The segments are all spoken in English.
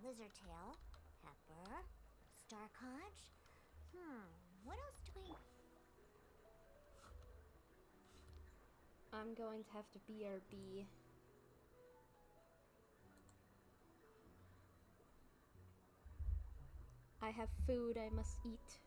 Lizard tail, pepper, star conch. What else do we... I'm going to have to BRB. I have food I must eat.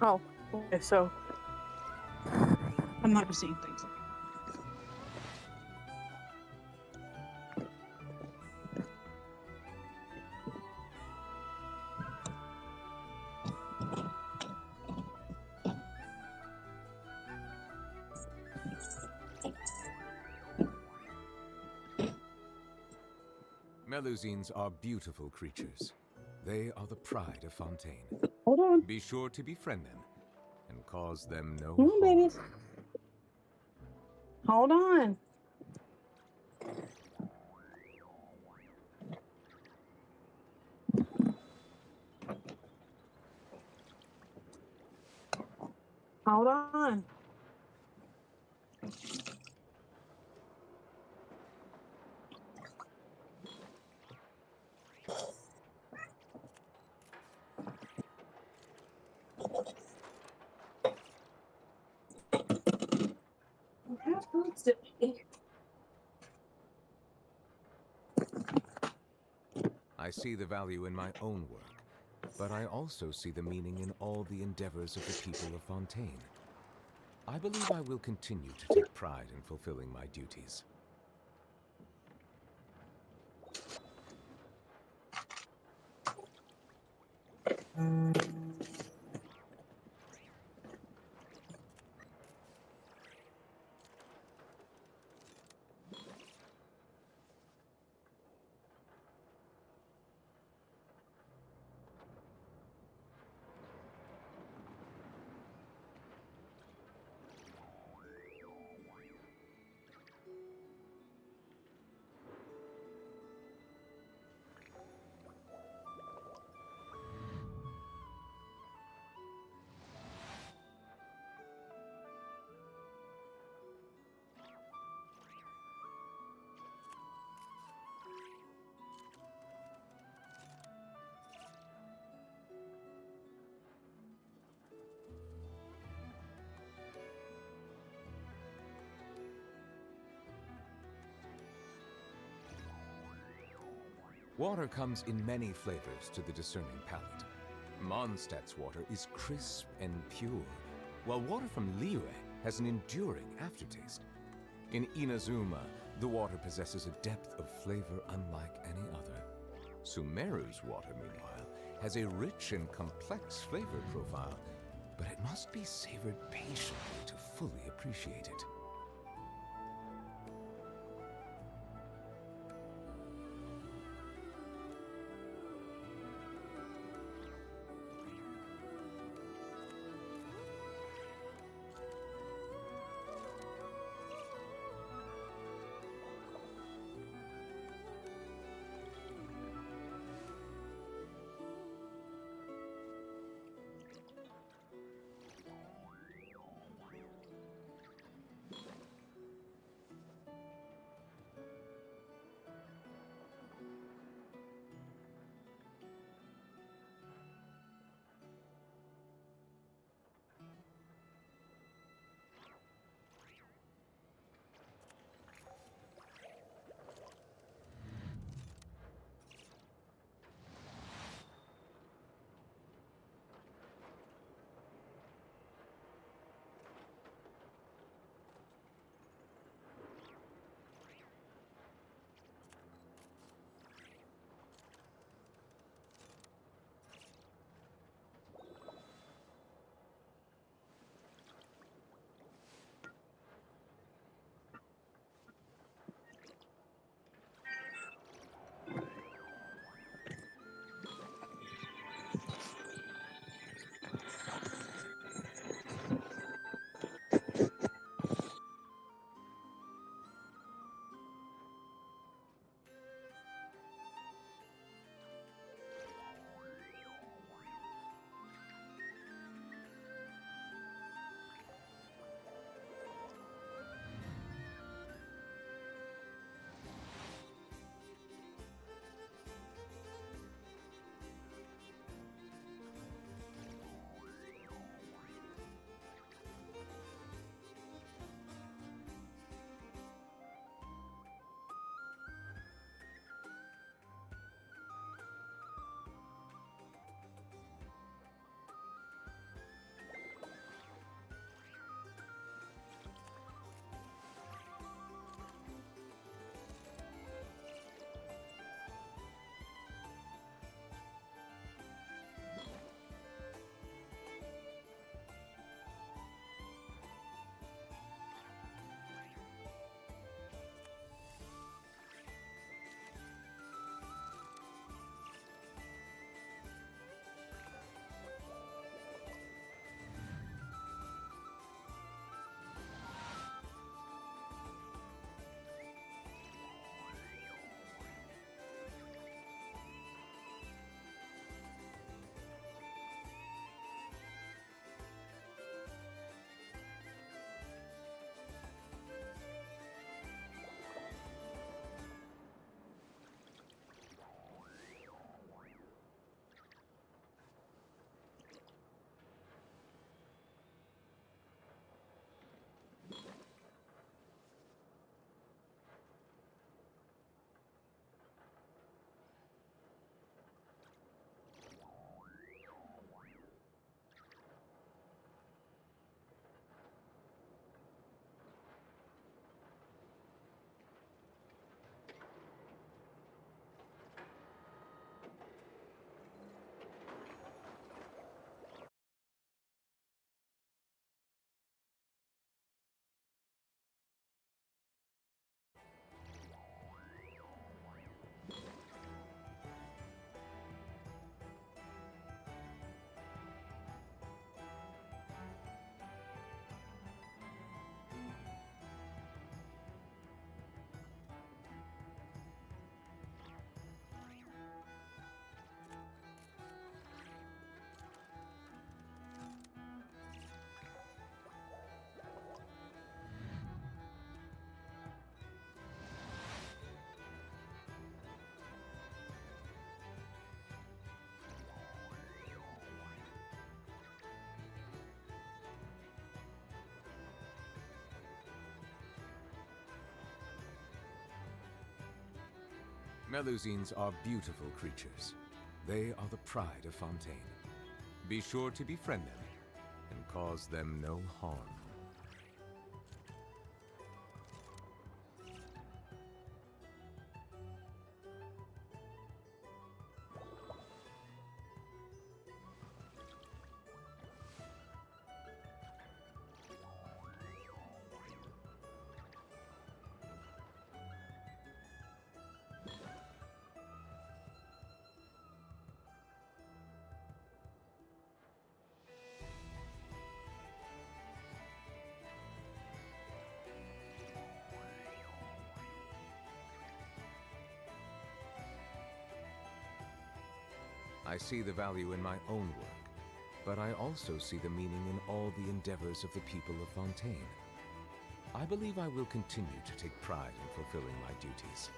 Oh, okay, so I'm not seeing things. Melusines are beautiful creatures. They are the pride of Fontaine. Hold on. Be sure to befriend them and cause them no Come on, harm. babies. Hold on. Hold on. I see the value in my own work, but I also see the meaning in all the endeavors of the people of Fontaine. I believe I will continue to take pride in fulfilling my duties. Water comes in many flavors to the discerning palate. Mondstadt's water is crisp and pure, while water from Liyue has an enduring aftertaste. In Inazuma, the water possesses a depth of flavor unlike any other. Sumeru's water, meanwhile, has a rich and complex flavor profile, but it must be savored patiently to fully appreciate it. Melusines are beautiful creatures. They are the pride of Fontaine. Be sure to befriend them and cause them no harm. I see the value in my own work, but I also see the meaning in all the endeavors of the people of Fontaine. I believe I will continue to take pride in fulfilling my duties.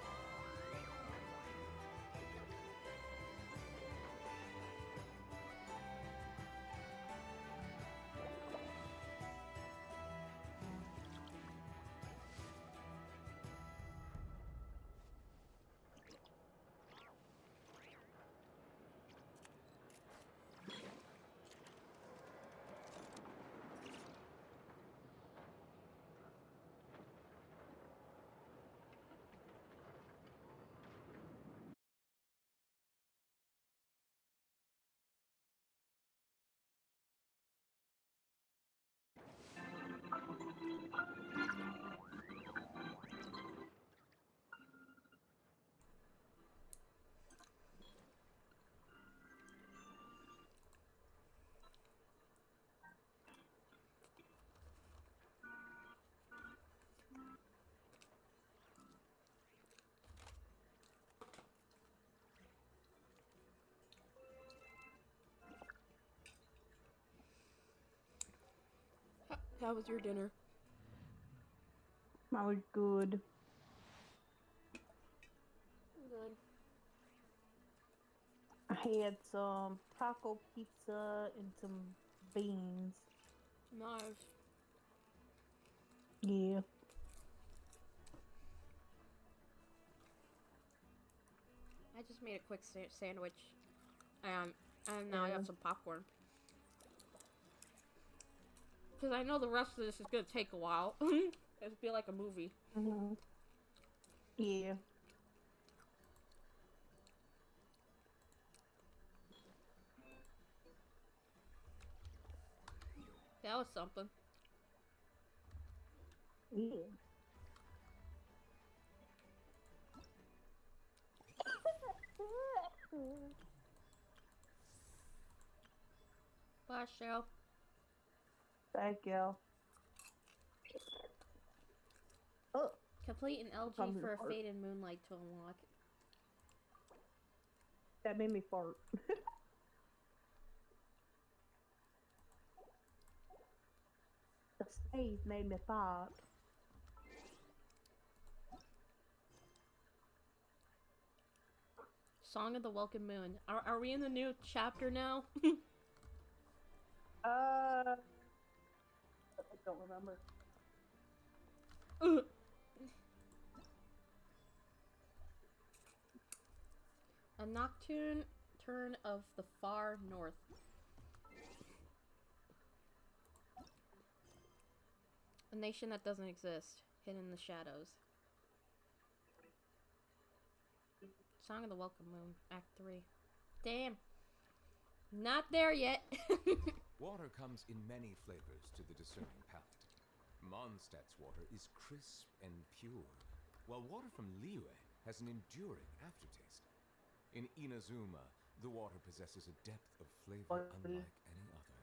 How was your dinner? That was good. Good. I had some taco pizza and some beans. Nice. Yeah. I just made a quick sandwich. And now I have some popcorn. Because I know the rest of this is going to take a while. It'll be like a movie. Mm-hmm. Yeah. That was something. Yeah. Bye, Shell. Thank you. Oh, Complete an LG Something for a fart. faded moonlight to unlock. that made me fart. The sneeze made me fart. Song of the Welcome Moon. Are we in the new chapter now? I don't remember. A nocturne turn of the far north. A nation that doesn't exist, hidden in the shadows. Song of the Welcome Moon, Act 3. Damn. Not there yet. Water comes in many flavors to the discerning palate. Mondstadt's water is crisp and pure, while water from Liyue has an enduring aftertaste. In Inazuma, the water possesses a depth of flavor unlike any other.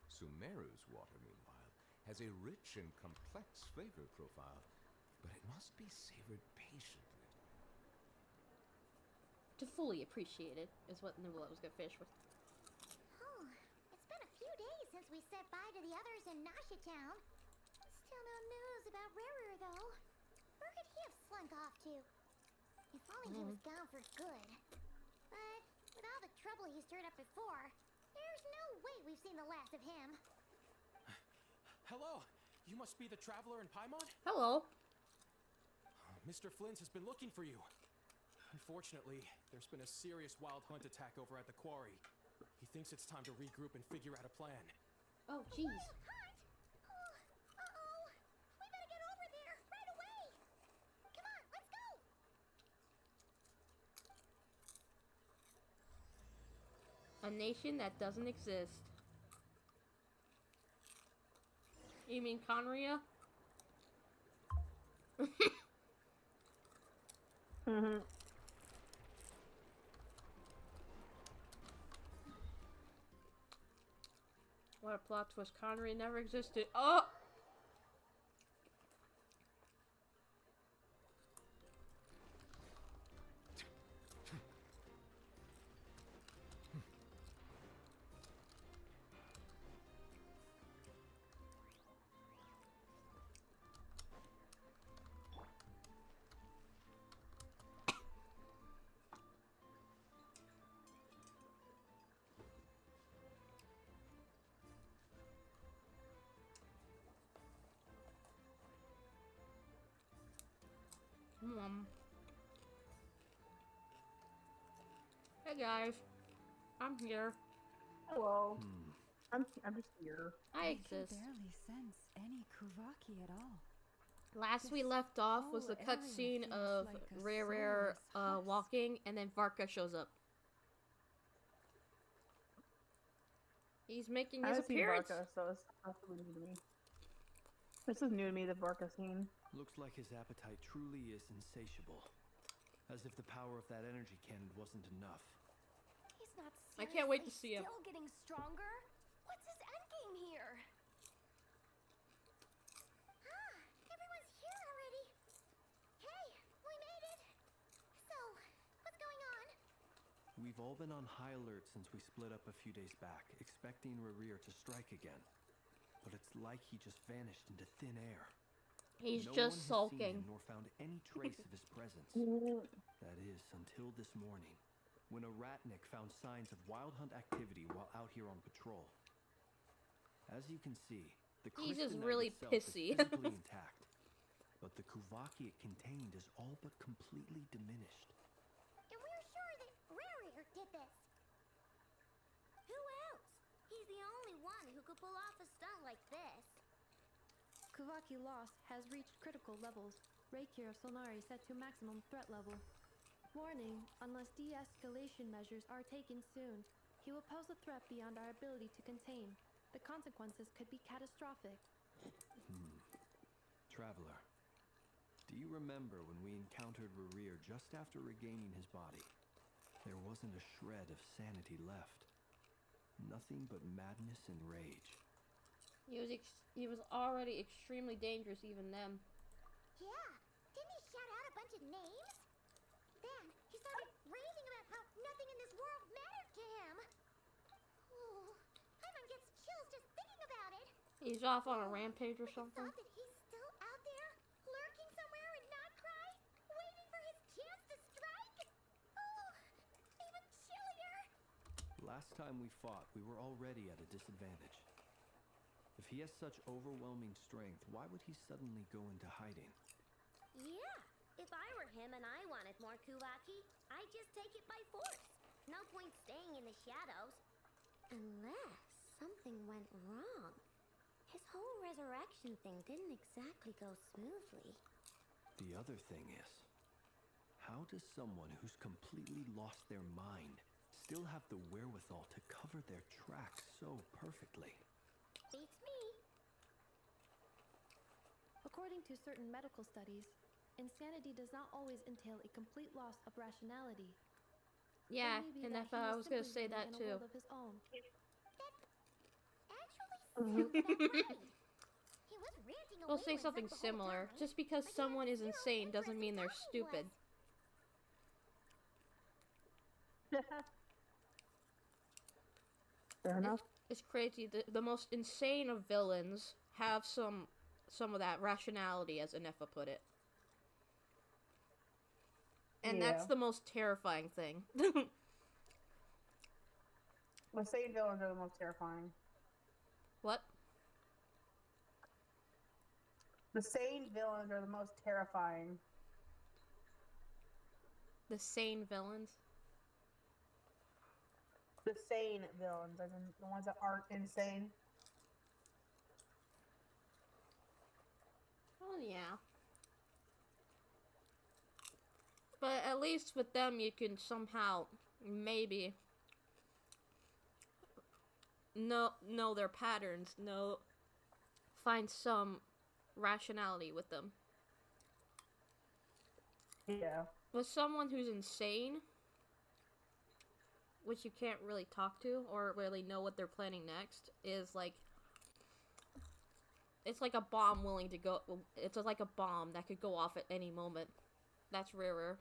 Sumeru's water, meanwhile, has a rich and complex flavor profile, but it must be savored patiently. To fully appreciate it is what Nibula was gonna finish with. Oh, it's been a few days since we said bye to the others in Nasha Town. Still no news about Rarer, though. Where could he have slunk off to? If only he was gone for good. But with all the trouble he stirred up before, there's no way we've seen the last of him. Hello, you must be the traveler in Paimon? Hello. Mr. Flynn has been looking for you. Unfortunately, there's been a serious wild hunt attack over at the quarry. He thinks it's time to regroup and figure out a plan. Oh, jeez. Hunt? Oh, uh-oh. We better get over there right away. Come on, let's go. A nation that doesn't exist. You mean Conria? Mm-hmm. What a plot twist. Conria never existed. Oh! Hey guys, I'm here. Hello. I'm just here. I I can exist. barely sense any Kuvaki at all. Last we This left off was the whole area cutscene feels of like a Rare soulless husk. walking, and then Varka shows up. He's making I his haven't seen appearance. Barca, so it's absolutely new to me. This is new to me, the Barca scene. Looks like his appetite truly is insatiable. As if the power of that energy cannon wasn't enough. He's not I can't wait to seriously see him. Still getting stronger? What's his endgame here? Ah, everyone's here already. Hey, we made it. So, what's going on? We've all been on high alert since we split up a few days back, expecting Rerir to strike again. But it's like he just vanished into thin air. He's No just one has sulking. seen him nor found any trace of his presence. That is, until this morning, when a ratnik found signs of wild hunt activity while out here on patrol. As you can see, the He's just kryptonite really itself pissy. is physically intact, but the Kuvaki it contained is all but completely diminished. And we're sure that Rare did this. Who else? He's the only one who could pull off a stunt like this. Kuvaki loss has reached critical levels. Reiki of Solnari set to maximum threat level. Warning, unless de-escalation measures are taken soon, he will pose a threat beyond our ability to contain. The consequences could be catastrophic. Traveler, do you remember when we encountered Rerir just after regaining his body? There wasn't a shred of sanity left. Nothing but madness and rage. He was already extremely dangerous even then. Yeah, didn't he shout out a bunch of names? Then he started raving about how nothing in this world mattered to him. Oh, Paimon gets chills just thinking about it. He's off on a rampage or The something. thought that he's still out there, lurking somewhere in Nod-Krai, waiting for his chance to strike. Oh, even chillier. Last time we fought, we were already at a disadvantage. If he has such overwhelming strength, why would he suddenly go into hiding? Yeah, if I were him and I wanted more Kuvaki, I'd just take it by force. No point staying in the shadows. Unless something went wrong. His whole resurrection thing didn't exactly go smoothly. The other thing is, how does someone who's completely lost their mind still have the wherewithal to cover their tracks so perfectly? Beats me. According to certain medical studies, insanity does not always entail a complete loss of rationality. Yeah, It may be and that if he I was was gonna simply say living that in a too. world of his own. Actually, sounds about right. He was ranting We'll away say like something that the whole similar. time, Just because but he had someone is zero insane doesn't interest in mean they're talking to stupid. us. Fair enough. It's crazy. The most insane of villains have some of that rationality, as Anefa put it. And that's Yeah. the most terrifying thing. The same villains are the most terrifying. What? The sane villains are the most terrifying. The sane villains. The sane villains, as in the ones that aren't insane. Oh yeah. But at least with them, you can somehow maybe know their patterns, find some rationality with them. Yeah. With someone who's insane, which you can't really talk to or really know what they're planning next, is like it's like a bomb willing to go. It's like a bomb that could go off at any moment. That's rarer.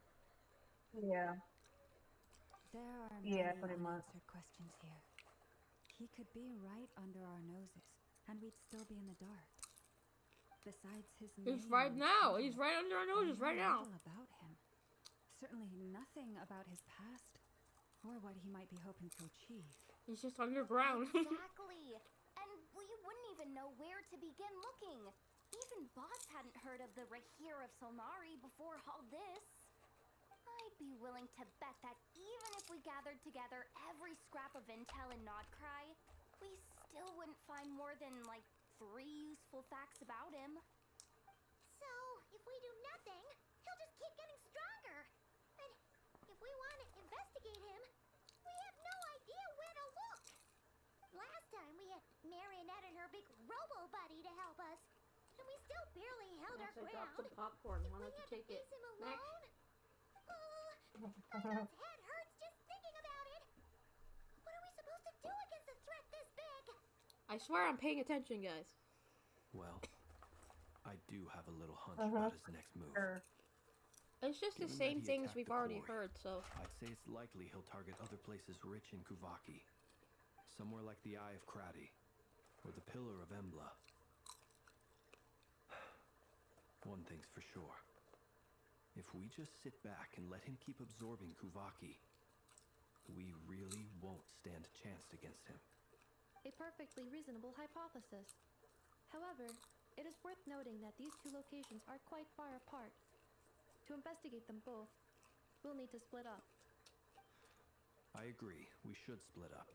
Yeah. There are Yeah, many pretty much. unanswered questions here. He could be right under our noses, and we'd still be in the dark. Besides his name, He's right now. title, He's right under our we noses know right now. little about him. Certainly nothing about his past, or what he might be hoping to achieve. He's just underground. Exactly. And we wouldn't even know where to begin looking. Even Boss hadn't heard of the Rahir of Solnari before all this. I'd be willing to bet that even if we gathered together every scrap of intel in Nod-Krai, we still wouldn't find more than, like, 3 useful facts about him. So, if we do nothing, he'll just keep getting stronger. And if we want to investigate him, we have no idea where to look. Last time we had Marionette and her big robo-buddy to help us, and we still barely held our I dropped ground. some popcorn. If Why we don't you had to take it? face him Next. alone, my head hurts just thinking about it. What are we supposed to do against a threat this big? I swear I'm paying attention, guys. Well, I do have a little hunch about his next move. Sure. It's just the Given same that he things attacked we've the already quarry, heard, so. I'd say it's likely he'll target other places rich in Kuvaki. Somewhere like the Eye of Krati, or the Pillar of Embla. One thing's for sure. If we just sit back and let him keep absorbing Kuvaki, we really won't stand a chance against him. A perfectly reasonable hypothesis. However, it is worth noting that these two locations are quite far apart. To investigate them both, we'll need to split up. I agree, we should split up.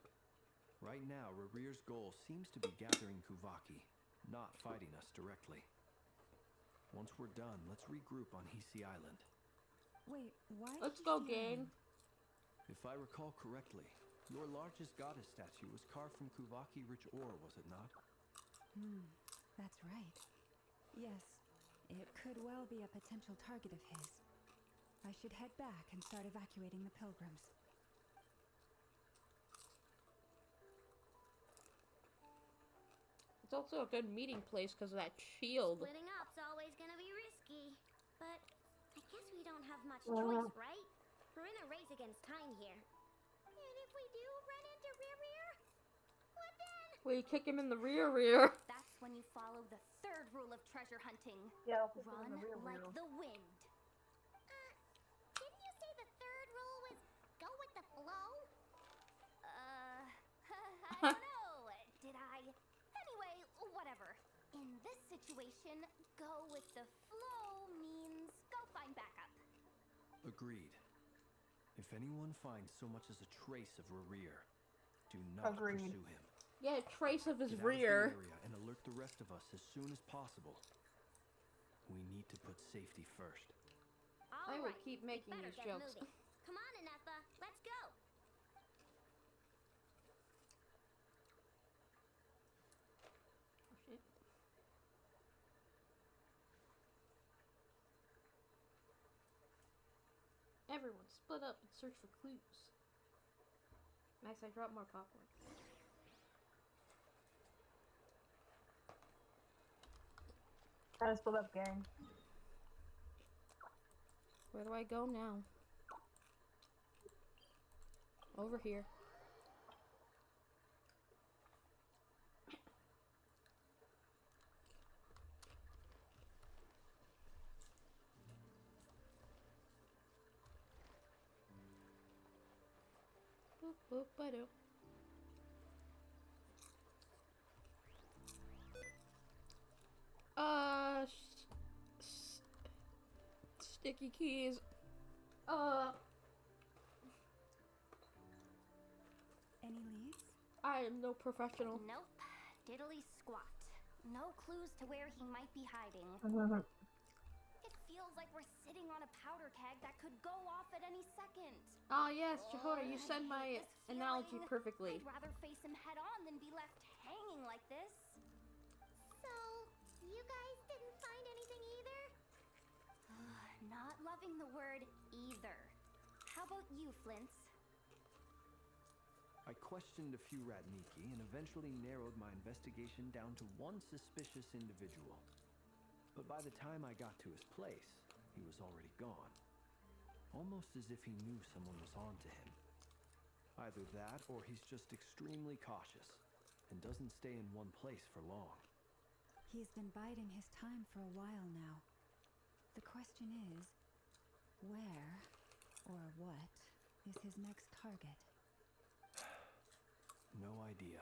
Right now, Rarir's goal seems to be gathering Kuvaki, not fighting us directly. Once we're done, let's regroup on Hisi Island. Wait, why? Let's did go, you say gang. If I recall correctly, your largest goddess statue was carved from Kuvaki rich ore, was it not? That's right. Yes, it could well be a potential target of his. I should head back and start evacuating the pilgrims. It's also a good meeting place because of that shield. Splitting up's always gonna be risky. But I guess we don't have much choice, right? We're in a race against time here. And if we do run into Rear, what then? We kick him in the rear. That's when you follow the third rule of treasure hunting. Yeah, I'll put them Run in the real like wheel. the wind. Didn't you say the third rule was go with the flow? I don't know. Did I? Anyway, whatever. In this situation, go with the flow means go find backup. Agreed. If anyone finds so much as a trace of Rarir, do not Agreed. pursue him. Yeah, trace of his Get out of the rear. area and alert the rest of us as soon as possible. We need to put safety first. I will keep we making better these get jokes. moving. Come on, Anetha, let's go. Oh, shit. Everyone split up and search for clues. Max, I dropped more popcorn. Try to split up, gang. Where do I go now? Over here. Boop, boop, ba-doop. Sticky keys. I am no professional. Nope. Diddly squat. No clues to where he might be hiding. It feels like we're sitting on a powder keg that could go off at any second. Oh yes, Jehoda, you I said hate my this analogy feeling. perfectly. I'd rather face him head on than be left hanging like this. So, you guys didn't find anything either? Not loving the word either. How about you, Flintz? I questioned a few Ratniki and eventually narrowed my investigation down to one suspicious individual. But by the time I got to his place, he was already gone. Almost as if he knew someone was on to him. Either that, or he's just extremely cautious and doesn't stay in one place for long. He's been biding his time for a while now. The question is, where or what is his next target? No idea.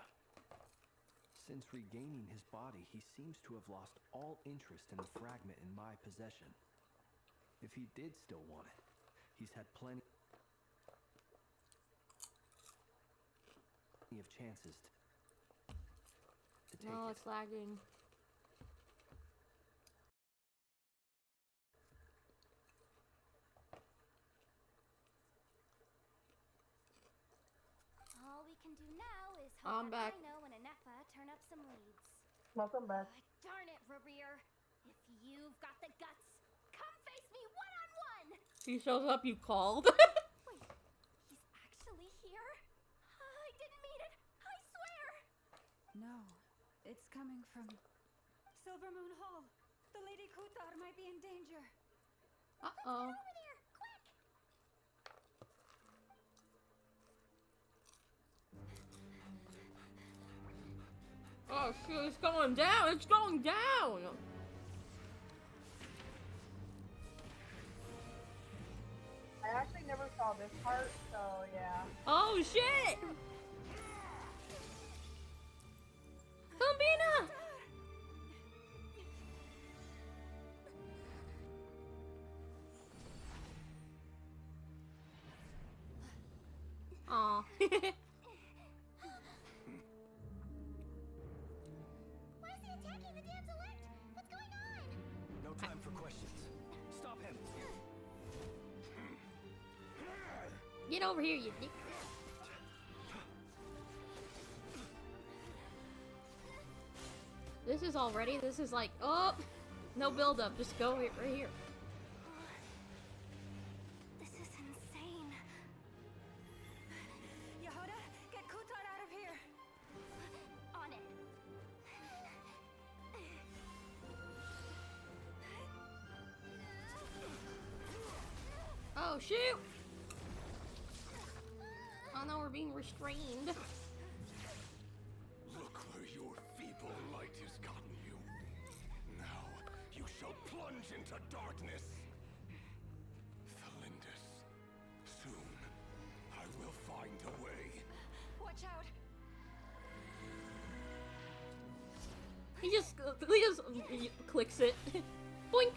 Since regaining his body, he seems to have lost all interest in the fragment in my possession. If he did still want it, he's had plenty of chances to take No, it. it's lagging. All we can do now is I'm hope back. that Rhino and Anepa turn up some leads. Welcome back. Darn it, Rereer. If you've got the guts, come face me one-on-one! He shows up, you called. Wait, he's actually here? I didn't mean it, I swear! No, it's coming from Silver Moon Hall. The Lady Kutar might be in danger. Uh-oh. Over there, quick! Oh shoot, it's going down! It's going down! I actually never saw this part, so yeah. Oh shit! Combina! Aw. Why is he attacking the damselette? What's going on? No time for questions. Stop him! Get over here, you dick. This is like, oh, no build up, just go right here. This is insane. Yehoda, get Kutar out of here. On it. Oh shoot! Oh no, we're being restrained. Look where your feeble light has gotten you. Now you shall plunge into darkness. Thalindus, soon I will find a way. Watch out. He just clicks it. Boink!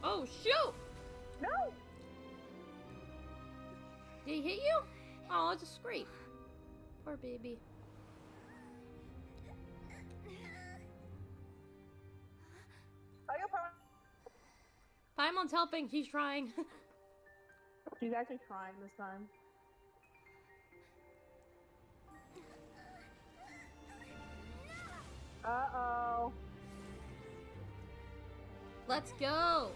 Oh shoot! No! Did he hit you? Oh, it's a scrape. Poor baby. Paimon's helping. He's trying. She's actually trying this time. Uh-oh. Let's go.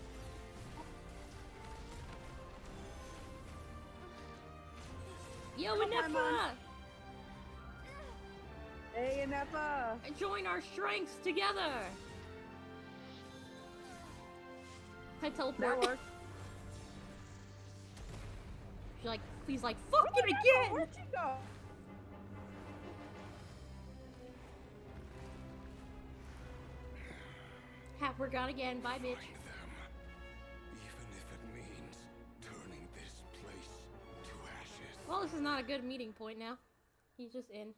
Yo, Come on, Anepa! Paimon. Hey, Anepa! Join our strengths together. I teleport. That works. He's like, fuck it again! Where'd you go? We're gone again. Bye, bitch. Find them, even if it means turning this place to ashes. Well, this is not a good meeting point now. He's just in.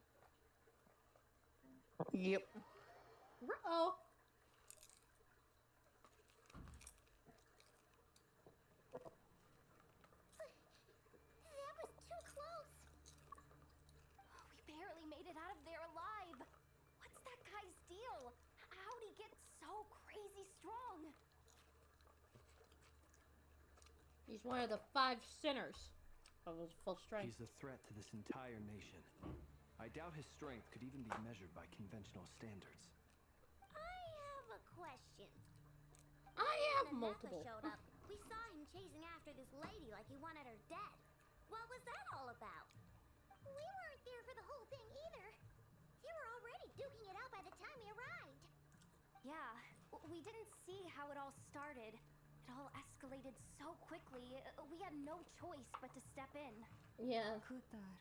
Yep. Uh-oh. That was too strong. He's one of the 5 sinners of his full strength. He's a threat to this entire nation. I doubt his strength could even be measured by conventional standards. I have a question. I have When the multiple. necklace showed up, we saw him chasing after this lady like he wanted her dead. What was that all about? We weren't there for the whole thing either. You were already duking it out by the time we arrived. Yeah, we didn't see how it all started. It all escalated so quickly. We had no choice but to step in. Yeah. Kutar,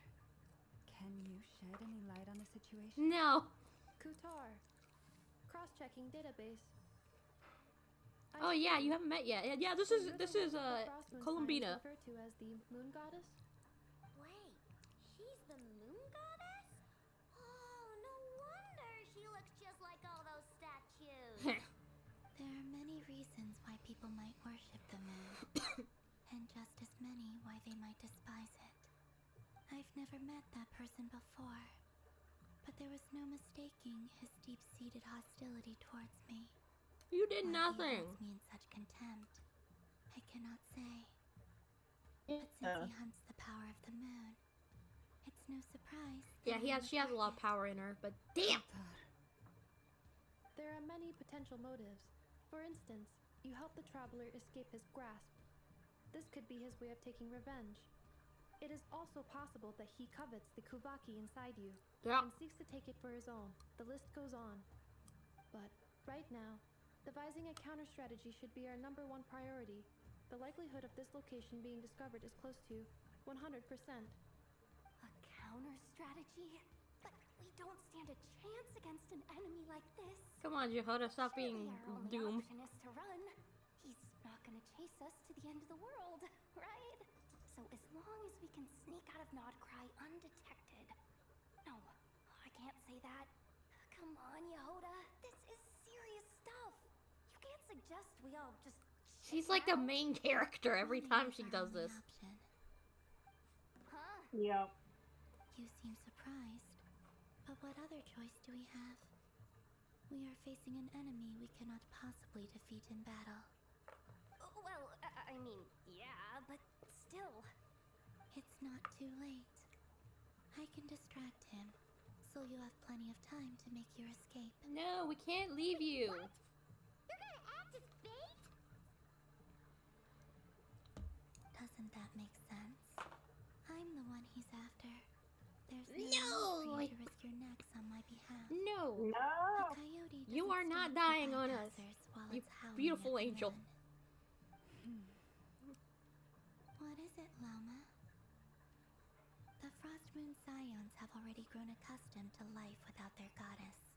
can you shed any light on the situation? No. Kutar. Cross-checking database. Oh yeah, you haven't met yet. Yeah, this is Columbina. Referred to as the moon goddess. Wait, she's the moon goddess? Oh, no wonder she looks just like all those statues. There are many reasons why people might worship the moon, and just as many why they might despise it. I've never met that person before, but there was no mistaking his deep-seated hostility towards me. You did Why nothing. he holds me in such contempt, I cannot say. But since he hunts the power of the moon, it's no surprise. Yeah, she has a lot of power in her, but damn. There are many potential motives. For instance, you help the traveler escape his grasp. This could be his way of taking revenge. It is also possible that he covets the Kuvaki inside you and seeks to take it for his own. The list goes on. But right now, devising a counter strategy should be our #1 priority. The likelihood of this location being discovered is close to 100%. A counter strategy? But we don't stand a chance against an enemy like this. Come on, Jehoda, stop being Surely our only doomed. option is to run. He's not gonna chase us to the end of the world, right? So as long as we can sneak out of Nod-Krai undetected. No, I can't say that. Come on, Yehoda. This is serious stuff. You can't suggest we all just... She's like the main character every time she does this. Huh? Yep. You seem surprised. But what other choice do we have? We are facing an enemy we cannot possibly defeat in battle. Well, I mean, yeah, but still. It's not too late. I can distract him, so you have plenty of time to make your escape. No, we can't leave you. What? You're gonna act as bait? Doesn't that make sense? I'm the one he's after. There's no need for you to risk your necks on my behalf. No. No. A coyote You doesn't are not stop to dying find on us. others while You it's howling beautiful at the angel. moon. What is it, Loma? The Frost Moon Scions have already grown accustomed to life without their goddess.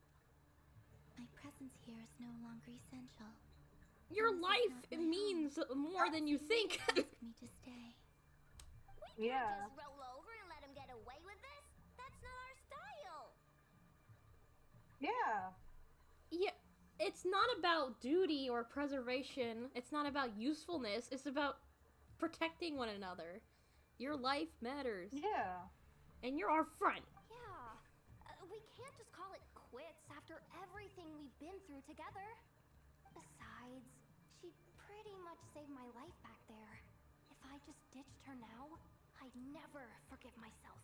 My presence here is no longer essential. Your This is life not my means home. more than you think. Ask me to stay. We Yeah. can't just roll over and let him get away with this. That's not our style. Yeah. Yeah, it's not about duty or preservation. It's not about usefulness. It's about protecting one another. Your life matters. Yeah. And you're our friend. Yeah. We can't just call it quits after everything we've been through together. Besides, she pretty much saved my life back there. If I just ditched her now, I'd never forgive myself.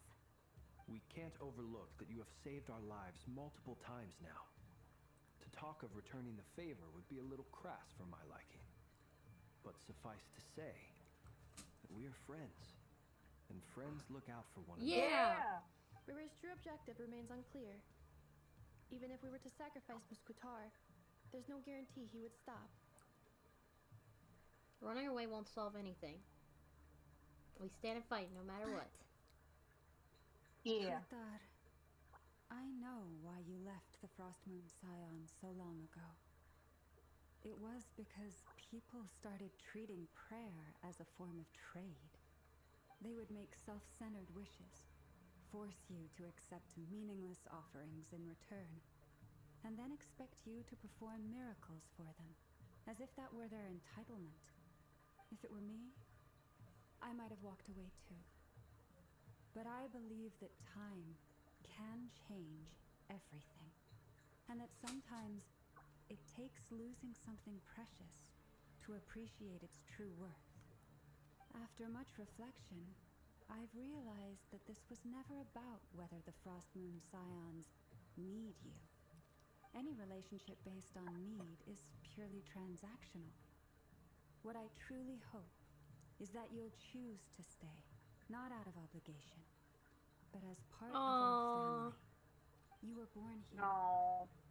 We can't overlook that you have saved our lives multiple times now. To talk of returning the favor would be a little crass for my liking. But suffice to say that we are friends. And friends look out for one another. Yeah. Riri's true objective remains unclear. Even if we were to sacrifice Muskutar, there's no guarantee he would stop. Running away won't solve anything. We stand and fight no matter what. Yeah. Kutar, I know why you left the Frost Moon Scions so long ago. It was because people started treating prayer as a form of trade. They would make self-centered wishes, force you to accept meaningless offerings in return, and then expect you to perform miracles for them, as if that were their entitlement. If it were me, I might have walked away too. But I believe that time can change everything, and that sometimes it takes losing something precious to appreciate its true worth. After much reflection, I've realized that this was never about whether the Frost Moon Scions need you. Any relationship based on need is purely transactional. What I truly hope is that you'll choose to stay, not out of obligation, but as part of our family. You were born here,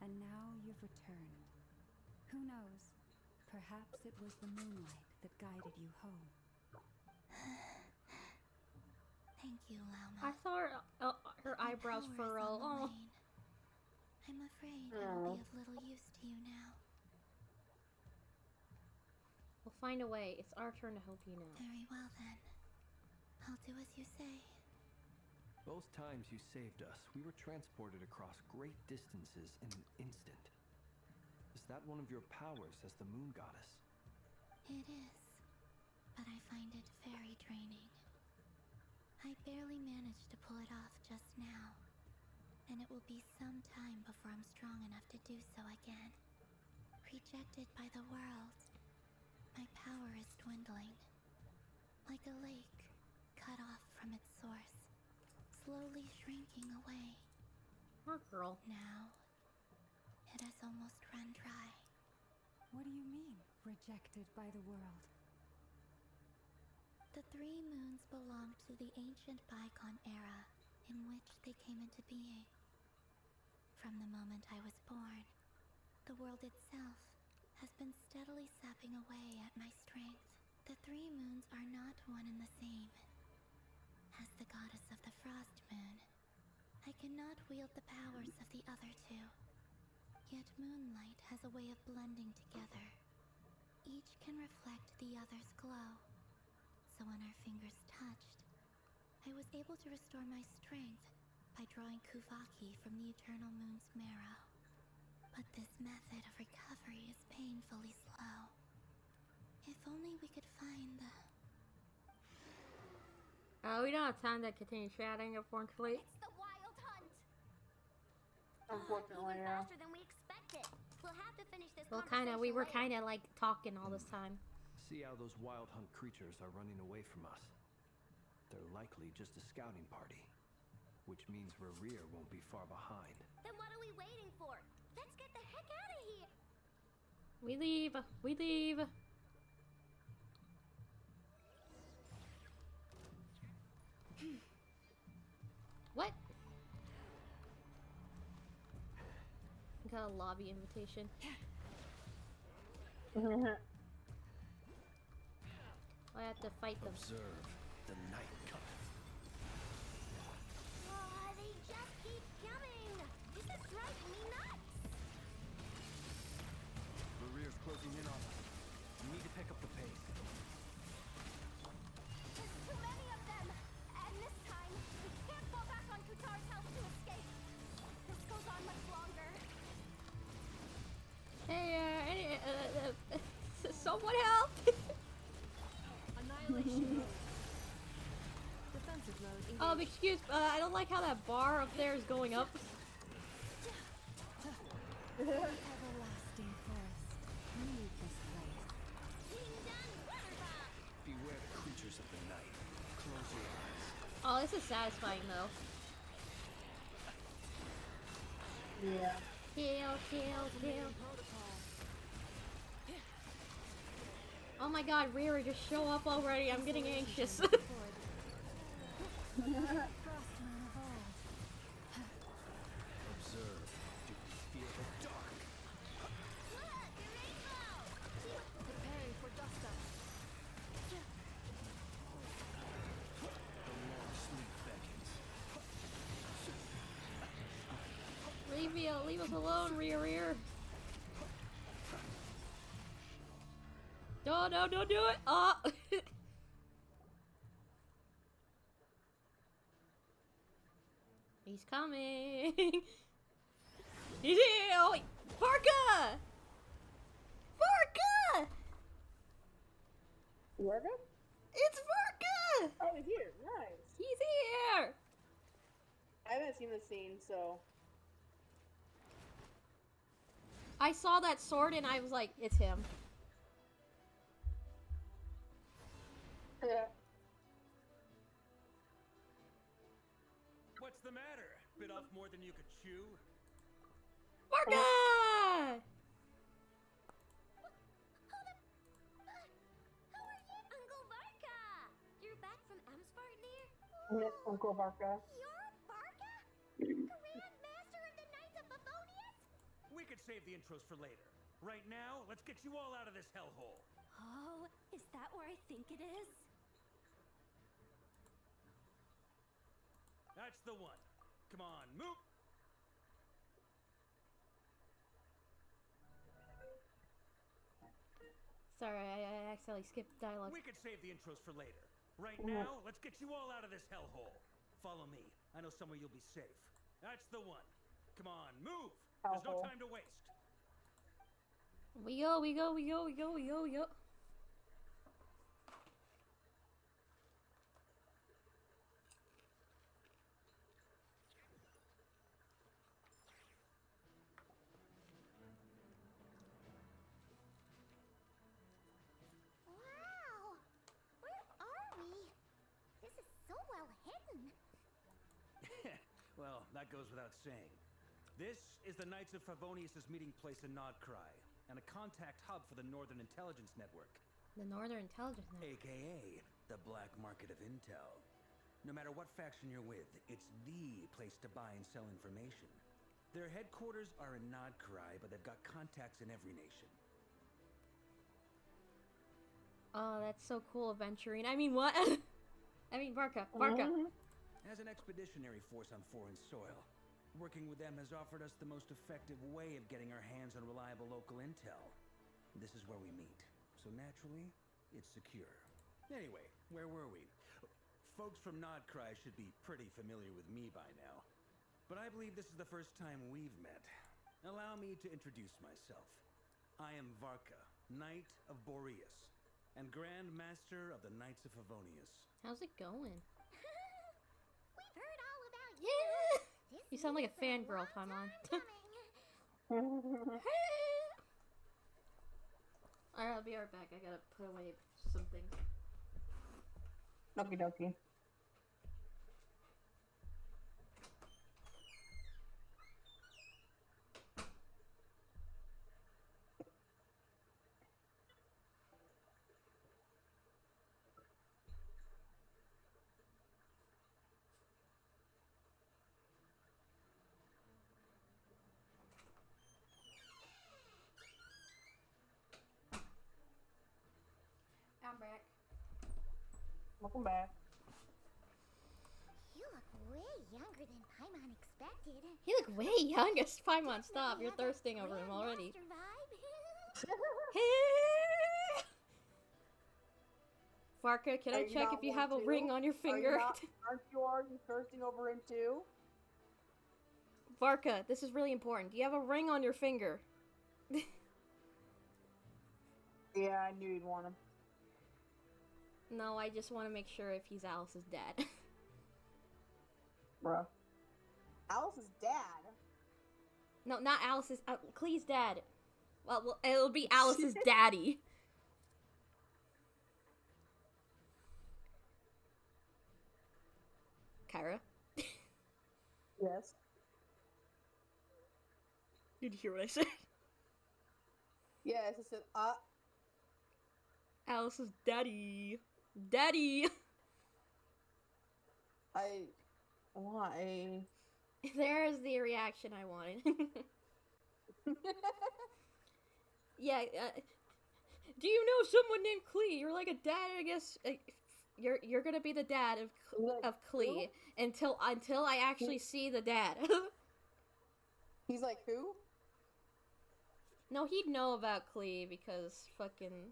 and now you've returned. Who knows? Perhaps it was the moonlight that guided you home. Thank you, Lauma. I saw her eyebrows furrow. Oh. I'm afraid I will be of little use to you now. We'll find a way. It's our turn to help you now. Very well then. I'll do as you say. Both times you saved us, we were transported across great distances in an instant. Is that one of your powers as the moon goddess? It is, but I find it very draining. I barely managed to pull it off just now, and it will be some time before I'm strong enough to do so again. Rejected by the world, my power is dwindling. Like a lake cut off from its source, slowly shrinking away. Poor girl. Now, it has almost run dry. What do you mean, rejected by the world? The three moons belonged to the ancient bygone era in which they came into being. From the moment I was born, the world itself has been steadily sapping away at my strength. The three moons are not one and the same. As the goddess of the Frost Moon, I cannot wield the powers of the other two. Yet moonlight has a way of blending together. Each can reflect the other's glow. So when our fingers touched, I was able to restore my strength by drawing Kuvaki from the Eternal Moon's marrow. But this method of recovery is painfully slow. If only we could find the... We don't have time to continue chatting, unfortunately. It's the wild hunt! Unfortunately, Even yeah. faster than we expected. We'll have to finish this Well, conversation we were later. kind of like talking all this time. See how those wild hunt creatures are running away from us. They're likely just a scouting party, which means Rerir won't be far behind. Then what are we waiting for? Let's get the heck out of here! We leave. We leave. What? Got a lobby invitation. I have to fight them. Observe the night cometh. Oh, they just keep coming! This is driving me nuts! Rerir's closing in on us. We need to pick up the pace. There's too many of them! And this time, we can't fall back on Kutar's house to escape. This goes on much longer. Hey, someone help! Annihilation mode. Defensive mode engaged. Excuse, I don't like how that bar up there is going up. Everlasting forest, leave this place. Being done, water bomb! Beware the creatures of the night. Close your eyes. Oh, this is satisfying though. Yeah. Kill. Oh my god, Riri, just show up already. I'm getting anxious. Frost Moon evolved. Observe. Do you feel the dark? Look, the rainbow! Preparing for dust up. The long sleep beckons. Leave us alone, Riri. No, don't do it. Oh. He's coming. He's here. Oh, wait. Parka! Parka! Whoever? It's Parka! Oh, he's here. Nice. He's here. I haven't seen this scene, so. I saw that sword and I was like, it's him. Yeah. What's the matter? Bit off more than you could chew? Barca! Uncle Varka! You're back from Amsvartnir? Yes, Uncle Barca. You're Barca? Grand Master of the Knights of Favonius? We could save the intros for later. Right now, let's get you all out of this hellhole. Oh, is that where I think it is? That's the one. Come on, move! Sorry, I accidentally skipped dialogue. We could save the intros for later. Right now, let's get you all out of this hellhole. Follow me. I know somewhere you'll be safe. That's the one. Come on, move! There's no time to waste. We go, we go, we go, we go, we go, we go. Wow! Where are we? This is so well hidden. Well, that goes without saying. This is the Knights of Favonius' meeting place in Nod-Krai, and a contact hub for the Northern Intelligence Network. The Northern Intelligence Network. AKA the black market of intel. No matter what faction you're with, it's the place to buy and sell information. Their headquarters are in Nod-Krai, but they've got contacts in every nation. Oh, that's so cool, aventurine. I mean, what? I mean, Barca. As an expeditionary force on foreign soil, working with them has offered us the most effective way of getting our hands on reliable local intel. This is where we meet, so naturally, it's secure. Anyway, where were we? Folks from Nod-Krai should be pretty familiar with me by now. But I believe this is the first time we've met. Allow me to introduce myself. I am Varka, Knight of Boreas, and Grand Master of the Knights of Favonius. How's it going? We've heard all about you. Yeah. This You sound like a meeting's fangirl, long Paimon. time coming. Alright, I'll be right back. I gotta put away some things. Okie dokie. I'm back. Welcome back. You look way younger than Paimon expected. You look way young. Paimon, stop. You're thirsting over him already. Grandmaster vibe. Varka, can I check if you have a ring on your finger? Aren't you already thirsting over him too? Varka, this is really important. Do you have a ring on your finger? Yeah, I knew you'd want him. No, I just want to make sure if he's Alice's dad. Bruh. Alice's dad? No, not Alice's. Klee's dad. Well, it'll be Alice's daddy. Kyra? Yes. Did you hear what I said? Yes, I said, Alice's daddy. Daddy! Why? There's the reaction I wanted. Yeah, do you know someone named Klee? You're like a dad, I guess. You're gonna be the dad of Klee until I actually see the dad. He's like, who? No, he'd know about Klee because fucking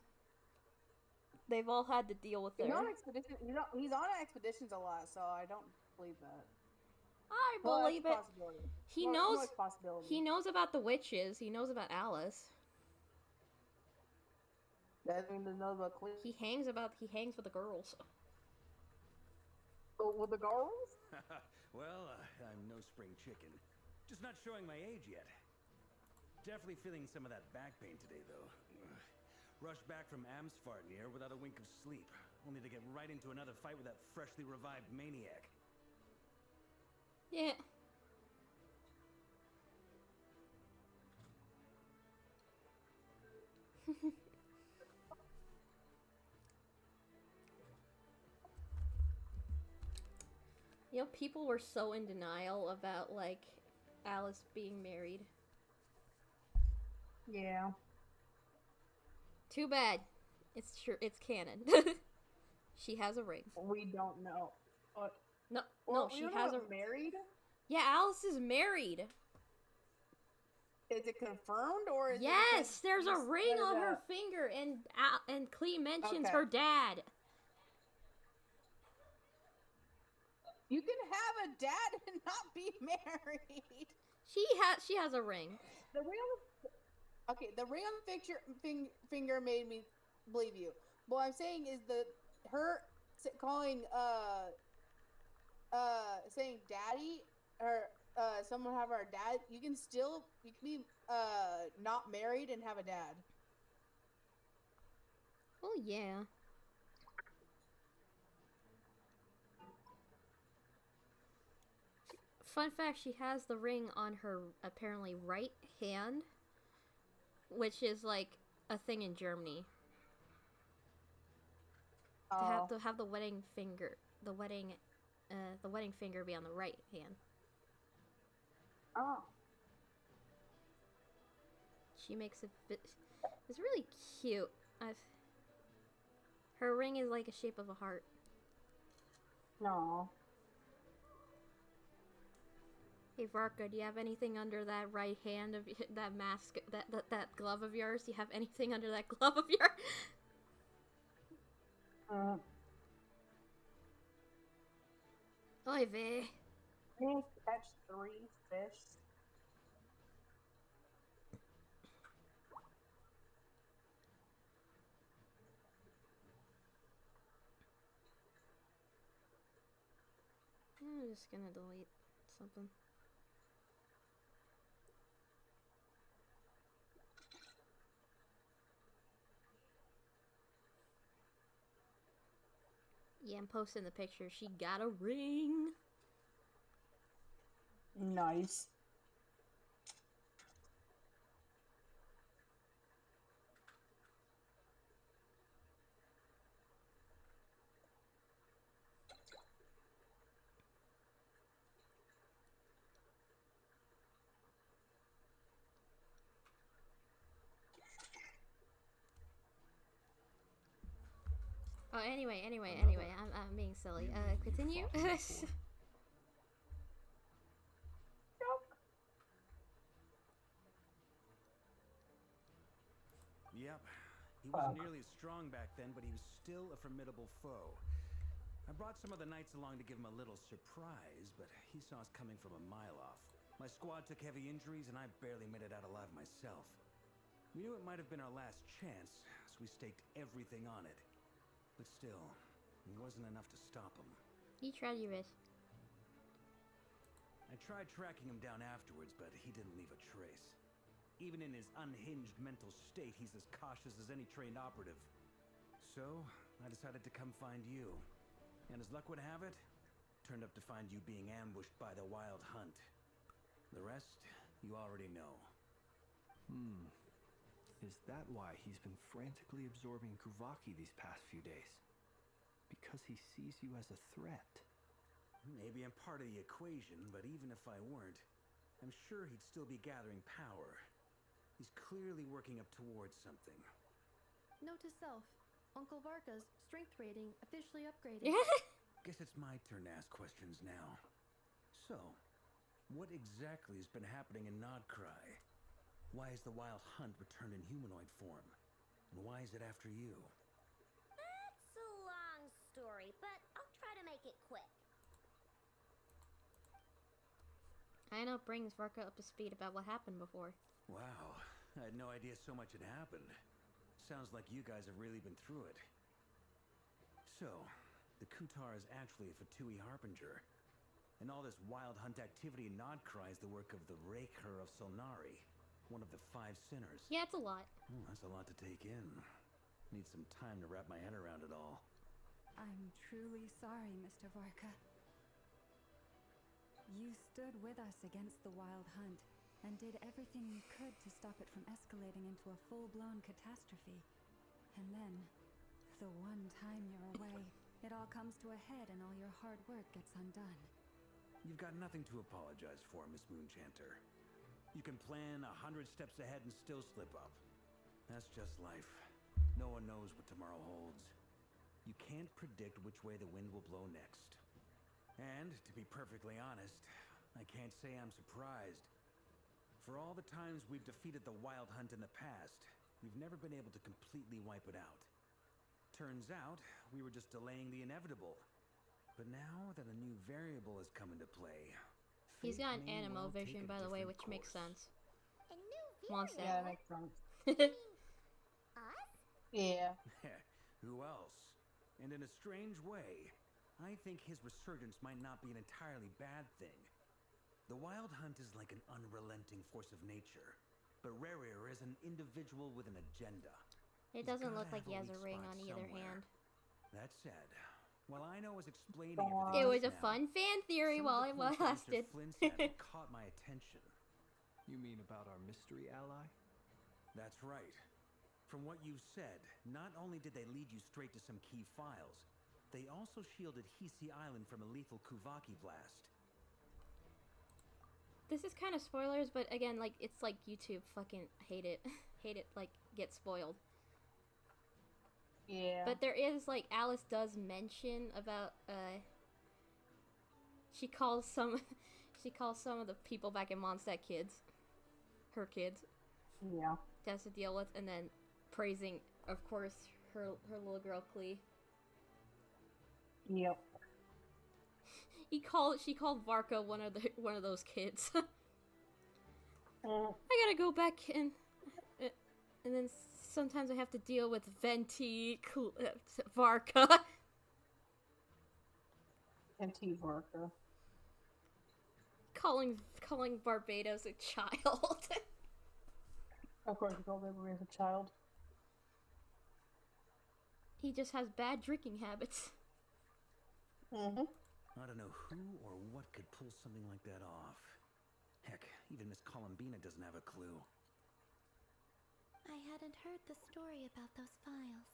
they've all had to deal with He's their. on expedition. He's on expeditions a lot, so I don't believe that. I Well, that's believe a it. possibility. He More knows. like possibility. He knows about the witches. He knows about Alice. That means he knows about Klee. He hangs with the girls. Oh, with the girls? Well, I'm no spring chicken. Just not showing my age yet. Definitely feeling some of that back pain today, though. Rushed back from Amsfarnir without a wink of sleep, only to get right into another fight with that freshly revived maniac. Yeah. You know, people were so in denial about, like, Alice being married. Yeah. Too bad. It's true. It's canon. She has a ring. We don't know. No, Well, she we don't has know a. about married. Yeah, Alice is married. Is it confirmed or is Yes, it there's a ring on her up? finger, and Klee mentions Okay. her dad. You can have a dad and not be married. She has a ring. The ring on the ring on the finger made me believe you. What I'm saying is her calling saying daddy or someone have our dad, you can be not married and have a dad. Oh yeah. Fun fact, she has the ring on her apparently right hand, which is like a thing in Germany. To have the wedding finger be on the right hand. Oh. She makes it's really cute. Her ring is like a shape of a heart. No. Hey Varka, do you have anything under that right hand of that mask, that glove of yours? Do you have anything under that glove of yours? Oy vey. Catch 3 fish. I'm just gonna delete something. Yeah, I'm posting the picture. She got a ring. Nice. Oh, anyway, I'm being silly. Continue. Yep. He wasn't nearly as strong back then, but he was still a formidable foe. I brought some of the knights along to give him a little surprise, but he saw us coming from a mile off. My squad took heavy injuries, and I barely made it out alive myself. We knew it might have been our last chance, so we staked everything on it. But still, it wasn't enough to stop him. You tried your best. I tried tracking him down afterwards, but he didn't leave a trace. Even in his unhinged mental state, he's as cautious as any trained operative. So, I decided to come find you. And as luck would have it, turned up to find you being ambushed by the Wild Hunt. The rest, you already know. Is that why he's been frantically absorbing Kuvaki these past few days? Because he sees you as a threat? Maybe I'm part of the equation, but even if I weren't, I'm sure he'd still be gathering power. He's clearly working up towards something. Note to self, Uncle Varka's strength rating officially upgraded. Guess it's my turn to ask questions now. So, what exactly has been happening in Nod-Krai? Why has the Wild Hunt returned in humanoid form? And why is it after you? That's a long story, but I'll try to make it quick. I know, brings Varka up to speed about what happened before. Wow, I had no idea so much had happened. Sounds like you guys have really been through it. So, the Kutar is actually a Pt2 harbinger. And all this Wild Hunt activity in Nod-Krai is the work of the Raker of Solnari. one of the 5 sinners. Yeah, it's a lot. Oh, that's a lot to take in. Need some time to wrap my head around it all. I'm truly sorry, Mr. Varka. You stood with us against the Wild Hunt and did everything you could to stop it from escalating into a full-blown catastrophe. And then, the one time you're away, it all comes to a head and all your hard work gets undone. You've got nothing to apologize for, Miss Moonchanter. You can plan 100 steps ahead and still slip up. That's just life. No one knows what tomorrow holds. You can't predict which way the wind will blow next. And, to be perfectly honest, I can't say I'm surprised. For all the times we've defeated the Wild Hunt in the past, we've never been able to completely wipe it out. Turns out, we were just delaying the inevitable. But now that a new variable has come into play... He's got an fate may animo well take vision, a by the way, different which makes course. sense. A new Mondstadt. Yeah, that makes sense. Us? Yeah. Who else? And in a strange way, I think his resurgence might not be an entirely bad thing. The Wild Hunt is like an unrelenting force of nature, but Rerir is an individual with an agenda. It He's doesn't gotta look like have he has a weak ring spot on either somewhere. hand. That said, while I know was explaining Aw. It everything was a just now, fun fan theory some while of it the points that lasted. Mr. Flynn said caught my attention. You mean about our mystery ally? That's right. From what you've said, not only did they lead you straight to some key files, they also shielded Hisi Island from a lethal Kuvaki blast. This is kind of spoilers, but again, like, it's like YouTube. Fucking hate it. Hate it, like, get spoiled. Yeah. But there is, like, Alice does mention about, she calls some of the people back in Mondstadt kids. Her kids. Yeah. She has to deal with, and then praising, of course, her little girl, Klee. Yep. She called Varka one of those kids. Mm. I gotta go back and then sometimes I have to deal with Venti, Varka. T. Varka. calling Barbados a child. Of course, he called everybody as a child. He just has bad drinking habits. Mm-hmm. I don't know who or what could pull something like that off. Heck, even Miss Columbina doesn't have a clue. I hadn't heard the story about those files.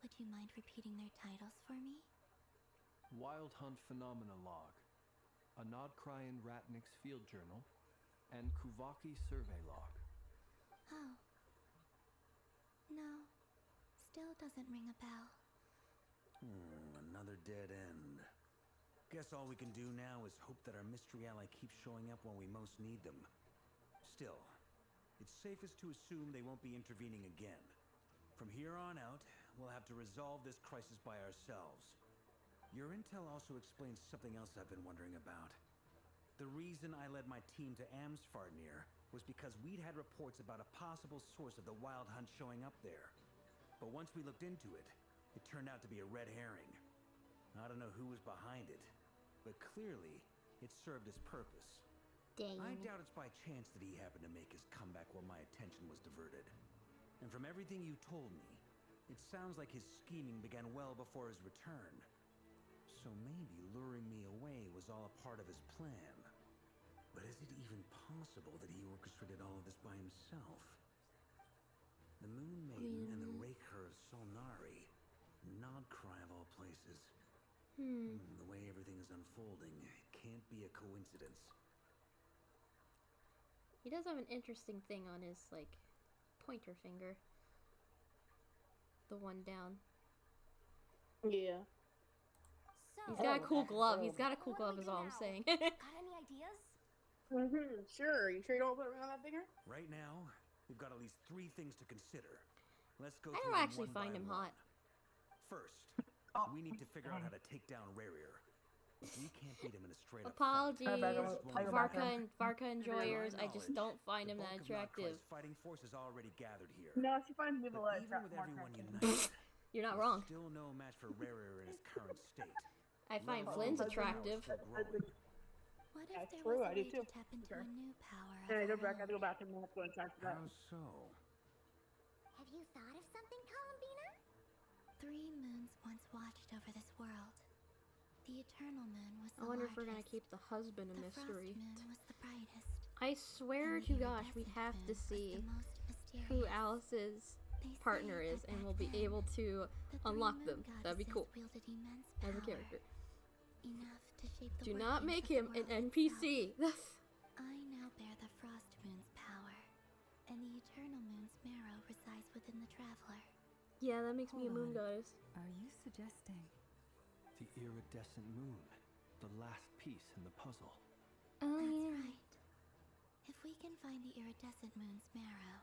Would you mind repeating their titles for me? Wild Hunt Phenomena Log, a Nod-Krai Ratnik's Field Journal, and Kuvaki Survey Log. Oh. No. Still doesn't ring a bell. Another dead end. Guess all we can do now is hope that our mystery ally keeps showing up when we most need them. Still, it's safest to assume they won't be intervening again. From here on out, we'll have to resolve this crisis by ourselves. Your intel also explains something else I've been wondering about. The reason I led my team to Amsfarnir was because we'd had reports about a possible source of the Wild Hunt showing up there. But once we looked into it, it turned out to be a red herring. I don't know who was behind it, but clearly, it served its purpose. Dang. I doubt it's by chance that he happened to make his comeback while my attention was diverted. And from everything you told me, it sounds like his scheming began well before his return. So maybe luring me away was all a part of his plan. But is it even possible that he orchestrated all of this by himself? The Moon Maiden and the Raker of Solnari, Nod-Krai of all places. The way everything is unfolding, it can't be a coincidence. He does have an interesting thing on his, like, pointer finger. The one down. Yeah. So, He's got a cool glove. He's Oh. got a cool What glove do we is do all I'm now? saying. got any ideas? Mm-hmm. Sure. You sure you don't put a ring on that finger? Right now, we've got at least 3 things to consider. Let's go I through don't them actually one find by him one. hot. First, we need to figure out how to take down Rerir. If we can't beat him in a straight up Apologies, I bet I'll tell you about him. Varka enjoyers. I just don't find him that attractive. Fighting force is already gathered here. No, she finds people But that even with more everyone attractive. united, You're not he's wrong. still no match for Rerir in his current state. I find Let Flynn's alone the attractive. powers still growing. What if That's there true, was I a do way too. to tap into Okay. a new power of I our go back. I have to own? go back and go and check that. How so? Have you thought of something, Columbina? 3 moons once watched over this world. The eternal moon was I the wonder if we're gonna largest. keep the husband a The mystery. frost moon was the brightest. I swear And to the gosh, we iridescent have moon to was see the most mysterious. who Alice's They partner say is, that and back we'll be then, able to the 3 unlock moon them. That'd be goddesses cool. wielded immense As a power, character. enough to shape the Do not workings make of the him an world NPC. itself. I now bear the frost moon's power, and the eternal moon's marrow resides within the traveler. Yeah, that makes me a Hold moon on. goddess. Are you suggesting? The iridescent moon. The last piece in the puzzle. Oh That's yeah. right. If we can find the iridescent moon's marrow,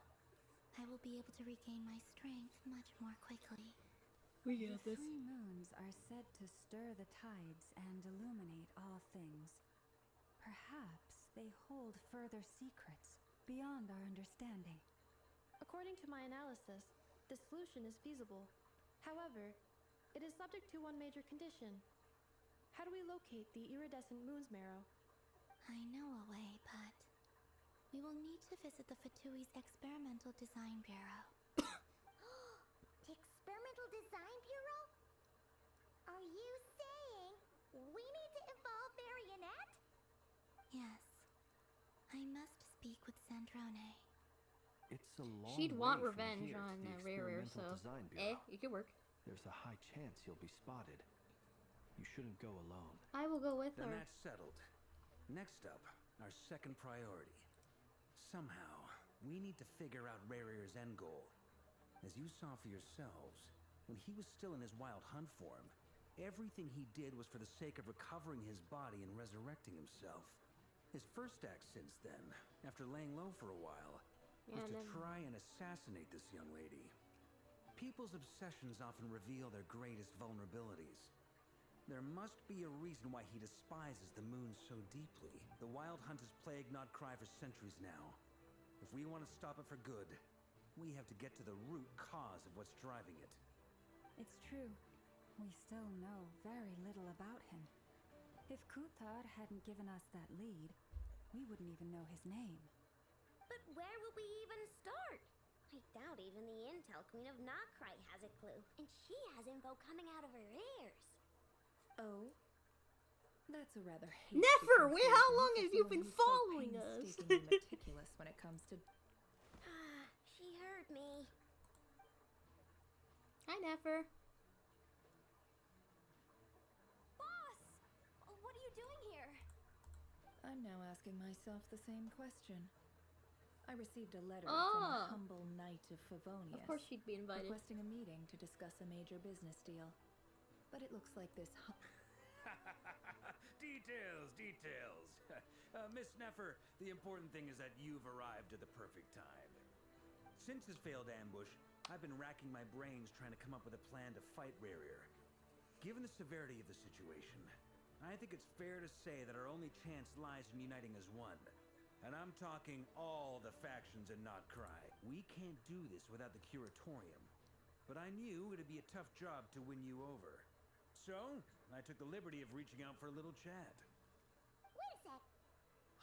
I will be able to regain my strength much more quickly. We The got this. 3 moons are said to stir the tides and illuminate all things. Perhaps they hold further secrets beyond our understanding. According to my analysis, this solution is feasible. However, it is subject to one major condition. How do we locate the iridescent moon's marrow? I know a way, but we will need to visit the Pt2's Experimental Design Bureau. Experimental Design Bureau? Are you saying we need to involve Marionette? Yes. I must speak with Sandrone. It's a long She'd way want from revenge here to on the Rare, Experimental so Design eh, Bureau. it could work. There's a high chance you'll be spotted. You shouldn't go alone. I will go with Then her. that's settled. Next up, our second priority. Somehow, we need to figure out Rare's end goal. As you saw for yourselves, when he was still in his wild hunt form, everything he did was for the sake of recovering his body and resurrecting himself. His first act since then, after laying low for a while, was Yeah, to then- try and assassinate this young lady. People's obsessions often reveal their greatest vulnerabilities. There must be a reason why he despises the moon so deeply. The Wild Hunt has plagued Nod-Krai for centuries now. If we want to stop it for good, we have to get to the root cause of what's driving it. It's true. We still know very little about him. If Kuthar hadn't given us that lead, we wouldn't even know his name. But where would we even start? I doubt even the Intel Queen of Nod-Krai has a clue, and she has info coming out of her ears. Oh? That's a rather hasty Never! Wait, how conclusion long for have you someone been who's so following us? painstakingly meticulous when it comes to... She heard me. Hi, Nefer. Boss! What are you doing here? I'm now asking myself the same question. I received a letter from Oh. a humble knight of Favonius. Of course she'd be invited. Requesting a meeting to discuss a major business deal. But it looks like this Details. Miss Nefer, the important thing is that you've arrived at the perfect time. Since his failed ambush, I've been racking my brains trying to come up with a plan to fight Rare. Given the severity of the situation, I think it's fair to say that our only chance lies in uniting as one. And I'm talking all the factions in Nod-Krai. We can't do this without the Curatorium. But I knew it'd be a tough job to win you over. So, I took the liberty of reaching out for a little chat. Wait a sec.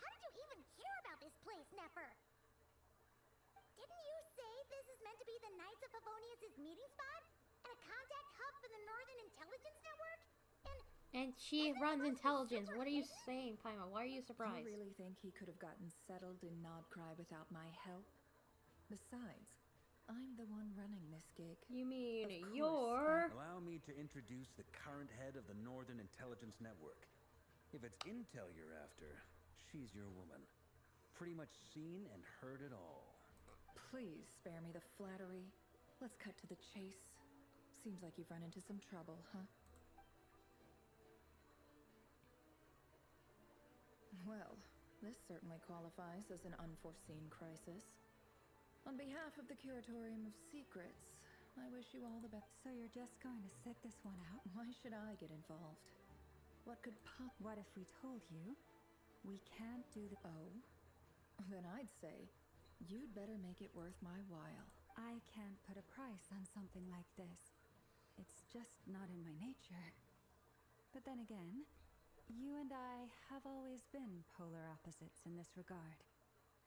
How did you even hear about this place, Nefer? Didn't you say this is meant to be the Knights of Favonius' meeting spot? And a contact hub for the Northern Intelligence Network? And she runs intelligence. What are you saying, Paima? Why are you Do surprised? you really think he could have gotten settled in Nod-Krai without my help? Besides, I'm the one running this gig. You mean Of course, you're... Allow me to introduce the current head of the Northern Intelligence Network. If it's intel you're after, she's your woman. Pretty much seen and heard it all. Please spare me the flattery. Let's cut to the chase. Seems like you've run into some trouble, huh? Well, this certainly qualifies as an unforeseen crisis. On behalf of the Curatorium of Secrets, I wish you all the best. So you're just going to sit this one out? Why should I get involved? What could What if we told you we can't do the... Oh? Then I'd say, you'd better make it worth my while. I can't put a price on something like this. It's just not in my nature. But then again, You and I have always been polar opposites in this regard,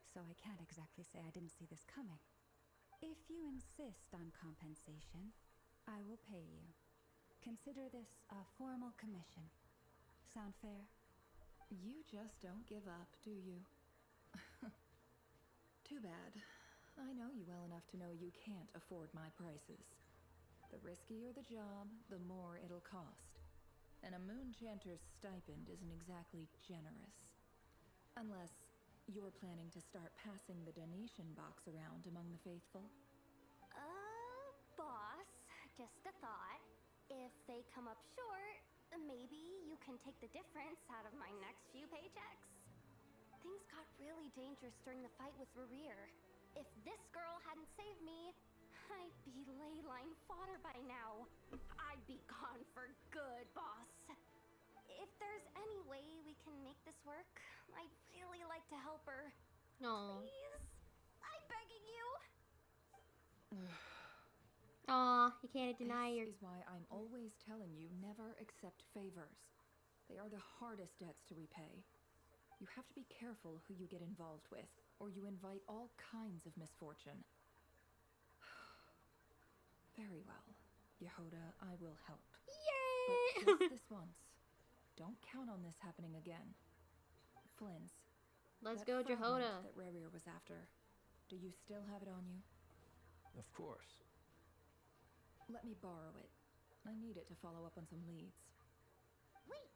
so I can't exactly say I didn't see this coming. If you insist on compensation, I will pay you. Consider this a formal commission. Sound fair? You just don't give up, do you? Too bad. I know you well enough to know you can't afford my prices. The riskier the job, the more it'll cost. And a moon chanter's stipend isn't exactly generous. Unless you're planning to start passing the donation box around among the faithful. Boss, just a thought. If they come up short, maybe you can take the difference out of my next few paychecks. Things got really dangerous during the fight with Rerir. If this girl hadn't saved me, I'd be ley line fodder by now. I'd be gone for good, boss. If there's any way we can make this work, I'd really like to help her. No. Please? I'm begging you. Aw, you can't deny your... This is why I'm always telling you never accept favors. They are the hardest debts to repay. You have to be careful who you get involved with, or you invite all kinds of misfortune. Very well. Yehoda, I will help. Yay! But just this once. Don't count on this happening again. Flins. Let's that go, fragment Jehoda. that Rerir was after. Do you still have it on you? Of course. Let me borrow it. I need it to follow up on some leads. Wait,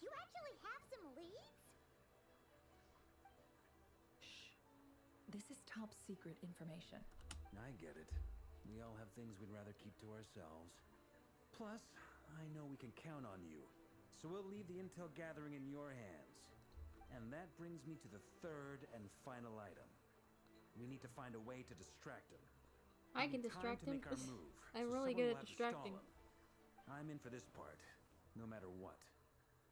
you actually have some leads? Shh. This is top secret information. I get it. We all have things we'd rather keep to ourselves. Plus, I know we can count on you. So we'll leave the intel gathering in your hands. And that brings me to the third and final item. We need to find a way to distract him. I can distract him. Make our move, I'm so really someone good will at have to stall distracting. him. I'm in for this part, no matter what.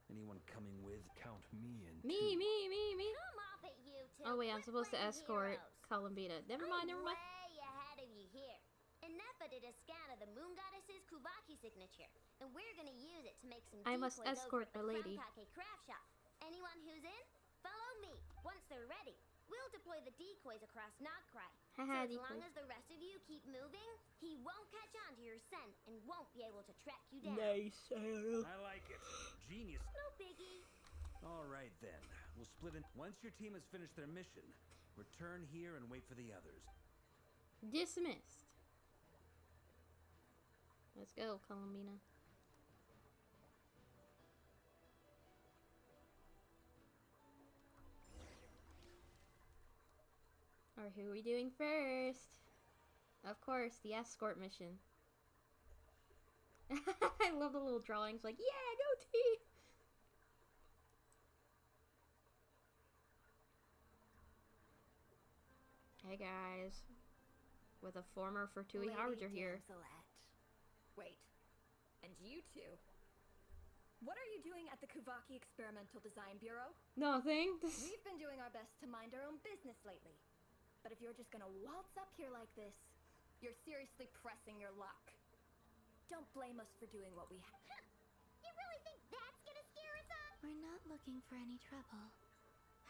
Anyone coming with? Count me in. Me. Come off it, you two. Oh wait, I'm Quit supposed to playing escort heroes. Columbina. Never mind. Way ahead of you here. Nefa did a scan of the moon goddess's Kuvaki signature, and we're gonna use it to make some I must decoys over escort at the lady. Krankake craft shop. Anyone who's in, follow me. Once they're ready, we'll deploy the decoys across Nod-Krai. So Haha, as long decoys. as the rest of you keep moving, he won't catch on to your scent and won't be able to track you down. Nice. I like it. Genius. No biggie. All right then. We'll split in. Once your team has finished their mission, return here and wait for the others. Dismissed. Let's go, Columbina. Or who are we doing first? Of course, the escort mission. I love the little drawings, like, yeah, go team! Hey guys. With a former Fortui Harbinger here. Wait, and you two? What are you doing at the Kuvaki Experimental Design Bureau? Nothing. We've been doing our best to mind our own business lately. But if you're just gonna waltz up here like this, you're seriously pressing your luck. Don't blame us for doing what we have. You really think that's gonna scare us off? We're not looking for any trouble.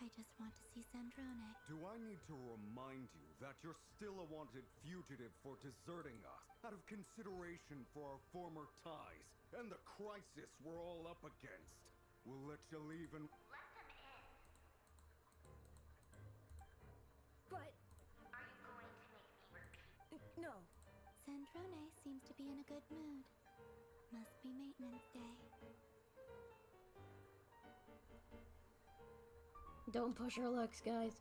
I just want to see Sandrone. Do I need to remind you that you're still a wanted fugitive for deserting us out of consideration for our former ties and the crisis we're all up against? We'll let you leave and... Let them in. But Are you going to make me repeat? no. Sandrone seems to be in a good mood. Must be maintenance day. Don't push her looks, guys.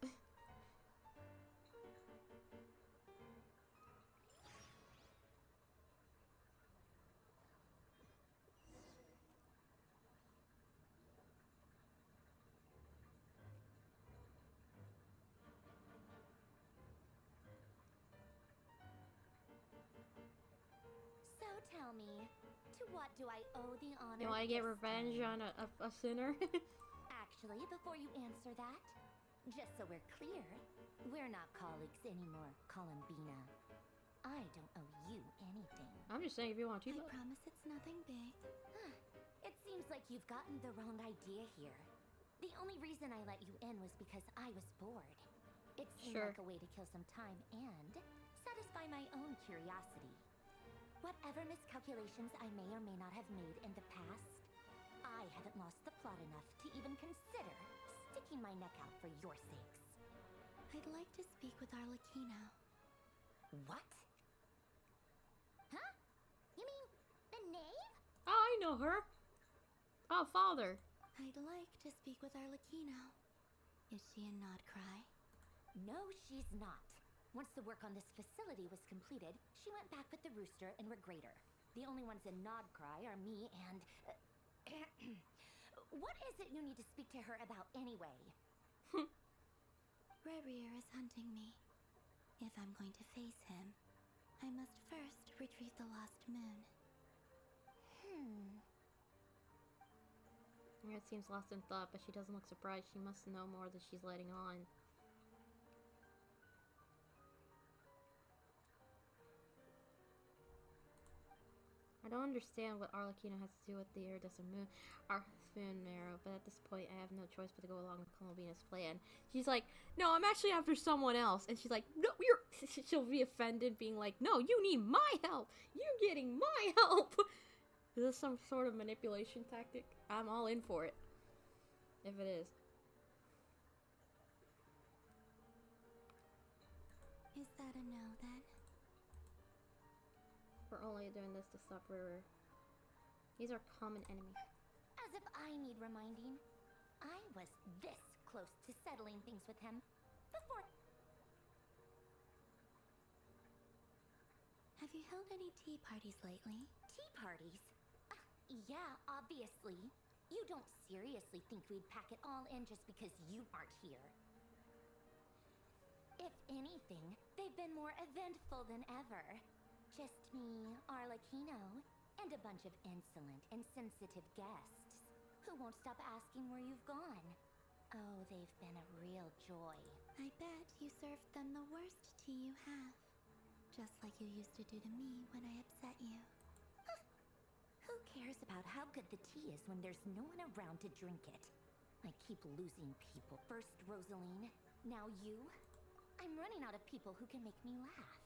So tell me, to what do I owe the honor? You want to get this revenge time? on a sinner? Actually, before you answer that, just so we're clear, we're not colleagues anymore, Columbina. I don't owe you anything. I'm just saying if you want to. I promise it's nothing big. It seems like you've gotten the wrong idea here. The only reason I let you in was because I was bored. It seemed Sure. like a way to kill some time and satisfy my own curiosity. Whatever miscalculations I may or may not have made in the past, I haven't lost the plot enough to even consider sticking my neck out for your sakes. I'd like to speak with Arlecchino. What? Huh? You mean the knave? Oh, I know her. Oh, father. I'd like to speak with Arlecchino. Is she in Nod-Krai? No, she's not. Once the work on this facility was completed, she went back with the rooster and Regrator. The only ones in Nod-Krai are me and... What is it you need to speak to her about anyway? Rerir is hunting me. If I'm going to face him, I must first retrieve the lost moon. Yeah, it seems lost in thought, but she doesn't look surprised. She must know more than she's letting on. I don't understand what Arlecchino has to do with the iridescent moon, marrow, but at this point I have no choice but to go along with Columbina's plan. She's like, no, I'm actually after someone else. And she's like, no, she'll be offended, being like, no, you need my help. You're getting my help. Is this some sort of manipulation tactic? I'm all in for it. If it is. Is that a no, then? We're only doing this to stop River. These are common enemies. As if I need reminding. I was this close to settling things with him before... Have you held any tea parties lately? Tea parties? Yeah, obviously. You don't seriously think we'd pack it all in just because you aren't here. If anything, they've been more eventful than ever. Just me, Arlecchino, and a bunch of insolent and sensitive guests who won't stop asking where you've gone. Oh, they've been a real joy. I bet you served them the worst tea you have. Just like you used to do to me when I upset you. Who cares about how good the tea is when there's no one around to drink it? I keep losing people. First Rosaline, now you. I'm running out of people who can make me laugh.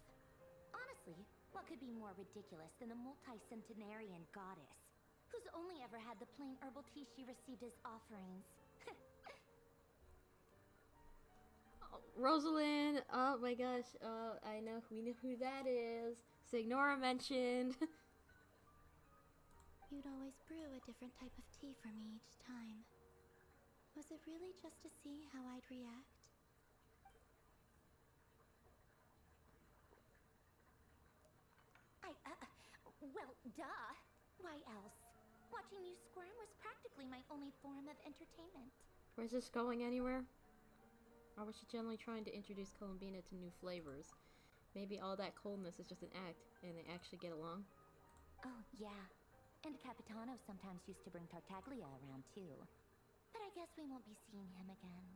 Honestly, what could be more ridiculous than a multi-centenarian goddess who's only ever had the plain herbal tea she received as offerings? Oh, Rosalind, oh my gosh, we know who that is. Signora mentioned. You'd always brew a different type of tea for me each time. Was it really just to see how I'd react? Well, duh. Why else? Watching you squirm was practically my only form of entertainment. Was this going anywhere? Or was she generally trying to introduce Columbina to new flavors? Maybe all that coldness is just an act, and they actually get along? Oh, yeah. And Capitano sometimes used to bring Tartaglia around, too. But I guess we won't be seeing him again.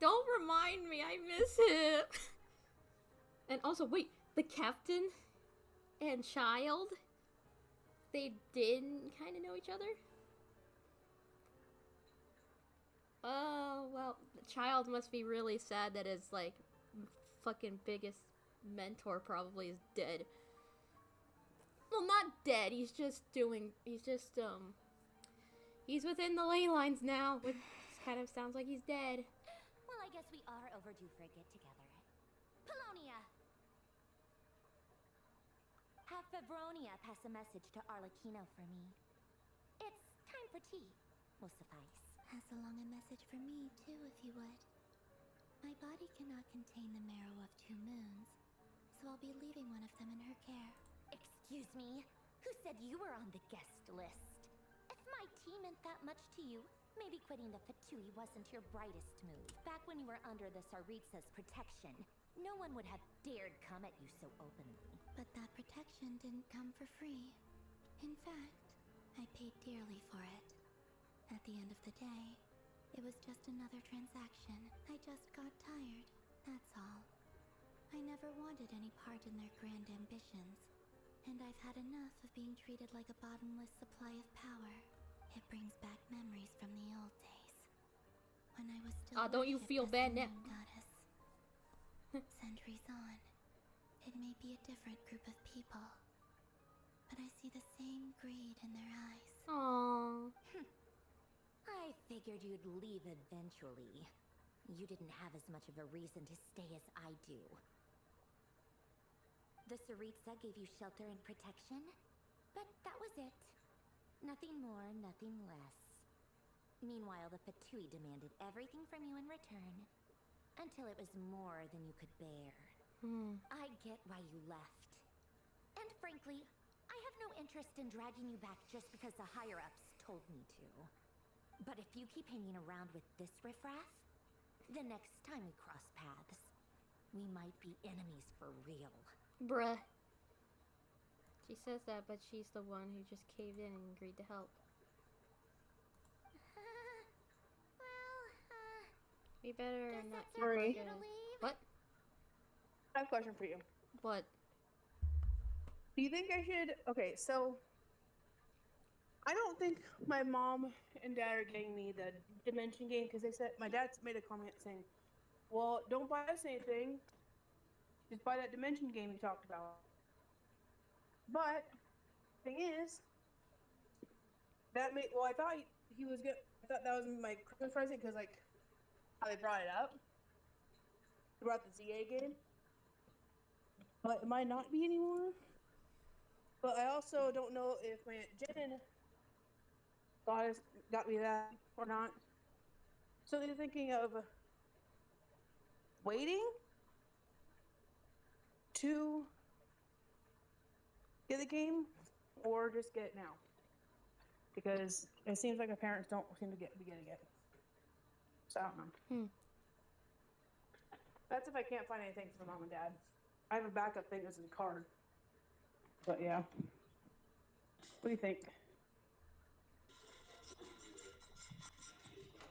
Don't remind me, I miss him! And also, wait, the captain and child? They did kind of know each other? Oh, well, the child must be really sad that his, like, fucking biggest mentor probably is dead. Well, not dead, he's within the ley lines now, which kind of sounds like he's dead. Well, I guess we are overdue for a get-together. Polonia! Have Febronia pass a message to Arlecchino for me. It's time for tea. Will suffice. Pass along a message for me, too, if you would. My body cannot contain the marrow of 2 moons, so I'll be leaving one of them in her care. Excuse me? Who said you were on the guest list? If my tea meant that much to you, maybe quitting the Pt2 wasn't your brightest move. Back when you were under the Tsaritsa's protection, no one would have dared come at you so openly. But that protection didn't come for free. In fact, I paid dearly for it. At the end of the day, it was just another transaction. I just got tired, that's all. I never wanted any part in their grand ambitions, and I've had enough of being treated like a bottomless supply of power. It brings back memories from the old days, when I was still Don't you worshipped feel as bad the now? moon goddess. Centuries on, it may be a different group of people, but I see the same greed in their eyes. Aww. I figured you'd leave eventually. You didn't have as much of a reason to stay as I do. The Tsaritsa gave you shelter and protection, but that was it. Nothing more, nothing less. Meanwhile, the Pt2 demanded everything from you in return, until it was more than you could bear. I get why you left. And frankly, I have no interest in dragging you back just because the higher-ups told me to. But if you keep hanging around with this riffraff, the next time we cross paths, we might be enemies for real. Bruh. She says that, but she's the one who just caved in and agreed to help. We better not keep Marie. forgetting. What? I have a question for you. What? Do you think I should? Okay, so I don't think my mom and dad are getting me the Dimension game because they said my dad's made a comment saying, "Well, don't buy us anything. Just buy that Dimension game you talked about." But thing is, that made I thought he was good. I thought that was my Christmas present because like how they brought it up. They brought the ZA game, but it might not be anymore. But I also don't know if my Aunt Jen got me that or not. So they're thinking of waiting to get the game or just get it now. Because it seems like my parents don't seem to be getting it. So I don't know. That's if I can't find anything for mom and dad. I have a backup thing as a card. But yeah. What do you think?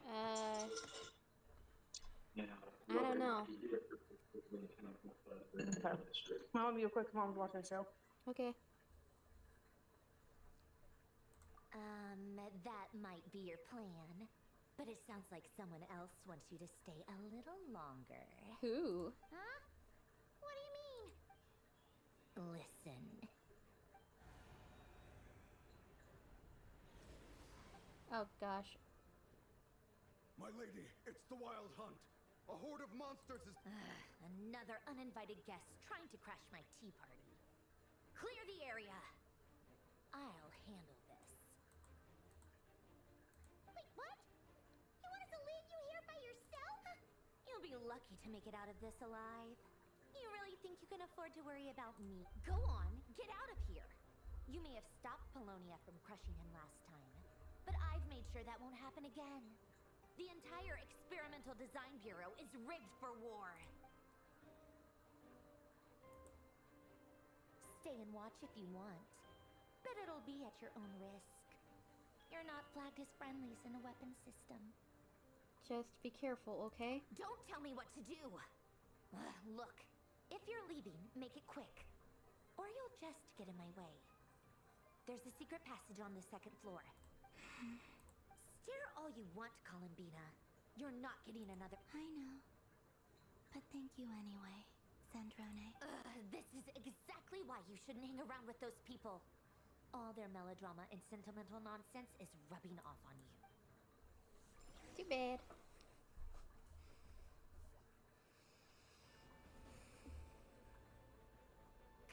I don't know. I'll be a quick mom's watching the show. Okay. That might be your plan. But it sounds like someone else wants you to stay a little longer. Who? Huh? What do you mean? Listen. Oh gosh. My lady, it's the Wild Hunt. A horde of monsters is... Another uninvited guest trying to crash my tea party. Clear the area. I'll handle this. Wait, what? You want us to leave you here by yourself? You'll be lucky to make it out of this alive. You really think you can afford to worry about me? Go on, get out of here. You may have stopped Polonia from crushing him last time, but I've made sure that won't happen again. The entire Experimental Design Bureau is rigged for war. Stay and watch if you want, but it'll be at your own risk. You're not flagged as friendlies in the weapons system. Just be careful, okay? Don't tell me what to do! Look, if you're leaving, make it quick, or you'll just get in my way. There's a secret passage on the second floor. Stare all you want, Columbina. You're not getting another... I know. But thank you anyway, Sandrone. This is exactly why you shouldn't hang around with those people. All their melodrama and sentimental nonsense is rubbing off on you. Too bad.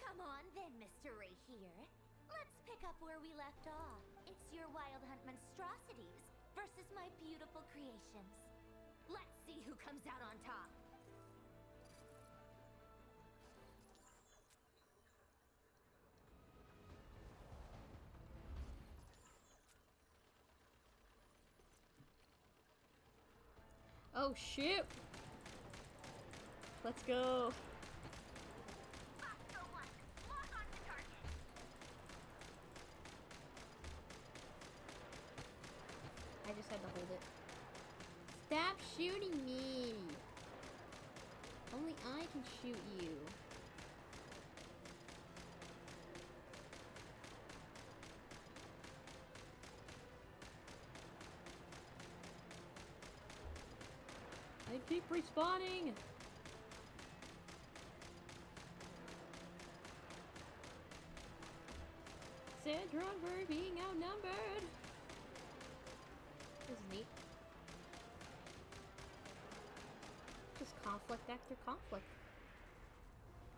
Come on then, Mr. Ray here. Let's pick up where we left off. It's your Wild Hunt monstrosities versus my beautiful creations. Let's see who comes out on top. Oh shit! Let's go. I just had to hold it. Stop shooting me! Only I can shoot you. I keep respawning! Sandra, we're being outnumbered! This is neat. Just conflict after conflict.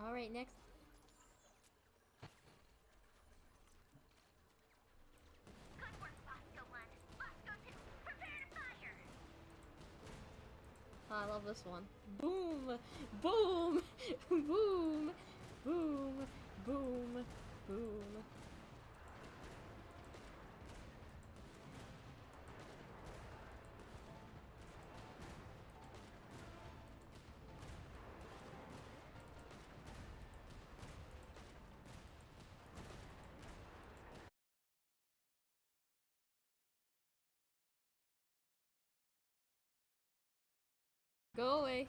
Alright, next. Good work, Bosco 1. Bosco 2, prepare to fire! Oh, I love this one. Boom! Boom! Boom! Boom! Boom! Boom! Go away.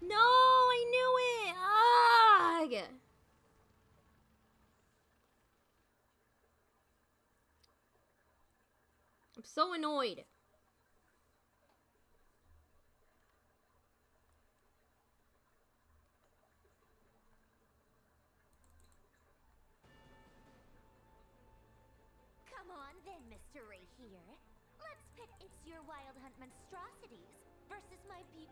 No, I knew it! Ugh! I'm so annoyed. Come on then, Mr. Ray here. Let's pit It's Your Wild Hunt monstrosities versus my peep.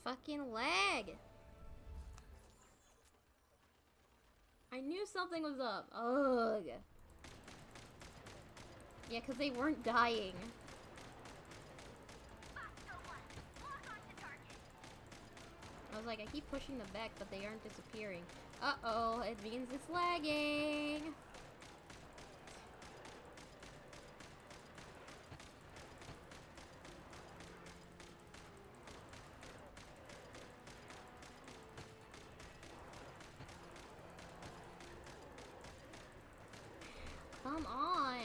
Fucking lag. I knew something was up. Ugh. Yeah, because they weren't dying. I was like, I keep pushing them back, but they aren't disappearing. Uh-oh, it means it's lagging. Come on.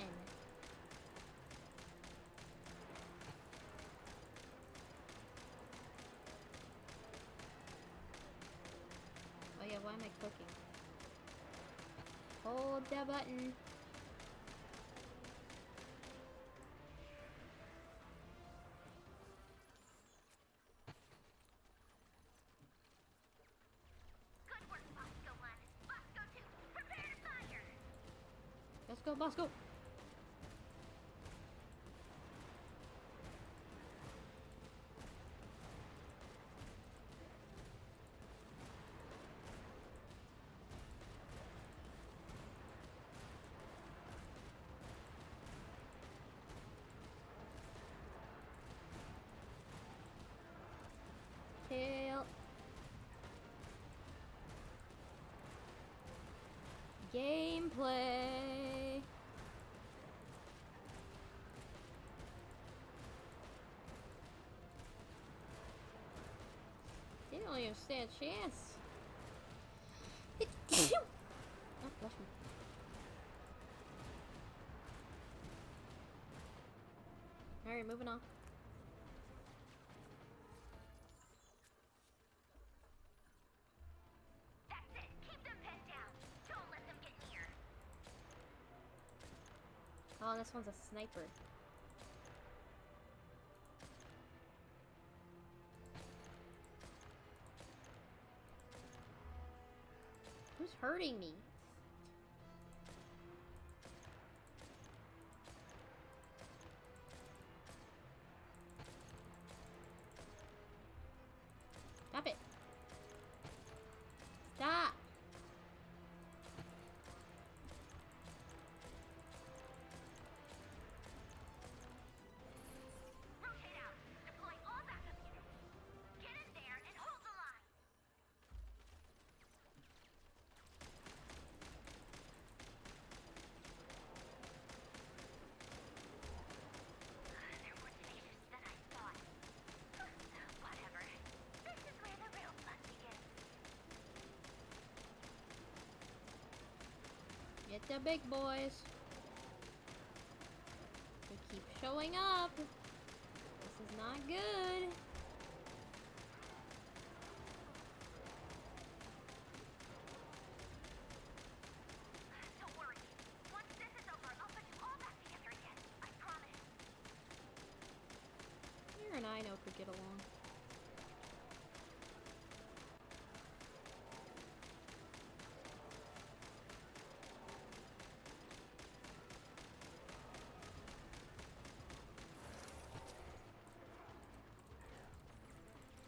Oh yeah, why am I clicking? Hold the button. Good work, Bosco 1. Bosco 2, prepare to fire! Let's go, Bosco. Kill. Gameplay. They don't even stand a chance. Oh, bless me. Alright, moving on. That's it. Keep them pinned down. Don't let them get near. Oh, this one's a sniper. Who's hurting me? Stop it. Stop. Rotate out. Deploy all backup units. Get in there and hold the line. Get the big boys. They keep showing up. This is not good. Don't worry. Once this is over, I'll put you all back together again. I promise. You and I know could get along.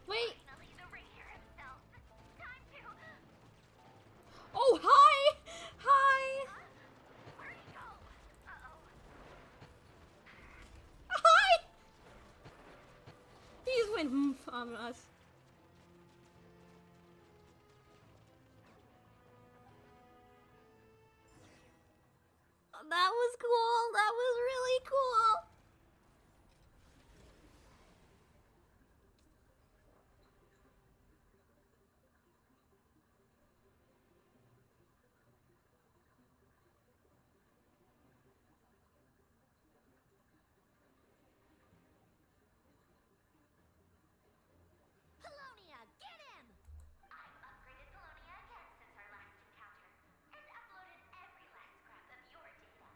Wait! Oh, hi! Hi! Hi! He just went on us. That was cool. That was really cool. Polonia, get him! I've upgraded Polonia again since our last encounter, and uploaded every last scrap of your data.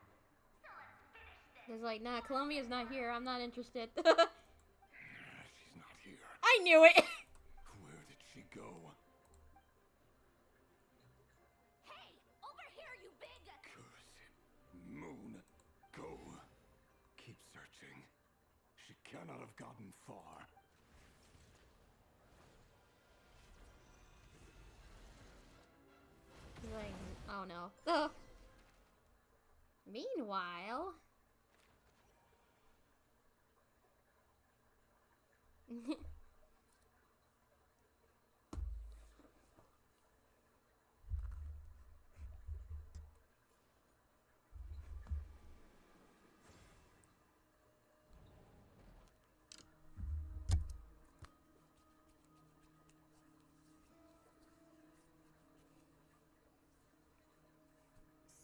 So let's finish this. It's like, nah, Columbia's not here. I'm not interested. She's not here. I knew it. Where did she go? Hey, over here, you big... Moon, go. Keep searching. She cannot have gotten far. Like, oh no. Ugh. Meanwhile...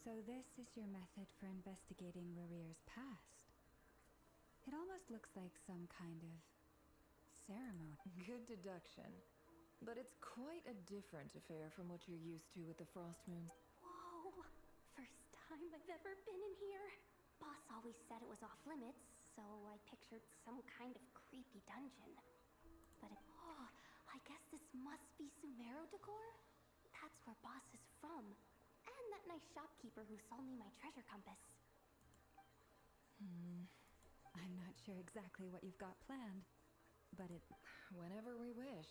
So this is your method for investigating Rarir's past. It almost looks like some kind of ceremony. Good deduction. But it's quite a different affair from what you're used to with the Frost Moons. Whoa, first time I've ever been in here. Boss always said it was off limits, so I pictured some kind of creepy dungeon. But I guess this must be Sumero decor? That's where Boss is from. And that nice shopkeeper who sold me my treasure compass. I'm not sure exactly what you've got planned, but it... Whenever we wish.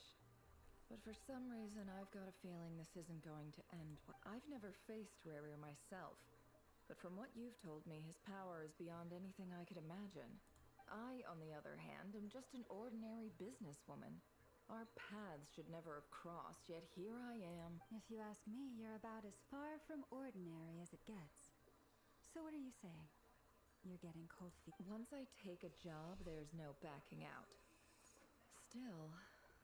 But for some reason, I've got a feeling this isn't going to end. I've never faced Rarir myself, but from what you've told me, his power is beyond anything I could imagine. I, on the other hand, am just an ordinary businesswoman. Our paths should never have crossed, yet here I am. If you ask me, you're about as far from ordinary as it gets. So what are you saying? You're getting cold feet? Once I take a job, there's no backing out. Still,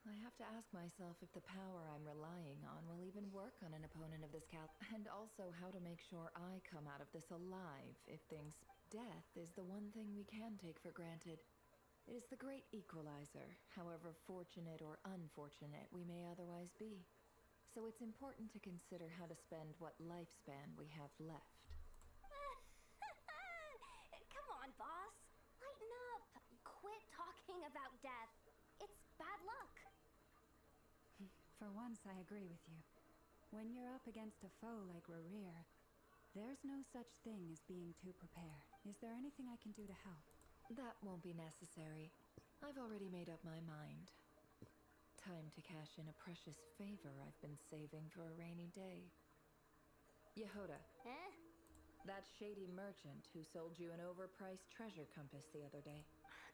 I have to ask myself if the power I'm relying on will even work on an opponent of this and also how to make sure I come out of this alive if things... Death is the one thing we can take for granted. It is the great equalizer, however fortunate or unfortunate we may otherwise be. So it's important to consider how to spend what lifespan we have left. Come on, boss. Lighten up. Quit talking about death. It's bad luck. For once, I agree with you. When you're up against a foe like Rarir, there's no such thing as being too prepared. Is there anything I can do to help? That won't be necessary. I've already made up my mind. Time to cash in a precious favor I've been saving for a rainy day. Yehoda. Eh? That shady merchant who sold you an overpriced treasure compass the other day.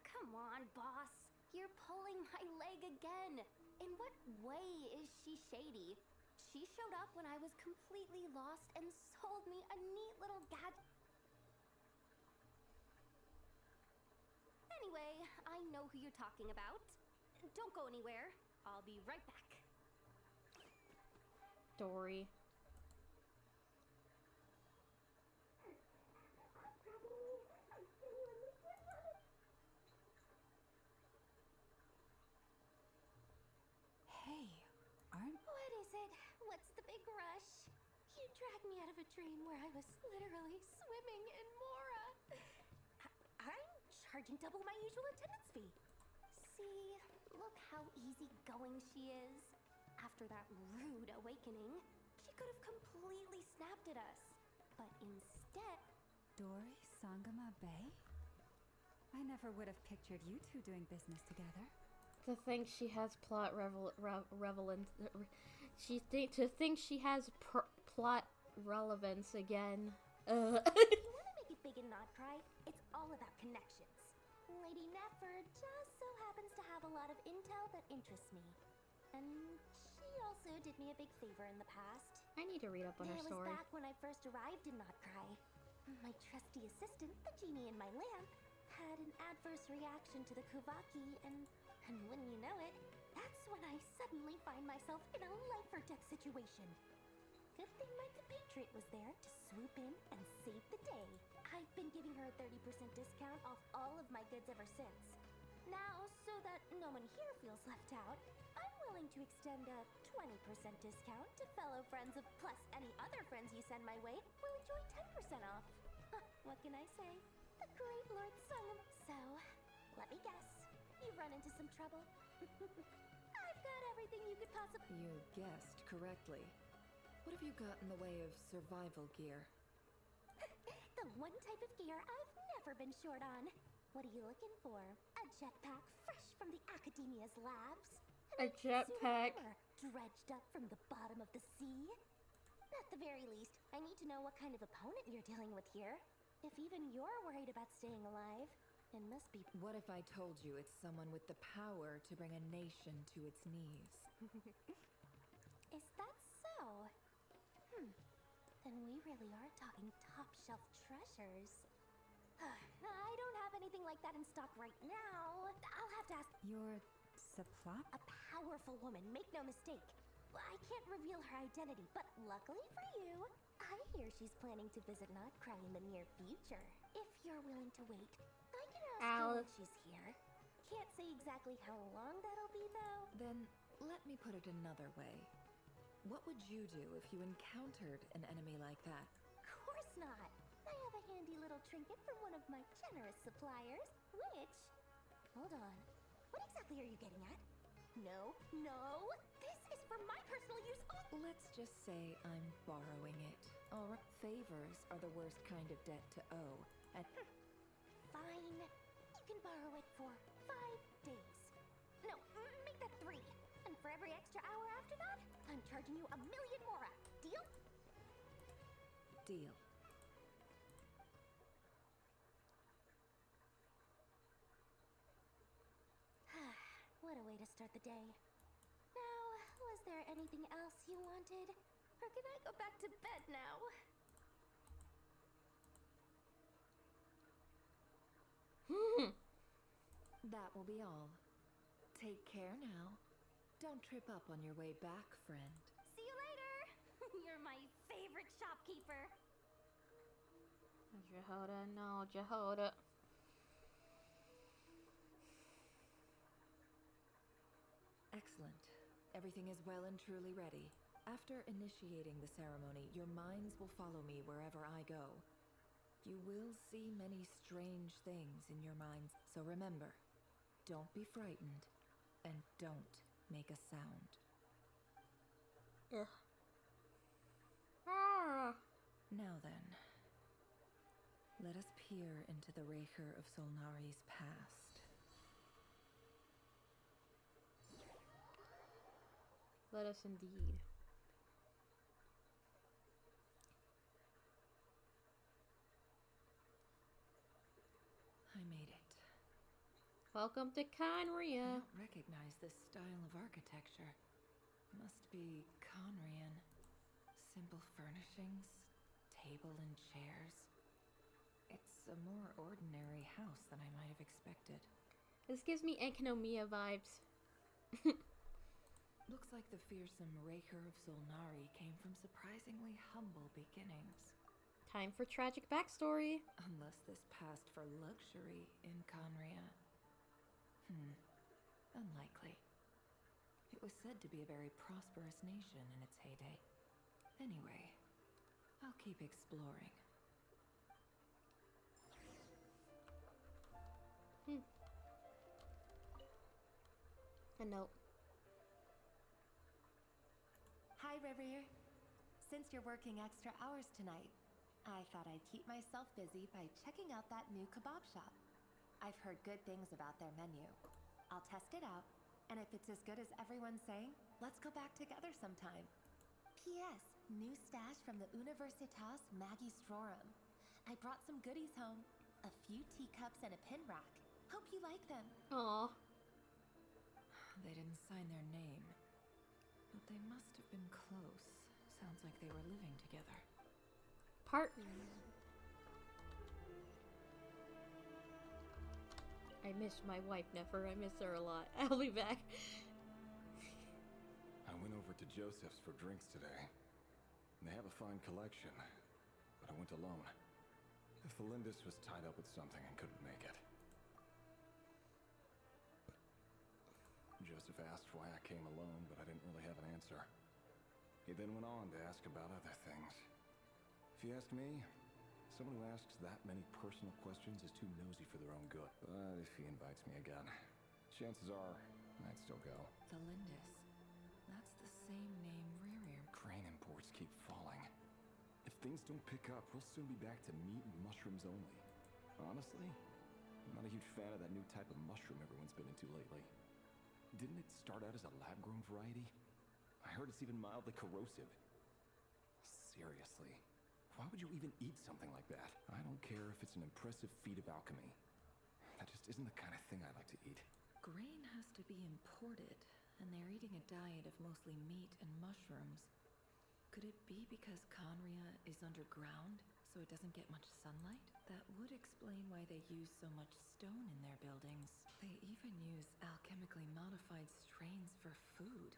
Come on, boss. You're pulling my leg again. In what way is she shady? She showed up when I was completely lost and sold me a neat little gadget. Anyway, I know who you're talking about. Don't go anywhere. I'll be right back. Dory. Drag me out of a dream where I was literally swimming in Mora. I'm charging double my usual attendance fee. See, look how easygoing she is. After that rude awakening, she could have completely snapped at us. But instead... Dori Sangama Bay? I never would have pictured you two doing business together. To think she has plot to think she has plot relevance again. If you want to make it big in Nod-Krai, it's all about connections. Lady Nefer just so happens to have a lot of intel that interests me. And she also did me a big favor in the past. I need to read up on her story. It was back when I first arrived in Nod-Krai. My trusty assistant, the genie in my lamp, had an adverse reaction to the Kuvaki, and wouldn't you know it, that's when I suddenly find myself in a life-or-death situation. Good thing my compatriot was there to swoop in and save the day. I've been giving her a 30% discount off all of my goods ever since. Now, so that no one here feels left out, I'm willing to extend a 20% discount to fellow friends of plus any other friends you send my way will enjoy 10% off. What can I say? The great Lord Sungam. So, let me guess. You've run into some trouble. I've got everything you could possibly... You guessed correctly. What have you got in the way of survival gear? The one type of gear I've never been short on. What are you looking for? A jetpack fresh from the Academia's labs? A jetpack dredged up from the bottom of the sea? At the very least, I need to know what kind of opponent you're dealing with here. If even you're worried about staying alive, it must be... What if I told you it's someone with the power to bring a nation to its knees? Is that so? Then we really are talking top-shelf treasures. I don't have anything like that in stock right now. I'll have to ask... Your supply? A powerful woman, make no mistake. I can't reveal her identity, but luckily for you, I hear she's planning to visit Nod-Krai in the near future. If you're willing to wait, I can ask her when she's here. Can't say exactly how long that'll be, though. Then, let me put it another way. What would you do if you encountered an enemy like that? Of course not. I have a handy little trinket from one of my generous suppliers, which... Hold on. What exactly are you getting at? No, no! This is for my personal use only! Let's just say I'm borrowing it. Alright, favors are the worst kind of debt to owe. And Fine. You can borrow it for 5 days. No, make that 3. And for every extra hour after that, I'm charging you 1,000,000 more. Deal? Deal. What a way to start the day. Now, was there anything else you wanted? Or can I go back to bed now? That will be all. Take care now. Don't trip up on your way back, friend. See you later! You're my favorite shopkeeper. Jehoda, no, Jehoda. Excellent. Everything is well and truly ready. After initiating the ceremony, your minds will follow me wherever I go. You will see many strange things in your minds, so remember, don't be frightened, and don't make a sound. Ugh. Ah. Now then, let us peer into the Raker of Solnari's past. Let us indeed. I made it. Welcome to Conria. I don't recognize this style of architecture. Must be Conrian. Simple furnishings, table and chairs. It's a more ordinary house than I might have expected. This gives me Enkinomiya vibes. Looks like the fearsome Raker of Solnari came from surprisingly humble beginnings. Time for tragic backstory. Unless this passed for luxury in Conria. Unlikely. It was said to be a very prosperous nation in its heyday. Anyway, I'll keep exploring. A note. Hi, River. Since you're working extra hours tonight, I thought I'd keep myself busy by checking out that new kebab shop. I've heard good things about their menu. I'll test it out, and if it's as good as everyone's saying, let's go back together sometime. P.S. New stash from the Universitas Magistrorum. I brought some goodies home. A few teacups and a pin rack. Hope you like them. Aw. They didn't sign their name, but they must have been close. Sounds like they were living together. Partners. I miss my wife, Nefer. I miss her a lot. I'll be back. I went over to Joseph's for drinks today. They have a fine collection, but I went alone. Felindis was tied up with something and couldn't make it. Joseph asked why I came alone, but I didn't really have an answer. He then went on to ask about other things. If you ask me, someone who asks that many personal questions is too nosy for their own good. But if he invites me again, chances are I'd still go. Felindis. That's the same name Rerir. Crane imports keep falling. If things don't pick up, we'll soon be back to meat and mushrooms only. Honestly, I'm not a huge fan of that new type of mushroom everyone's been into lately. Didn't it start out as a lab-grown variety? I heard it's even mildly corrosive. Seriously, why would you even eat something like that? I don't care if it's an impressive feat of alchemy. That just isn't the kind of thing I like to eat. Grain has to be imported, and they're eating a diet of mostly meat and mushrooms. Could it be because Conria is underground, so it doesn't get much sunlight? That would explain why they use so much stone in their buildings. They even use alchemically modified strains for food.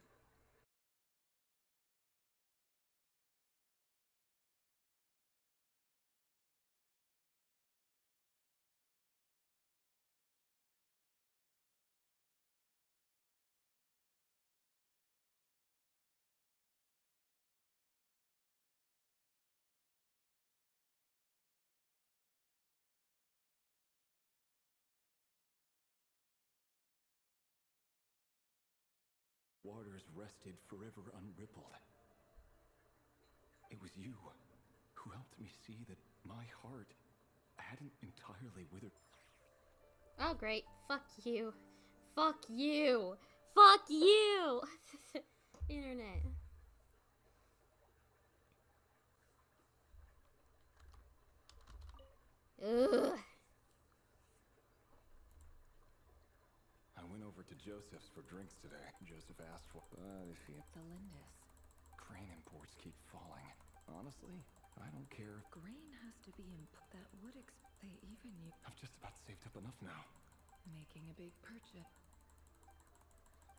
Waters rested forever unrippled. It was you who helped me see that my heart hadn't entirely withered. Oh, great. Fuck you. Fuck you. Fuck you! Internet. Ugh. I went over to Joseph's for drinks today. Joseph asked what, if he... Felindis. Crane imports keep falling. Honestly, I don't care. Grain has to be that would they even use... I've just about saved up enough now. Making a big purchase.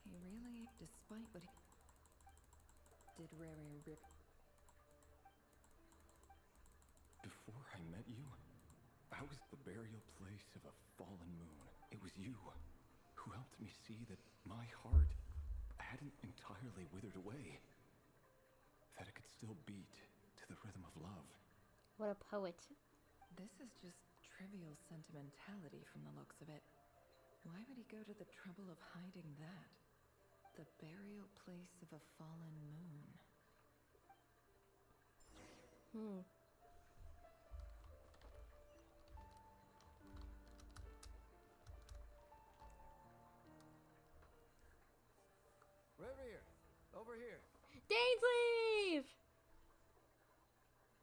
He really, despite what he... Did Rerir rip... Before I met you, I was the burial place of a fallen moon. It was you who helped me see that my heart hadn't entirely withered away. That it could still beat to the rhythm of love. What a poet. This is just trivial sentimentality from the looks of it. Why would he go to the trouble of hiding that? The burial place of a fallen moon. Rerir, over here. Dane's leave!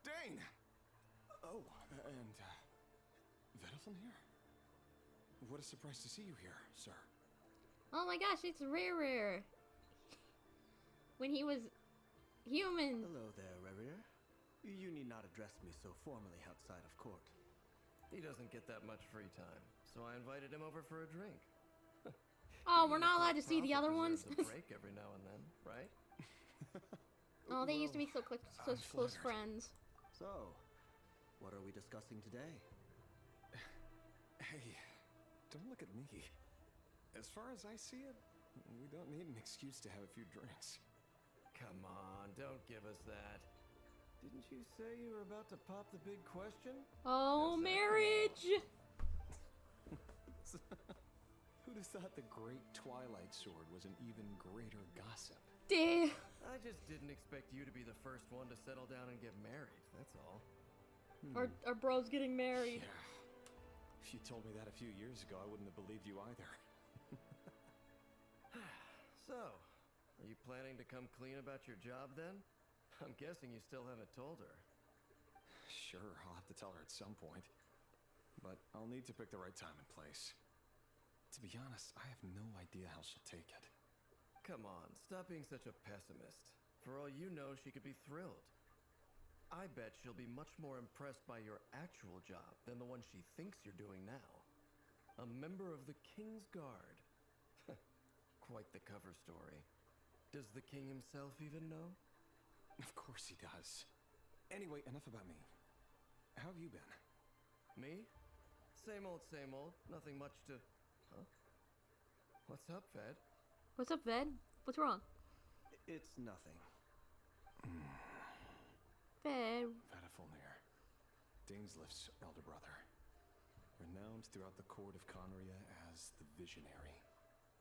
Dane! Oh, and, Vedelson here? What a surprise to see you here, sir. Oh my gosh, it's Rerir. When he was human. Hello there, Rerir. You need not address me so formally outside of court. He doesn't get that much free time, so I invited him over for a drink. Oh, we're not allowed to see the other ones? A break every now and then, right? Oh, they used to be so close friends. So, what are we discussing today? Hey, don't look at me. As far as I see it, we don't need an excuse to have a few drinks. Come on, don't give us that. Didn't you say you were about to pop the big question? Oh, marriage! Who'd have thought the great Twilight Sword was an even greater gossip? Damn. I just didn't expect you to be the first one to settle down and get married, that's all. Our bro's getting married. Yeah. If you told me that a few years ago, I wouldn't have believed you either. So, are you planning to come clean about your job then? I'm guessing you still haven't told her. Sure, I'll have to tell her at some point. But I'll need to pick the right time and place. To be honest, I have no idea how she'll take it. Come on, stop being such a pessimist. For all you know, she could be thrilled. I bet she'll be much more impressed by your actual job than the one she thinks you're doing now. A member of the King's Guard. Quite the cover story. Does the king himself even know? Of course he does. Anyway, enough about me. How have you been? Me? Same old, same old. Nothing much to... Huh? What's up, Ved? What's up, Ved? What's wrong? It's nothing. Ved. Vedifulnir, Dainsleif's elder brother. Renowned throughout the court of Conria as the Visionary,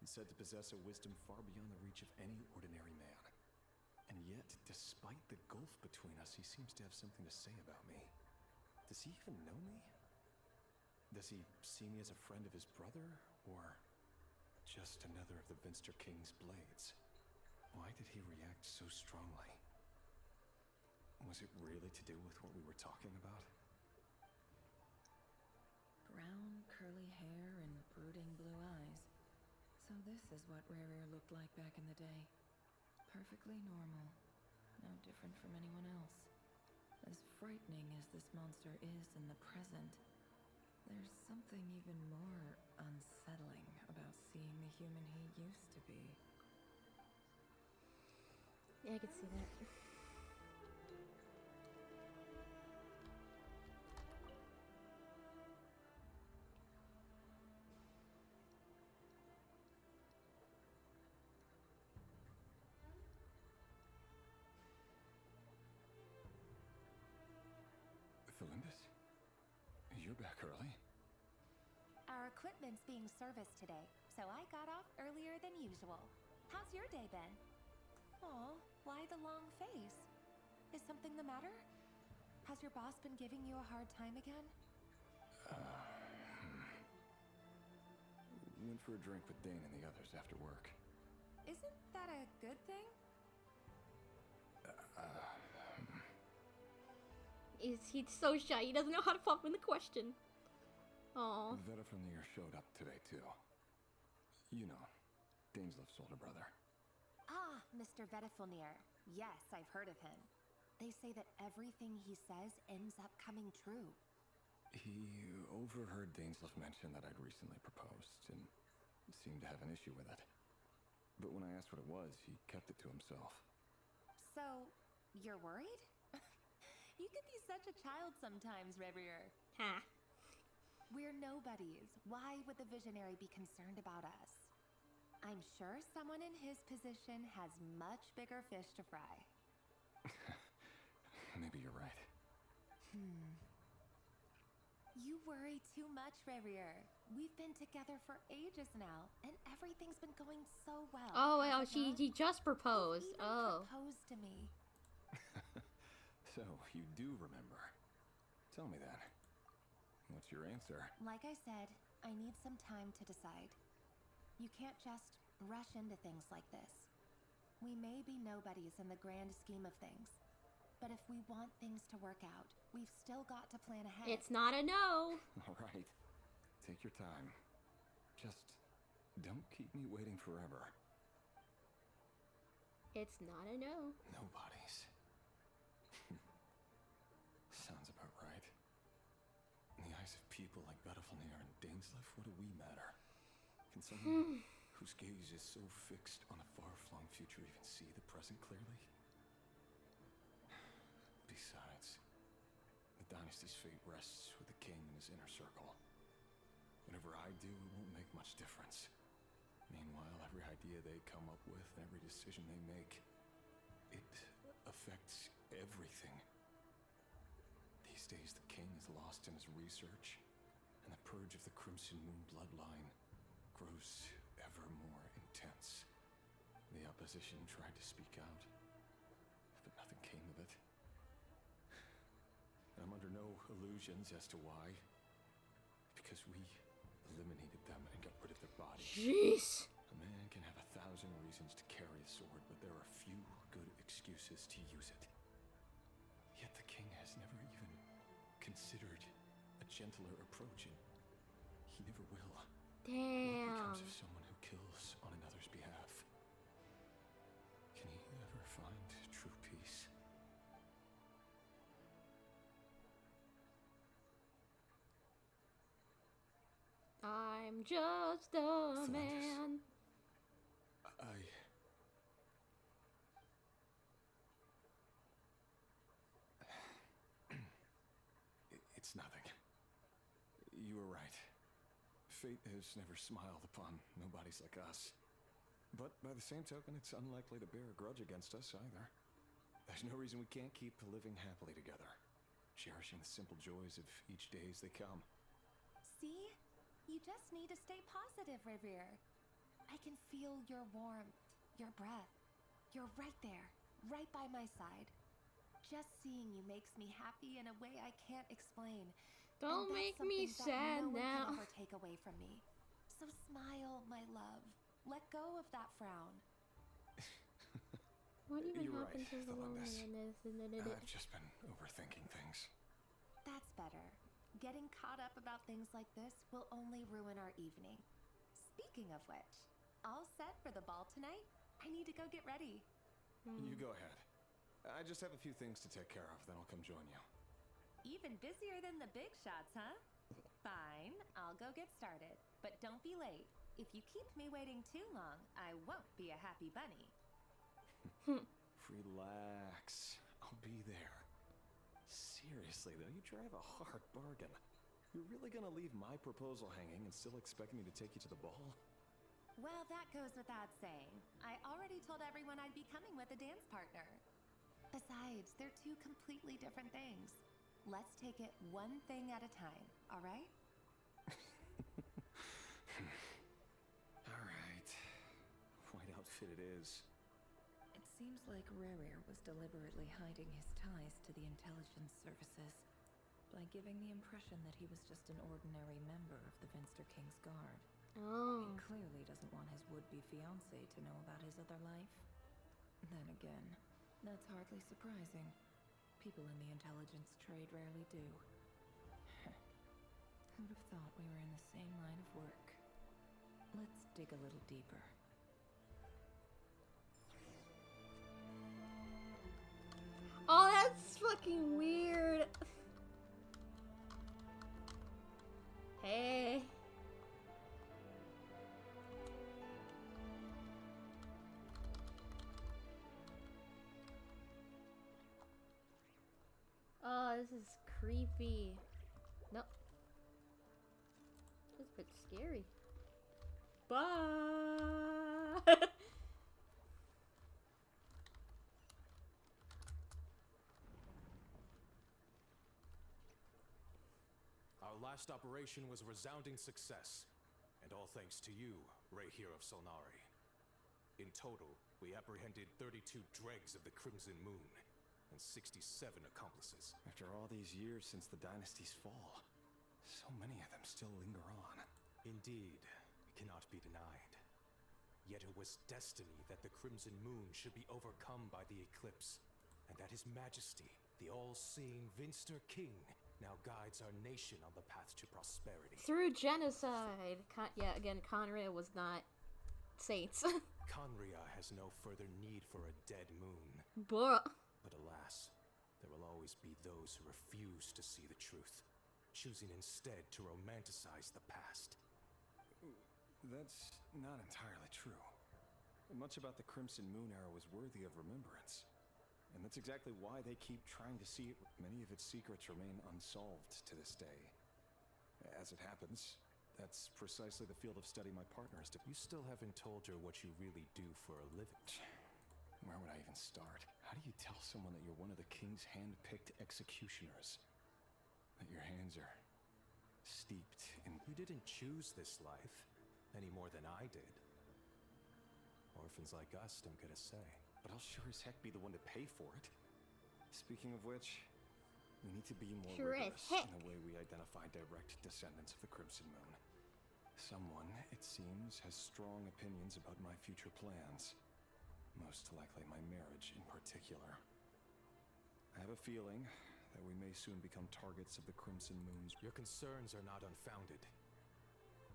and said to possess a wisdom far beyond the reach of any ordinary man. And yet, despite the gulf between us, he seems to have something to say about me. Does he even know me? Does he see me as a friend of his brother, or just another of the Vinster King's blades? Why did he react so strongly? Was it really to do with what we were talking about? Brown, curly hair and brooding blue eyes. So this is what Rerir looked like back in the day. Perfectly normal. No different from anyone else. As frightening as this monster is in the present, there's something even more unsettling about seeing the human he used to be. Yeah, I can see that. Philimbus? You're back early? Our equipment's being serviced today, so I got off earlier than usual. How's your day been? Aw, why the long face? Is something the matter? Has your boss been giving you a hard time again? Went for a drink with Dane and the others after work. Isn't that a good thing? He's so shy, he doesn't know how to pop in the question. Aww. Vedifulnir showed up today, too. You know, Dainsleif's older brother. Ah, Mr. Vedifulnir. Yes, I've heard of him. They say that everything he says ends up coming true. He overheard Dainsleif mention that I'd recently proposed, and seemed to have an issue with it. But when I asked what it was, he kept it to himself. So, you're worried? You can be such a child sometimes, Revier. Ha. We're nobodies. Why would the Visionary be concerned about us? I'm sure someone in his position has much bigger fish to fry. Maybe you're right. You worry too much, Revier. We've been together for ages now, and everything's been going so well. Oh, well, he just proposed. He even proposed to me. So, you do remember. Tell me then. What's your answer? Like I said, I need some time to decide. You can't just rush into things like this. We may be nobodies in the grand scheme of things, but if we want things to work out, we've still got to plan ahead. It's not a no. All right. Take your time. Just don't keep me waiting forever. It's not a no. Nobodies. Sounds about right. In the eyes of people like Vedifulnir and Dainsleif, what do we matter? Can someone whose gaze is so fixed on a far-flung future even see the present clearly? Besides, the dynasty's fate rests with the king and his inner circle. Whatever I do, it won't make much difference. Meanwhile, every idea they come up with and every decision they make, it affects everything These days, the king is lost in his research, and the purge of the Crimson Moon bloodline grows ever more intense. The opposition tried to speak out, but nothing came of it. I'm under no illusions as to why. Because we eliminated them and got rid of their bodies. Jeez! A man can have 1,000 reasons to carry a sword, but there are few good excuses to use it. Yet the king has never even considered a gentler approach, and he never will. Damn. What becomes of someone who kills on another's behalf? Can he ever find true peace? I'm just a man. It's nothing. You were right. Fate has never smiled upon nobodies like us. But by the same token, it's unlikely to bear a grudge against us either. There's no reason we can't keep living happily together, cherishing the simple joys of each day as they come. See? You just need to stay positive, Revere. I can feel your warmth, your breath. You're right there, right by my side. Just seeing you makes me happy in a way I can't explain. Don't make me sad no one now. can ever take away from me. So smile, my love. Let go of that frown. What even You're happened right, to the Valindas. loneliness? I've just been overthinking things. That's better. Getting caught up about things like this will only ruin our evening. Speaking of which, all set for the ball tonight? I need to go get ready. You go ahead. I just have a few things to take care of, then I'll come join you. Even busier than the big shots, huh? Fine, I'll go get started. But don't be late. If you keep me waiting too long, I won't be a happy bunny. Relax. I'll be there. Seriously, though, you drive a hard bargain. You're really gonna leave my proposal hanging and still expect me to take you to the ball? Well, that goes without saying. I already told everyone I'd be coming with a dance partner. Besides, they're two completely different things. Let's take it one thing at a time, all right? All right. White outfit it is. It seems like Rerir was deliberately hiding his ties to the intelligence services by giving the impression that he was just an ordinary member of the Vinster King's Guard. Oh. He clearly doesn't want his would-be fiancée to know about his other life. Then again, that's hardly surprising. People in the intelligence trade rarely do. Who'd have thought we were in the same line of work? Let's dig a little deeper. Oh, that's fucking weird. Hey. Oh, this is creepy. Nope. This is a bit scary. Bye. Our last operation was a resounding success, and all thanks to you, Rehir of Solnari. In total, we apprehended 32 dregs of the Crimson Moon, and 67 accomplices. After all these years since the dynasty's fall, so many of them still linger on. Indeed, it cannot be denied. Yet it was destiny that the Crimson Moon should be overcome by the eclipse, and that His Majesty, the all-seeing Vinster King, now guides our nation on the path to prosperity. Through genocide. Yeah, again, Conria was not saints. Conria has no further need for a dead moon. But alas, there will always be those who refuse to see the truth, choosing instead to romanticize the past. That's not entirely true. Much about the Crimson Moon era was worthy of remembrance. And that's exactly why they keep trying to see it. Many of its secrets remain unsolved to this day. As it happens, that's precisely the field of study my partner is to. You still haven't told her what you really do for a living. Where would I even start? How do you tell someone that you're one of the king's hand-picked executioners? that your hands are steeped in... You didn't choose this life any more than I did. Orphans like us don't get a say. But I'll sure as heck be the one to pay for it. Speaking of which, we need to be more rigorous in the way we identify direct descendants of the Crimson Moon. Someone, it seems, has strong opinions about my future plans. Most likely my marriage in particular. I have a feeling that we may soon become targets of the Crimson Moon's... Your concerns are not unfounded.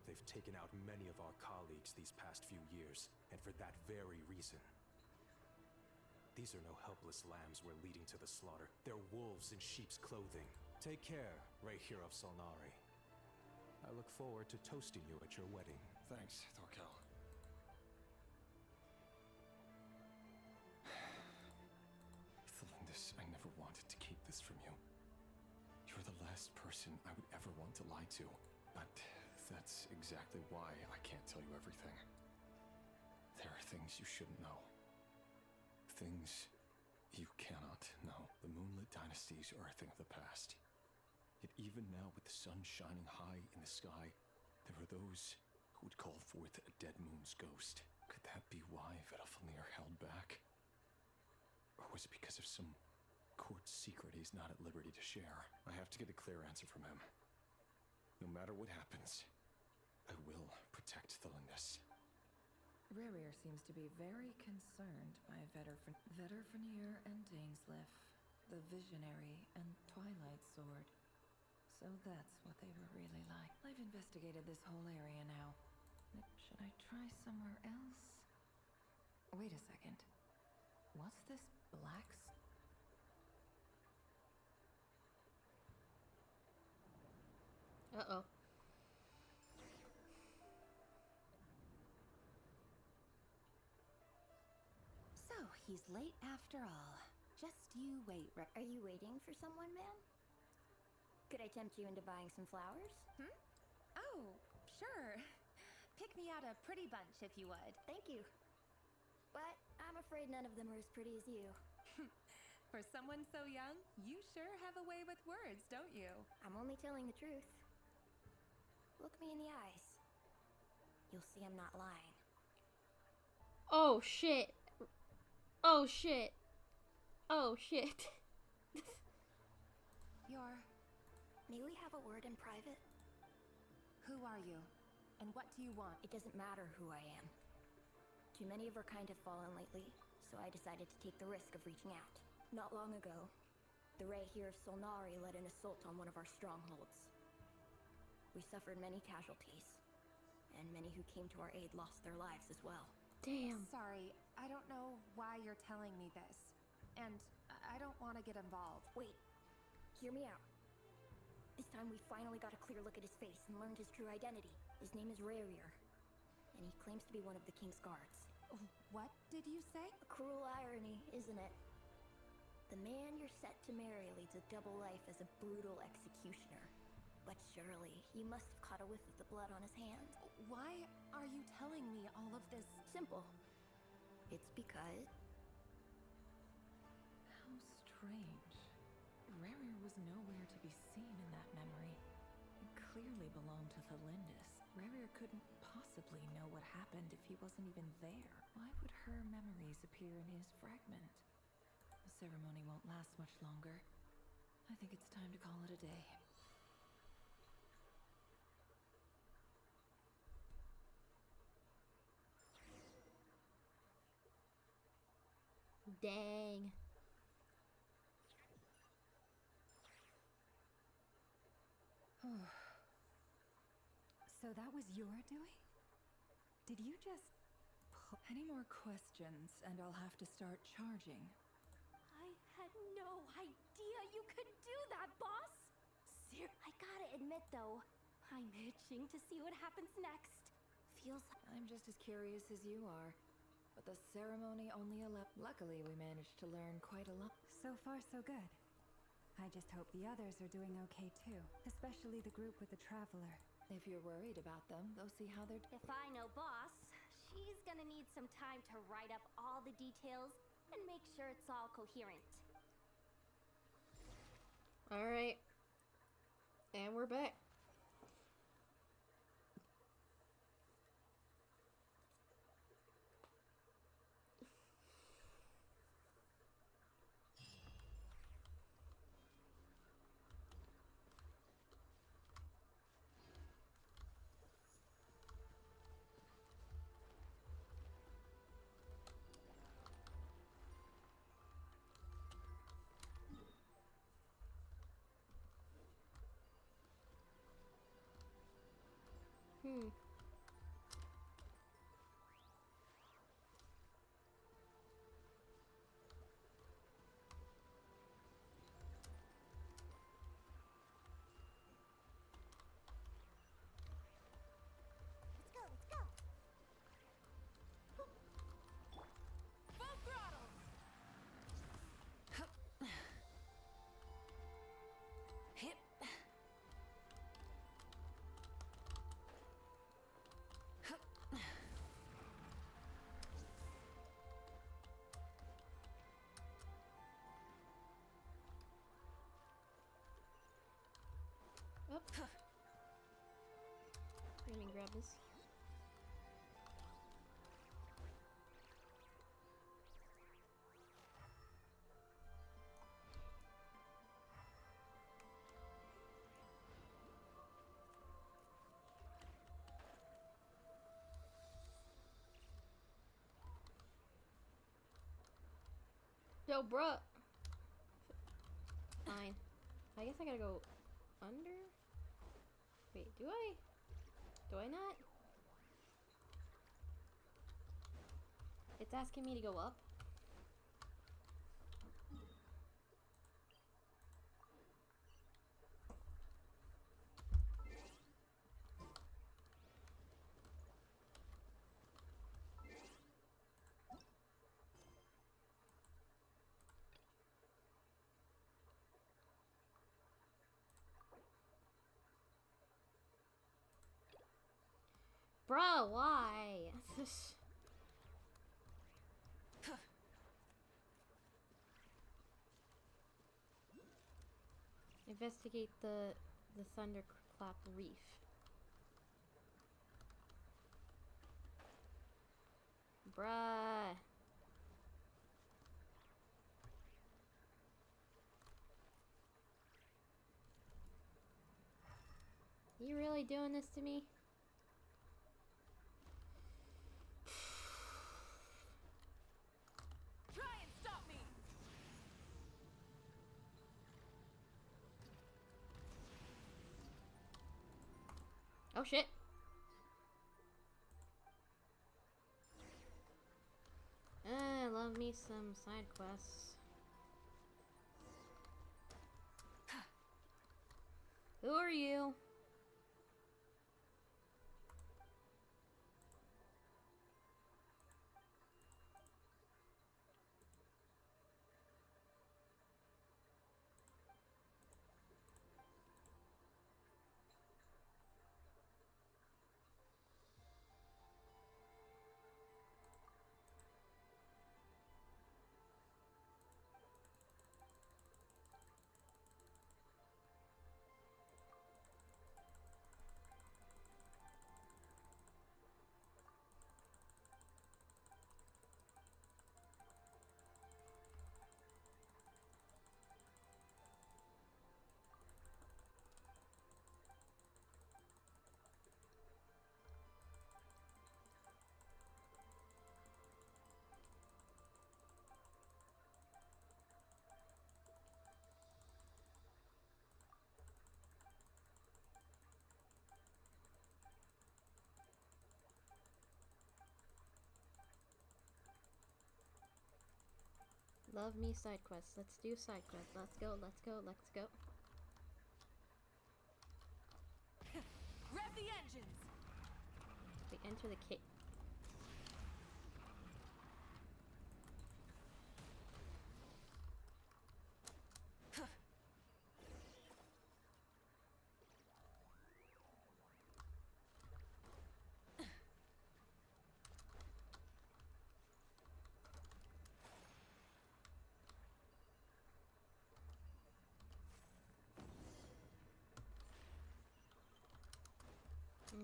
They've taken out many of our colleagues these past few years, and for that very reason. These are no helpless lambs we're leading to the slaughter. They're wolves in sheep's clothing. Take care, Rayhir of Solnari. I look forward to toasting you at your wedding. Thanks, Torkel. Thelindis, I never wanted to keep this from you. You're the last person I would ever want to lie to. But that's exactly why I can't tell you everything. There are things you shouldn't know. Things you cannot know. The moonlit dynasties are a thing of the past. Yet even now, with the sun shining high in the sky, there are those who would call forth a dead moon's ghost. Could that be why Vedalfnir held back? Or was it because of some court secret he's not at liberty to share? I have to get a clear answer from him. No matter what happens, I will protect Thelindis. Rerir seems to be very concerned by Vedalfnir and Dainsleif, the Visionary and Twilight Sword. So that's what they were really like. I've investigated this whole area now. Should I try somewhere else? Wait a second. What's this black... Uh-oh. So, he's late after all. Just you wait. Are you waiting for someone, ma'am? Could I tempt you into buying some flowers? Oh, sure. Pick me out a pretty bunch if you would. Thank you. But I'm afraid none of them are as pretty as you. For someone so young, you sure have a way with words, don't you? I'm only telling the truth. Look me in the eyes. You'll see I'm not lying. Oh shit. Oh shit. Oh shit. May we have a word in private? Who are you? And what do you want? It doesn't matter who I am. Too many of our kind have fallen lately, so I decided to take the risk of reaching out. Not long ago, the Rayhir of Solnari led an assault on one of our strongholds. We suffered many casualties, and many who came to our aid lost their lives as well. Damn. Sorry, I don't know why you're telling me this. And I don't want to get involved. Wait, hear me out. This time we finally got a clear look at his face and learned his true identity. His name is Rayhir, and he claims to be one of the king's guards. What did you say? A cruel irony, isn't it? The man you're set to marry leads a double life as a brutal executioner. But surely, you must have caught a whiff of the blood on his hands. Why are you telling me all of this? Simple. It's because... How strange. Rerir was nowhere to be seen in that memory. It clearly belonged to Thelindis. Rerir couldn't possibly know what happened if he wasn't even there. Why would her memories appear in his fragment? The ceremony won't last much longer. I think it's time to call it a day. Dang. So that was your doing? Did you just... Any more questions, and I'll have to start charging. I had no idea you could do that, boss! I gotta admit, though, I'm itching to see what happens next. Feels like... I'm just as curious as you are. But the ceremony only Luckily, we managed to learn quite a lot. So far, so good. I just hope the others are doing okay, too. Especially the group with the Traveler. If you're worried about them, go see how they're... If I know boss, she's gonna need some time to write up all the details and make sure it's all coherent. Alright. And we're back. Hmm. Let's go, let's go. Full throttle! Hit. Up. Let me grab this. Yo, bruh. Fine. I guess I gotta go under? Wait, do I? Do I not? It's asking me to go up. Bro, why? Investigate the thunderclap reef. Bruh. You really doing this to me? Try and stop me! Oh shit. Love me some side quests. Who are you? Love me side quests. Let's do side quests. Let's go, let's go, let's go. Rev the engines! We enter the cave.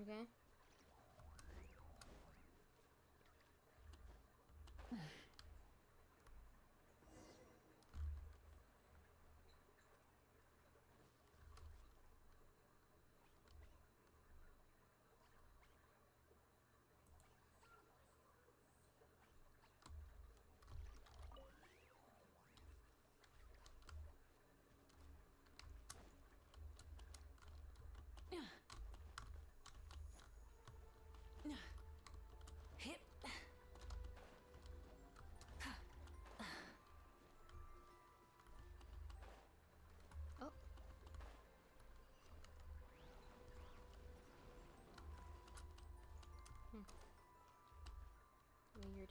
Okay. Hit. Oh. Weird.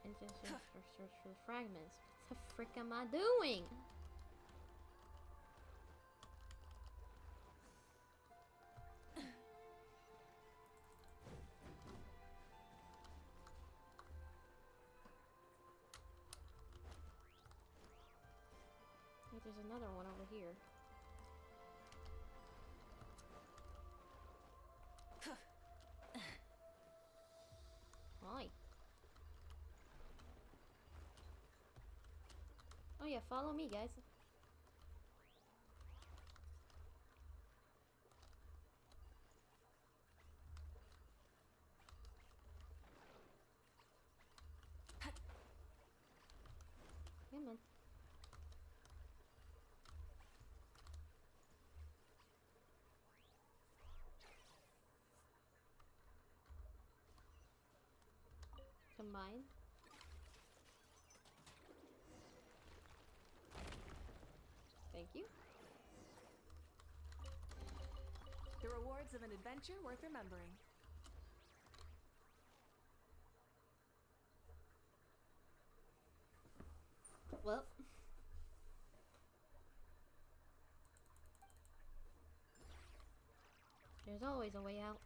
Intention for search for the fragments. What the frick am I doing? Wait, there's another one over here. Why? Oh yeah, follow me, guys. Come on. Combine. Thank you. The rewards of an adventure worth remembering. Well. There's always a way out.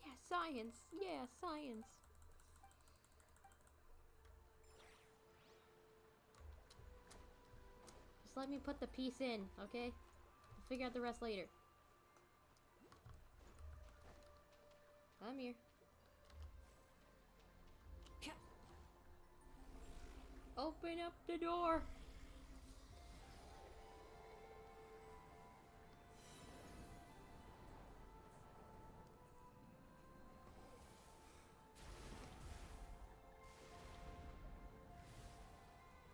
Yeah, science. Yeah, science. Just let me put the piece in, okay? We'll figure out the rest later. Come here. Open up the door.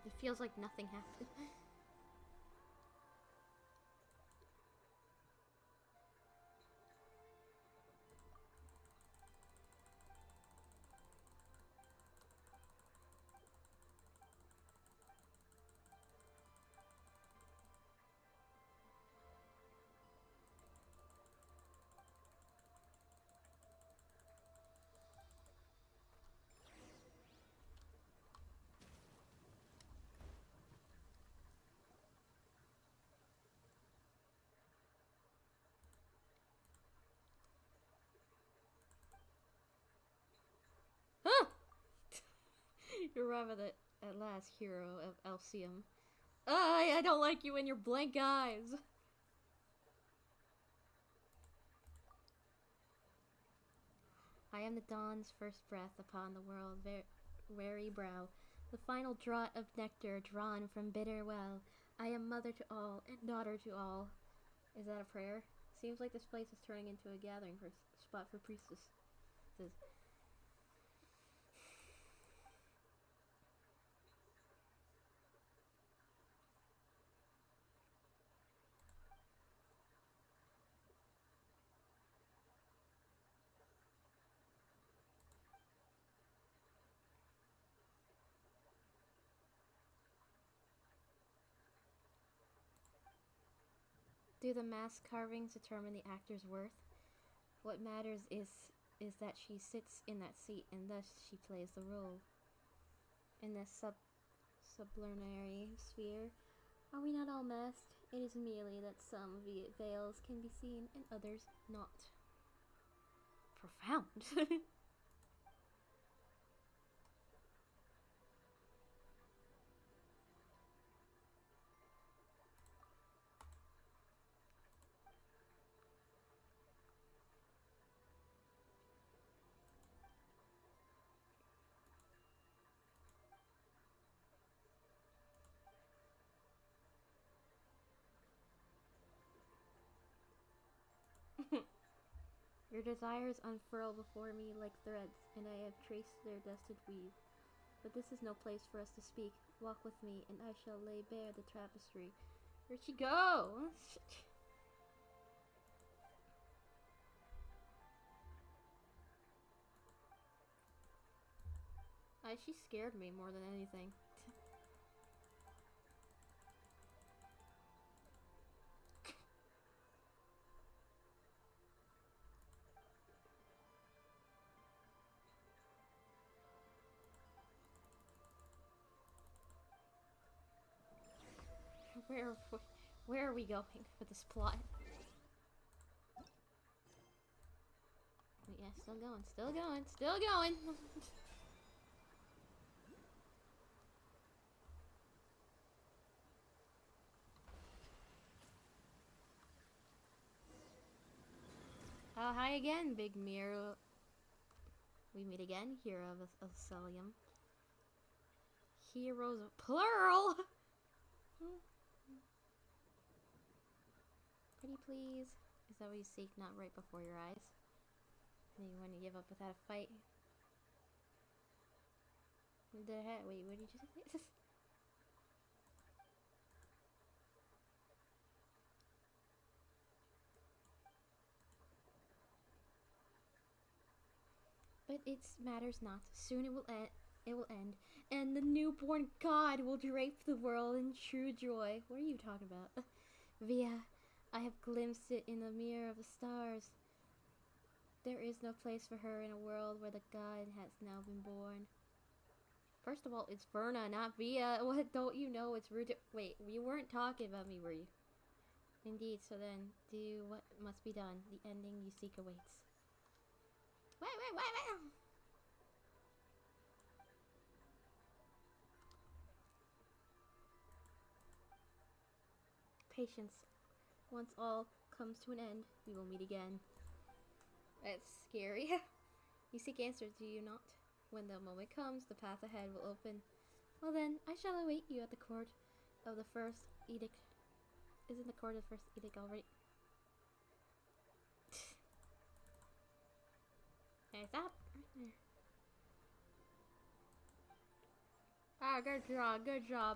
It feels like nothing happened. Huh! You arrive at last, hero of Elysium. I don't like you and your blank eyes. I am the dawn's first breath upon the world, weary brow. The final draught of nectar drawn from bitter well. I am mother to all and daughter to all. Is that a prayer? Seems like this place is turning into a gathering spot for priestesses. Do the mask carvings determine the actor's worth? What matters is that she sits in that seat and thus she plays the role. In this sublunary sphere, are we not all masked? It is merely that some veils can be seen and others not. Profound. Your desires unfurl before me like threads, and I have traced their destined weave. But this is no place for us to speak. Walk with me, and I shall lay bare the tapestry. Where'd she go? She scared me more than anything. Where are we going with this plot? Yeah, still going. Oh, hi again, big mirror. We meet again, hero of Celium. Heroes of plural. Pretty please. Is that what you seek? Not right before your eyes. And you want to give up without a fight. The heck? Wait, what did you just say? But it matters not. Soon it will end, and the newborn God will drape the world in true joy. What are you talking about? Via, I have glimpsed it in the mirror of the stars. There is no place for her in a world where the God has now been born. First of all, it's Verna, not Via. What don't you know? It's rude to— Wait, you weren't talking about me, were you? Indeed, so then, do what must be done. The ending you seek awaits. Wait. Patience. Once all comes to an end, we will meet again. That's scary. You seek answers, do you not? When the moment comes, the path ahead will open. Well then, I shall await you at the court of the first edict. Isn't the court of the first edict already? Hey, stop! Right there. Ah, good job.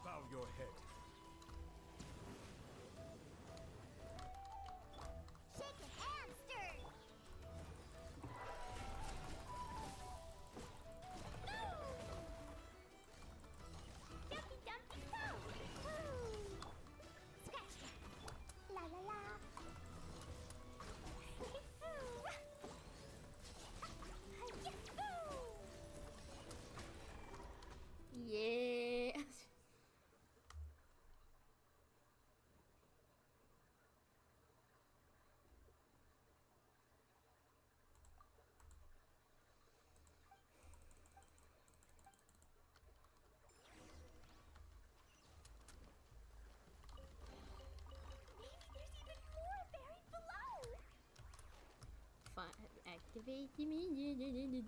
Bow your head. Shaken and stirred. Dumpty Dumpty Go! Woo! Activate me.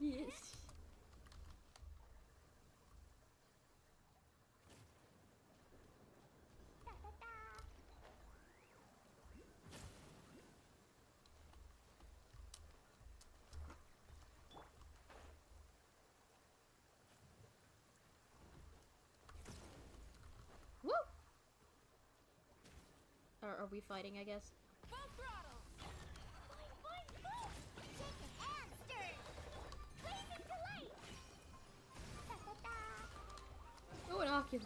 Woo! Are we fighting, I guess? Oh, an Oculus.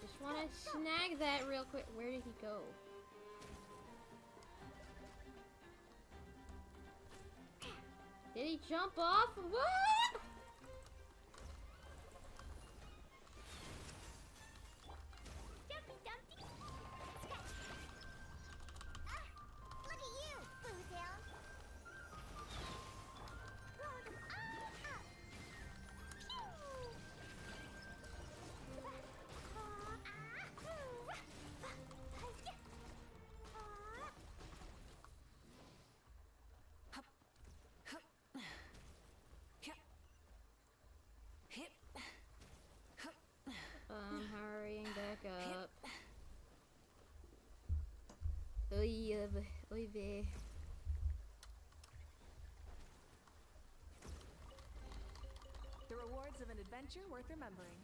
Just want to snag that real quick. Where did he go? Did he jump off? What? Look at you, Foodhound. Throw them all up. Hurrying back up. Oy vey. The rewards of an adventure worth remembering.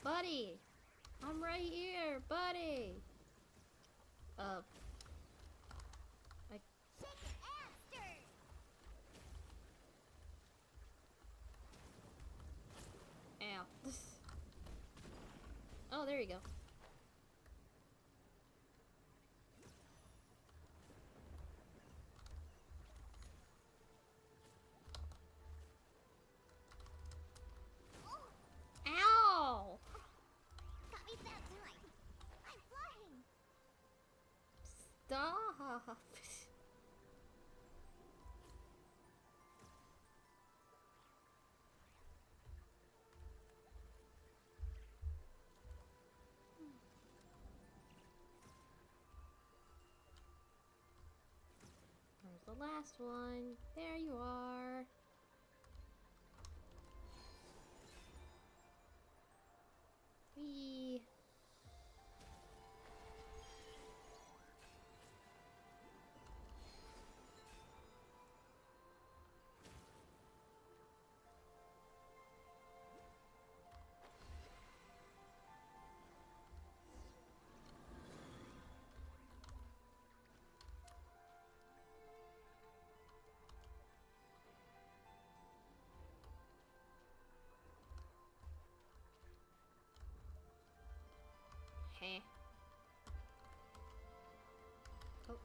Buddy! I'm right here, buddy! Ow. Oh, there you go. Ow! Got me that time. I'm flying. Stop! There's the last one. There you are. Whee! Heh. Oh.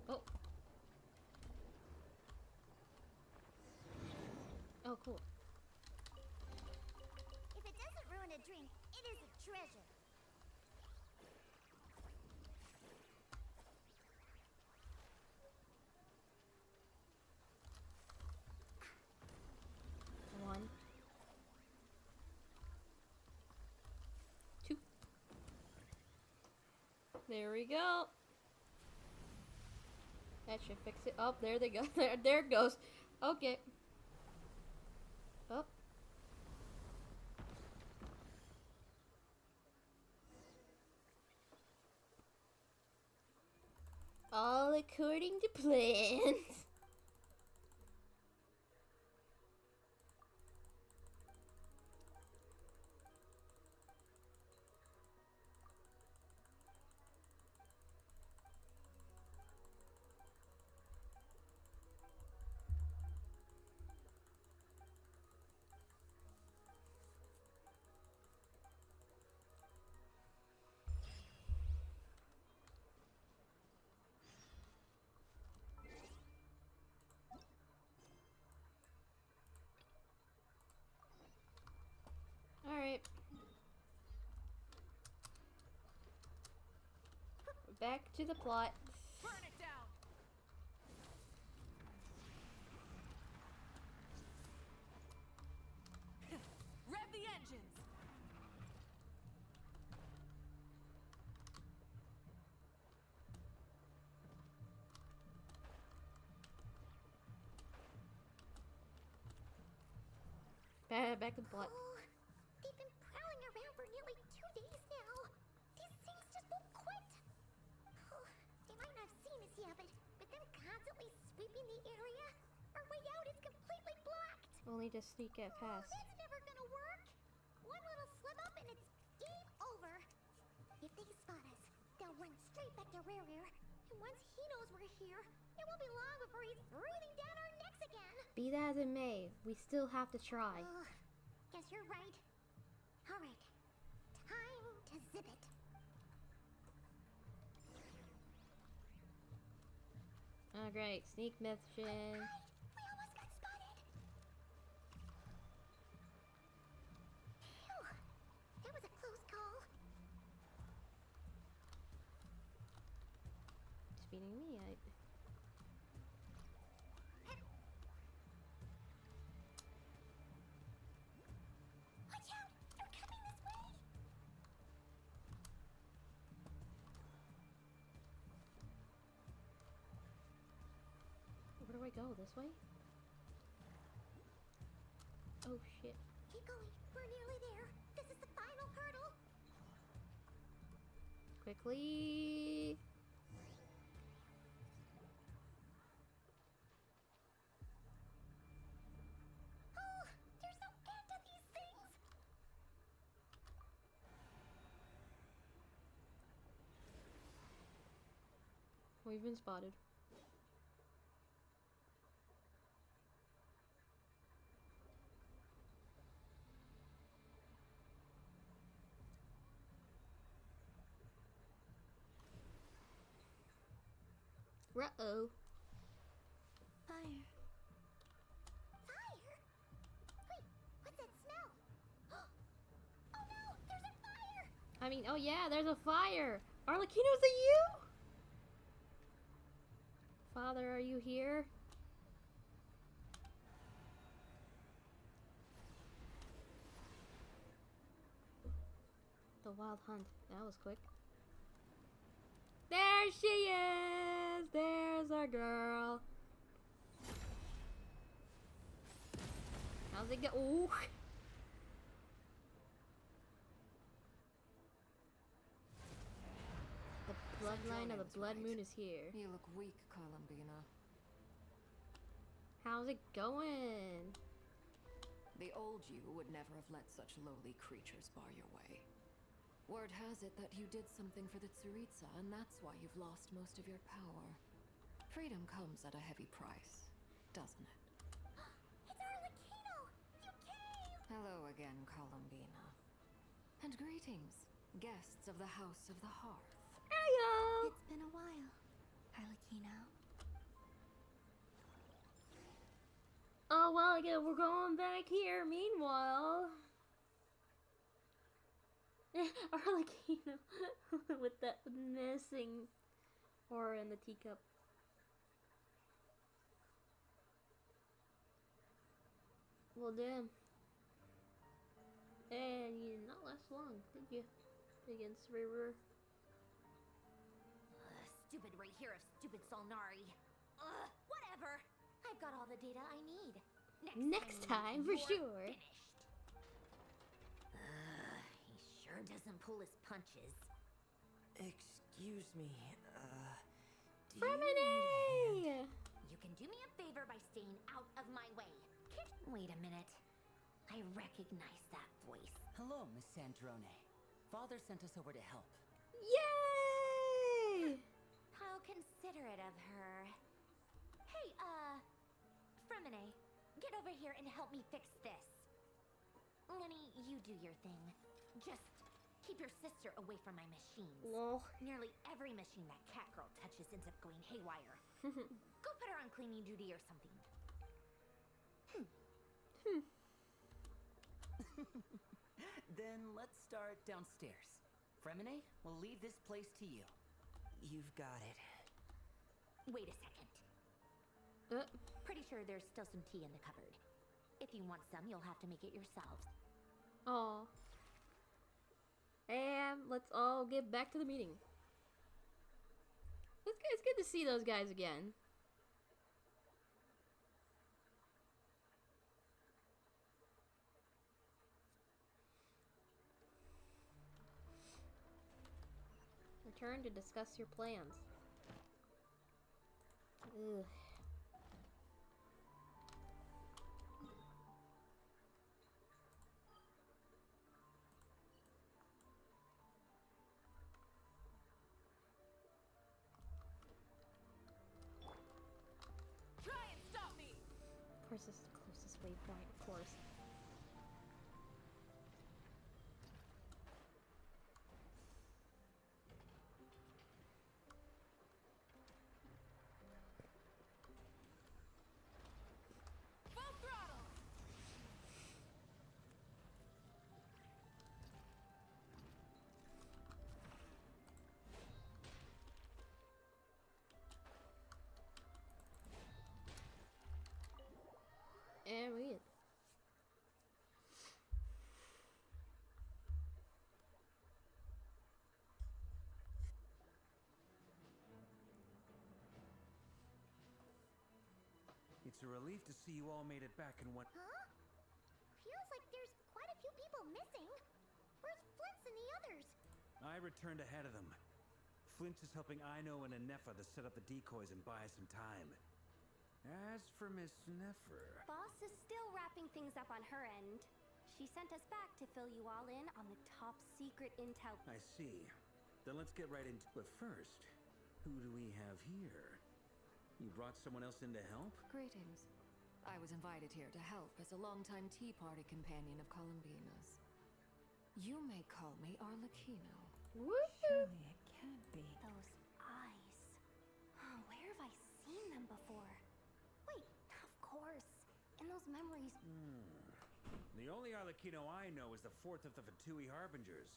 Oh. Oh, cool. If it doesn't ruin a drink, it is a treasure. One. Two. There we go. That should fix it. Oh, there they go. There it goes. Okay. Oh. All according to plan. Back to the plot. Burn it down. Rev the engines. Back to the plot. Oh, they've been prowling around for nearly 2 days now. These things just won't quit. Oh, they might not have seen us yet, but them constantly sweeping the area, our way out is completely blocked. Only to sneak it past. That's never gonna work. One little slip up and it's game over. If they spot us, they'll run straight back to Rear. And once he knows we're here, it won't be long before he's breathing down our necks again. Be that as it may, we still have to try. Guess you're right. All right, time to zip it. Oh great, sneak mission. We almost got spotted. Phew, that was a close call. Just beating me. Watch out! They're coming this way! Where do I go? This way? Oh shit. Keep going. We're nearly there. This is the final hurdle. Quickly. Oh, there's no end to these things. We've been spotted. Uh-oh. Fire. Fire? Wait, what's that smell? Oh no, there's a fire! I mean, oh yeah, there's a fire! Arlecchino, is it you? Father, are you here? The wild hunt. That was quick. There she is! There's our girl. How's it go? Ooh. The bloodline of the Blood Moon is here. You look weak, Columbina. How's it going? The old you would never have let such lowly creatures bar your way. Word has it that you did something for the Tsaritsa, and that's why you've lost most of your power. Freedom comes at a heavy price, doesn't it? It's Arlecchino! You came! Hello again, Columbina. And greetings, guests of the House of the Hearth. Heyo! It's been a while, Arlecchino. Oh well, again, we're going back here. Meanwhile, Arlecchino with that missing horror in the teacup. Well, damn. And you did not last long, did you? Against Rear. Stupid right here of stupid Solnari. Whatever. I've got all the data I need. Next time for you're sure. Finished. He sure doesn't pull his punches. Excuse me, Fremini! You can do me a favor by staying out of my way. Wait a minute. I recognize that voice. Hello, Miss Sandrone. Father sent us over to help. Yay! How considerate of her. Hey, Fremine, get over here and help me fix this. Lenny, you do your thing. Just keep your sister away from my machines. Lol. Nearly every machine that cat girl touches ends up going haywire. Go put her on cleaning duty or something. Then let's start downstairs. Fremine, we'll leave this place to you. You've got it. Wait a second. Pretty sure there's still some tea in the cupboard. If you want some, you'll have to make it yourselves. Aw. And let's all get back to the meeting. It's good to see those guys again. Return to discuss your plans. Ugh. Try and stop me! Of course, this is the closest waypoint, of course. Full throttle! And we get. It's a relief to see you all made it back in one. Huh? Feels like there's quite a few people missing. Where's Flint's and the others? I returned ahead of them. Flint is helping Aino and Anefa to set up the decoys and buy some time. As for Miss Nefer... Boss is still wrapping things up on her end. She sent us back to fill you all in on the top secret intel. I see. Then let's get right into it first. Who do we have here? You brought someone else in to help? Greetings. I was invited here to help as a longtime Tea Party companion of Columbina's. You may call me Arlecchino. Surely it can't be. Those eyes. Oh, where have I seen them before? Wait, of course. In those memories. The only Arlecchino I know is the fourth of the Pt2 Harbingers.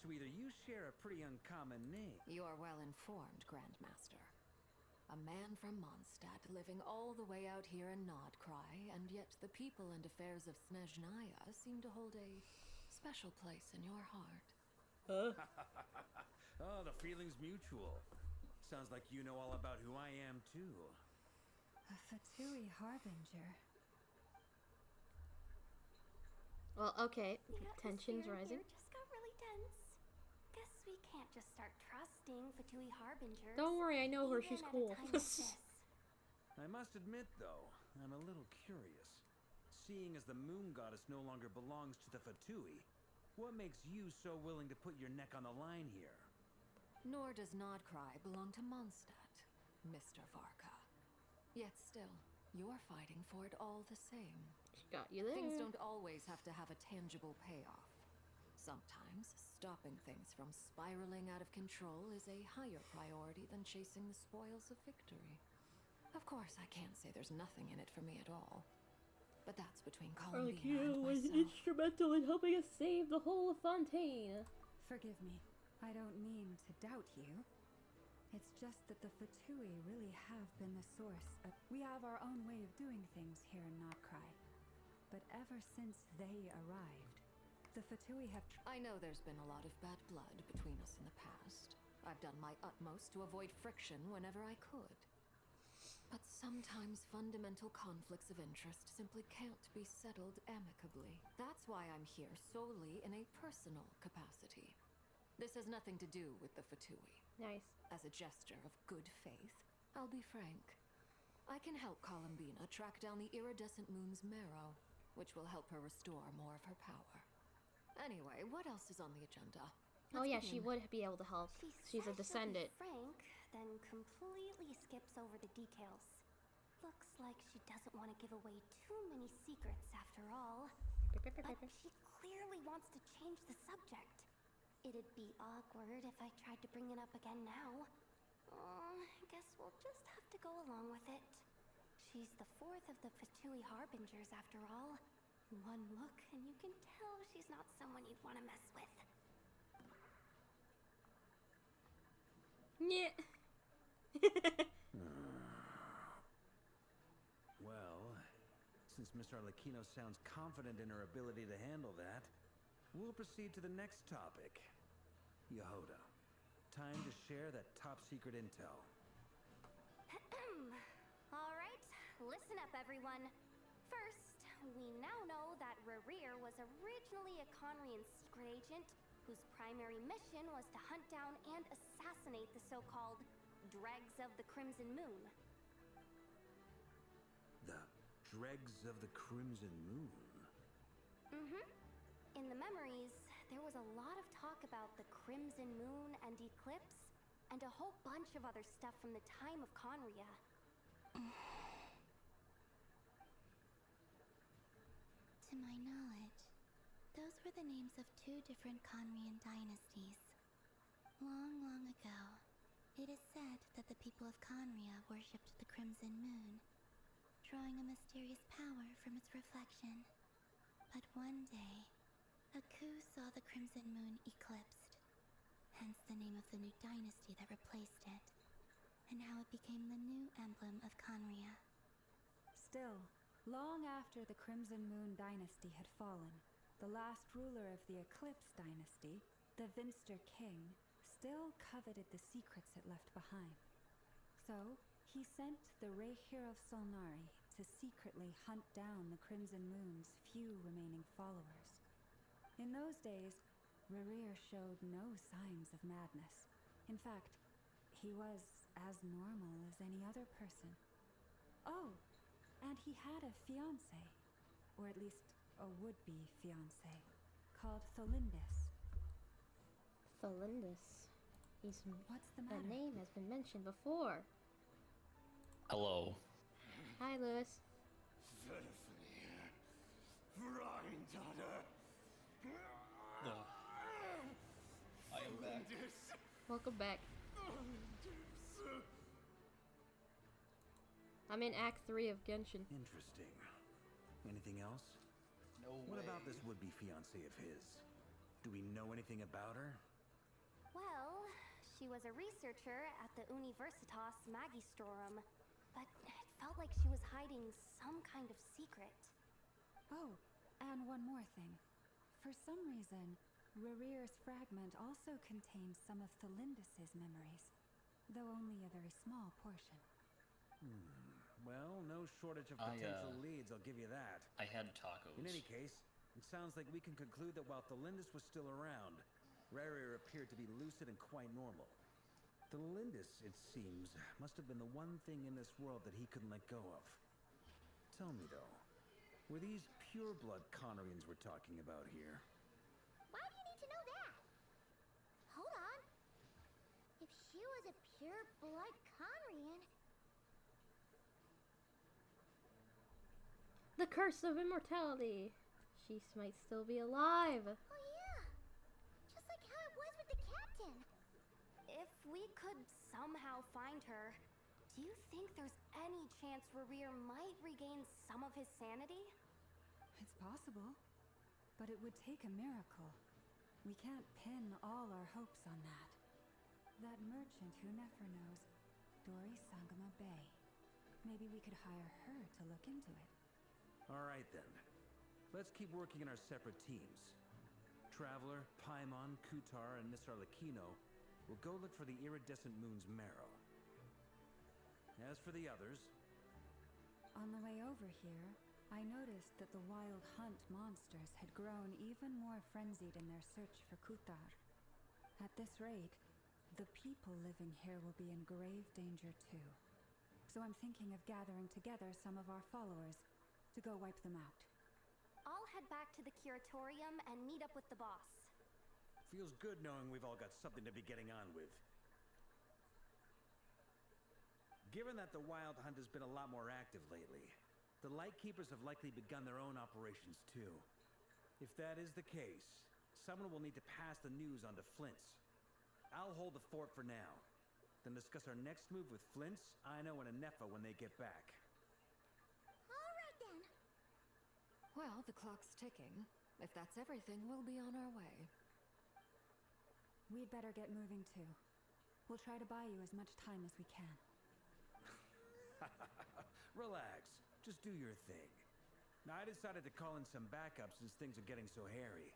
So either you share a pretty uncommon name. You are well informed, Grandmaster. A man from Mondstadt living all the way out here in Nod-Krai, and yet the people and affairs of Snezhnaya seem to hold a special place in your heart. Oh, the feeling's mutual. Sounds like you know all about who I am, too. A Pt2 Harbinger. Well, okay. Tensions rising. Here just got really tense. Guess we can't just start trusting Pt2 Harbingers. Don't worry, I know her. She's cool. I must admit, though, I'm a little curious. Seeing as the moon goddess no longer belongs to the Pt2, what makes you so willing to put your neck on the line here? Nor does Nod-Krai belong to Mondstadt, Mr. Varka. Yet still, you're fighting for it all the same. She got you there. Things don't always have to have a tangible payoff. Sometimes, stopping things from spiraling out of control is a higher priority than chasing the spoils of victory. Of course, I can't say there's nothing in it for me at all. But that's between Columbina and was myself. instrumental in helping us save the whole of Fontaine. Forgive me. I don't mean to doubt you. It's just that the Pt2 really have been the source of... We have our own way of doing things here in Nod-Krai. But ever since they arrived, the Pt2 have... I know there's been a lot of bad blood between us in the past. I've done my utmost to avoid friction whenever I could. But sometimes fundamental conflicts of interest simply can't be settled amicably. That's why I'm here solely in a personal capacity. This has nothing to do with the Pt2. Nice. As a gesture of good faith, I'll be frank. I can help Columbina track down the iridescent moon's marrow, which will help her restore more of her power. Anyway, what else is on the agenda? Oh yeah, she would be able to help. She's a descendant. Frank then completely skips over the details. Looks like she doesn't want to give away too many secrets after all. But she clearly wants to change the subject. It'd be awkward if I tried to bring it up again now. Guess we'll just have to go along with it. She's the fourth of the Pt2 Harbingers after all. One look and you can tell she's not someone you'd want to mess with. Yeah. Well, since Miss Arlecchino sounds confident in her ability to handle that, we'll proceed to the next topic. Yehoda, time to share that top-secret intel. All right, listen up, everyone. First, we now know that Rerir was originally a Conrian secret agent whose primary mission was to hunt down and assassinate the so-called Dregs of the Crimson Moon. The Dregs of the Crimson Moon? Mm-hmm. In the memories, there was a lot of talk about the Crimson Moon and Eclipse, and a whole bunch of other stuff from the time of Conria. To my knowledge, those were the names of 2 different Conrian dynasties. Long, long ago, it is said that the people of Conria worshipped the Crimson Moon, drawing a mysterious power from its reflection. But one day, a coup saw the Crimson Moon eclipsed, hence the name of the new dynasty that replaced it, and how it became the new emblem of Conria. Still, long after the Crimson Moon dynasty had fallen, the last ruler of the Eclipse dynasty, the Vinster King, still coveted the secrets it left behind. So, he sent the Rehyr of Solnari to secretly hunt down the Crimson Moon's few remaining followers. In those days, Rehyr showed no signs of madness. In fact, he was as normal as any other person. Oh, and he had a fiancé, or at least a would-be fiancé, called Tholindis. Tholindis. What's the matter? That name has been mentioned before. Hello. Hi, Lewis. I am back. Welcome back. I'm in Act 3 of Genshin. Interesting. Anything else? No What way. about this would-be fiancé of his? Do we know anything about her? Well, she was a researcher at the Universitas Magistrorum, but it felt like she was hiding some kind of secret. Oh, and one more thing. For some reason, Rehyr's fragment also contained some of Tholindis' memories, though only a very small portion. Well, no shortage of potential leads, I'll give you that. I had tacos. In any case, it sounds like we can conclude that while Tholindis was still around, Rehyr appeared to be lucid and quite normal. Tholindis, it seems, must have been the one thing in this world that he couldn't let go of. Tell me, though, were these pure-blood Conorians we're talking about here? Why do you need to know that? Hold on. If she was a pure-blood Conrian, The curse of immortality. She might still be alive. oh yeah, just like how it was with the captain. If we could somehow find her, do you think there's any chance Rehyr might regain some of his sanity? It's possible, but it would take a miracle. We can't pin all our hopes on that. That merchant who Nefer knows, Dori Sangama Bay. Maybe we could hire her to look into it. All right, then. Let's keep working in our separate teams. Traveler, Paimon, Kutar, and Miss Arlecchino will go look for the iridescent moon's marrow. As for the others... On the way over here, I noticed that the wild hunt monsters had grown even more frenzied in their search for Kutar. At this rate, the people living here will be in grave danger too. So I'm thinking of gathering together some of our followers to go wipe them out. I'll head back to the curatorium and meet up with the boss. Feels good knowing we've all got something to be getting on with. Given that the Wild Hunt has been a lot more active lately, the Lightkeepers have likely begun their own operations too. If that is the case, someone will need to pass the news on to Flint's. I'll hold the fort for now, then discuss our next move with Flint's, Ino, and Anefa when they get back. All right then. Well, the clock's ticking. If that's everything, we'll be on our way. We'd better get moving too. We'll try to buy you as much time as we can. Relax. Just do your thing. Now, I decided to call in some backup since things are getting so hairy.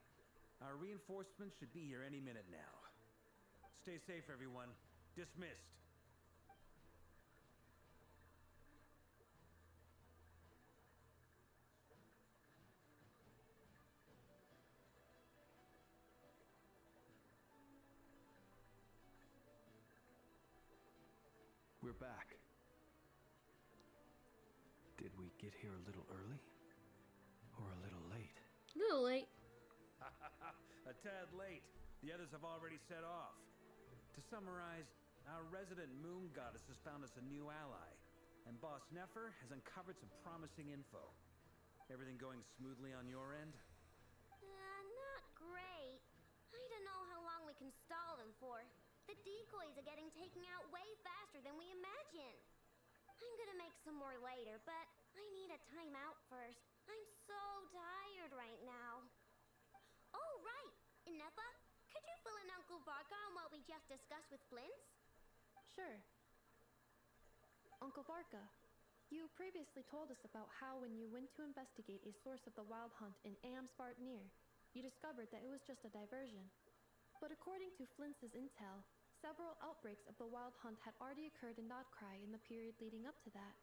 Our reinforcements should be here any minute now. Stay safe, everyone. Dismissed. We're back. Did we get here a little early? Or a little late? A little late. A tad late. The others have already set off. To summarize, our resident moon goddess has found us a new ally, and Boss Nefer has uncovered some promising info. Everything going smoothly on your end? Not great. I don't know how long we can stall them for. The decoys are getting taken out way faster than we imagined. I'm gonna make some more later, but I need a timeout first. I'm so tired right now. Oh, right! Nefa, could you fill in Uncle Varka on what we just discussed with Flints? Sure. Uncle Varka, you previously told us about how when you went to investigate a source of the wild hunt in Amsvartnir, you discovered that it was just a diversion. But according to Flints' intel, several outbreaks of the wild hunt had already occurred in Nod-Krai in the period leading up to that.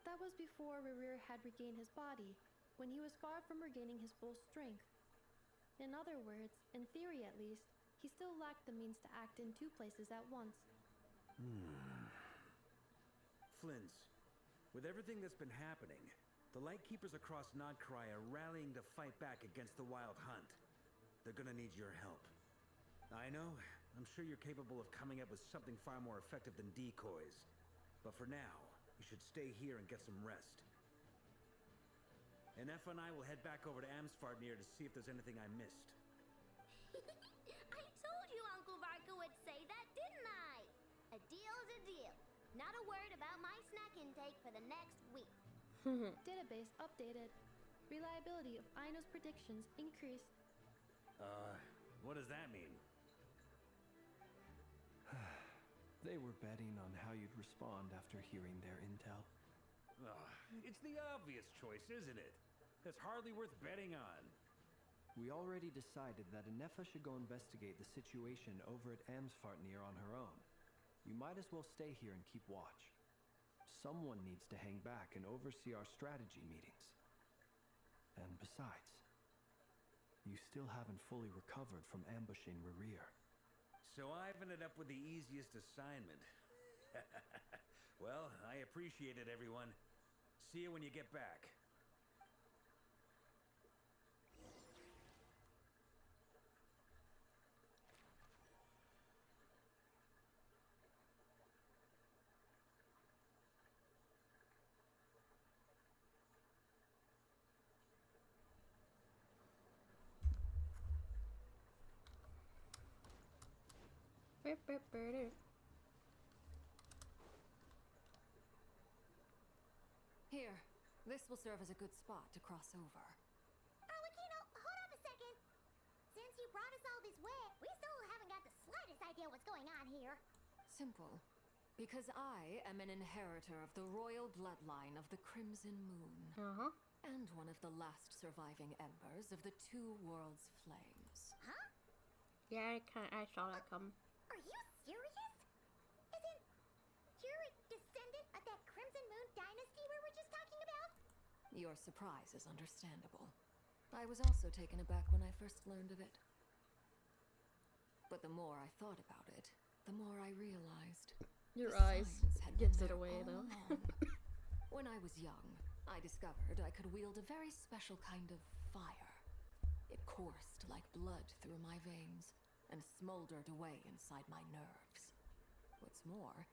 That was before Rerir had regained his body, when he was far from regaining his full strength. In other words, in theory at least, he still lacked the means to act in two places at once. Flints, with everything that's been happening, the Lightkeepers across Nod-Krai are rallying to fight back against the wild hunt. They're gonna need your help. I know, I'm sure you're capable of coming up with something far more effective than decoys. But for now, you should stay here and get some rest. And Nefa and I will head back over to Amsvartnir to see if there's anything I missed. I told you Uncle Varka would say that, didn't I? A deal's a deal. Not a word about my snack intake for the next week. Database updated. Reliability of Aino's predictions increased. What does that mean? They were betting on how you'd respond after hearing their intel. It's the obvious choice, isn't it? That's hardly worth betting on. We already decided that Nefa should go investigate the situation over at Amsvartnir on her own. You might as well stay here and keep watch. Someone needs to hang back and oversee our strategy meetings. And besides, you still haven't fully recovered from ambushing Rerir. So I've ended up with the easiest assignment. Well, I appreciate it, everyone. See you when you get back. Here, this will serve as a good spot to cross over. Arlecchino, hold up a second. Since you brought us all this way, we still haven't got the slightest idea what's going on here. Simple. Because I am an inheritor of the royal bloodline of the Crimson Moon. And one of the last surviving embers of the Two Worlds Flames. Huh? Yeah, I saw that come. Are you serious? Isn't you're a descendant of that Crimson Moon dynasty we were just talking about? Your surprise is understandable. I was also taken aback when I first learned of it. But the more I thought about it, the more I realized. Your the eyes signs had gives been it there away, all though. along. When I was young, I discovered I could wield a very special kind of fire. It coursed like blood through my veins and smoldered away inside my nerves. What's more,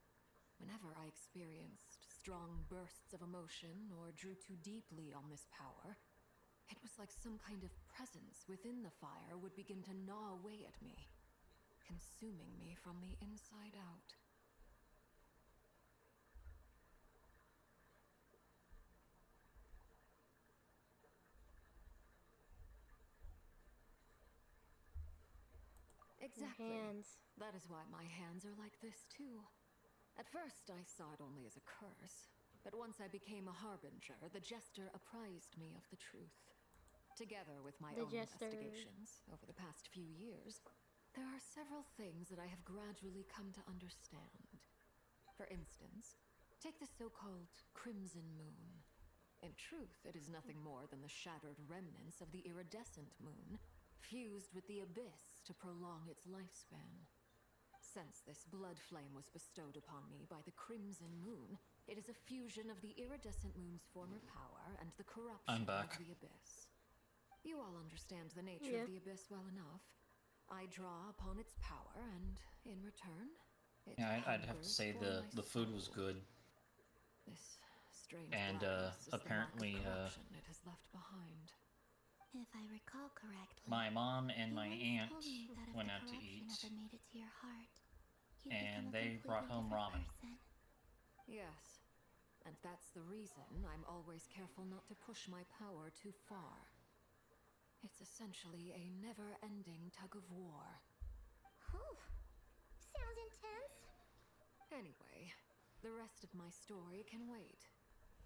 whenever I experienced strong bursts of emotion or drew too deeply on this power, it was like some kind of presence within the fire would begin to gnaw away at me, consuming me from the inside out. Exactly. Hands. That is why my hands are like this too. At first, I saw it only as a curse, but once I became a harbinger, the jester apprised me of the truth. Together with my own investigations over the past few years, there are several things that I have gradually come to understand. For instance, take the so-called Crimson Moon. In truth, it is nothing more than the shattered remnants of the iridescent moon, fused with the abyss to prolong its lifespan. Since this blood flame was bestowed upon me by the Crimson Moon, it is a fusion of the iridescent moon's former power and the corruption of the abyss. You all understand the nature of the abyss well enough. I draw upon its power, and in return, I'd have to say the food was good. This strange and apparently it has left behind. If I recall correctly, my mom and my aunt told me that if went the out to corruption eat, ever made it to your heart, you'd and become a they brought home completely ramen. different person. Yes, and that's the reason I'm always careful not to push my power too far. It's essentially a never-ending tug of war. Whew. Sounds intense. Anyway, the rest of my story can wait.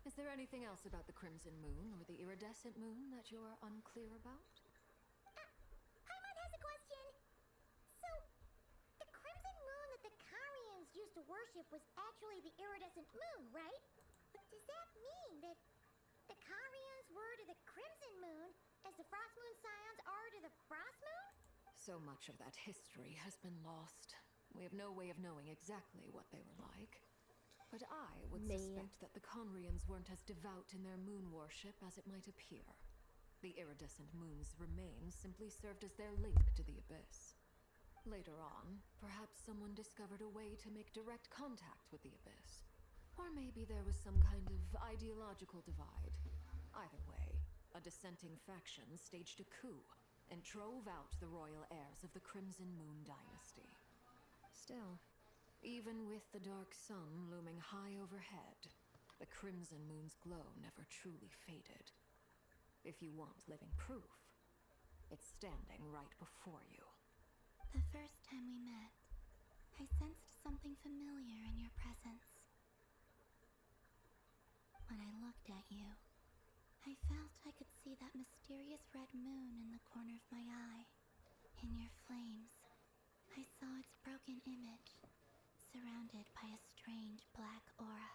Is there anything else about the Crimson Moon or the Iridescent Moon that you're unclear about? Paimon has a question. So, the Crimson Moon that the Karians used to worship was actually the iridescent moon, right? But does that mean that the Karians were to the Crimson Moon as the Frost Moon Scions are to the Frost Moon? So much of that history has been lost. We have no way of knowing exactly what they were like. But I would suspect that the Conrians weren't as devout in their moon worship as it might appear. The iridescent moon's remains simply served as their link to the abyss. Later on, perhaps someone discovered a way to make direct contact with the abyss. Or maybe there was some kind of ideological divide. Either way, a dissenting faction staged a coup and drove out the royal heirs of the Crimson Moon dynasty. Still, even with the dark sun looming high overhead, the Crimson Moon's glow never truly faded. If you want living proof, it's standing right before you. The first time we met, I sensed something familiar in your presence. When I looked at you, I felt I could see that mysterious red moon in the corner of my eye. In your flames, I saw its broken image, surrounded by a strange black aura.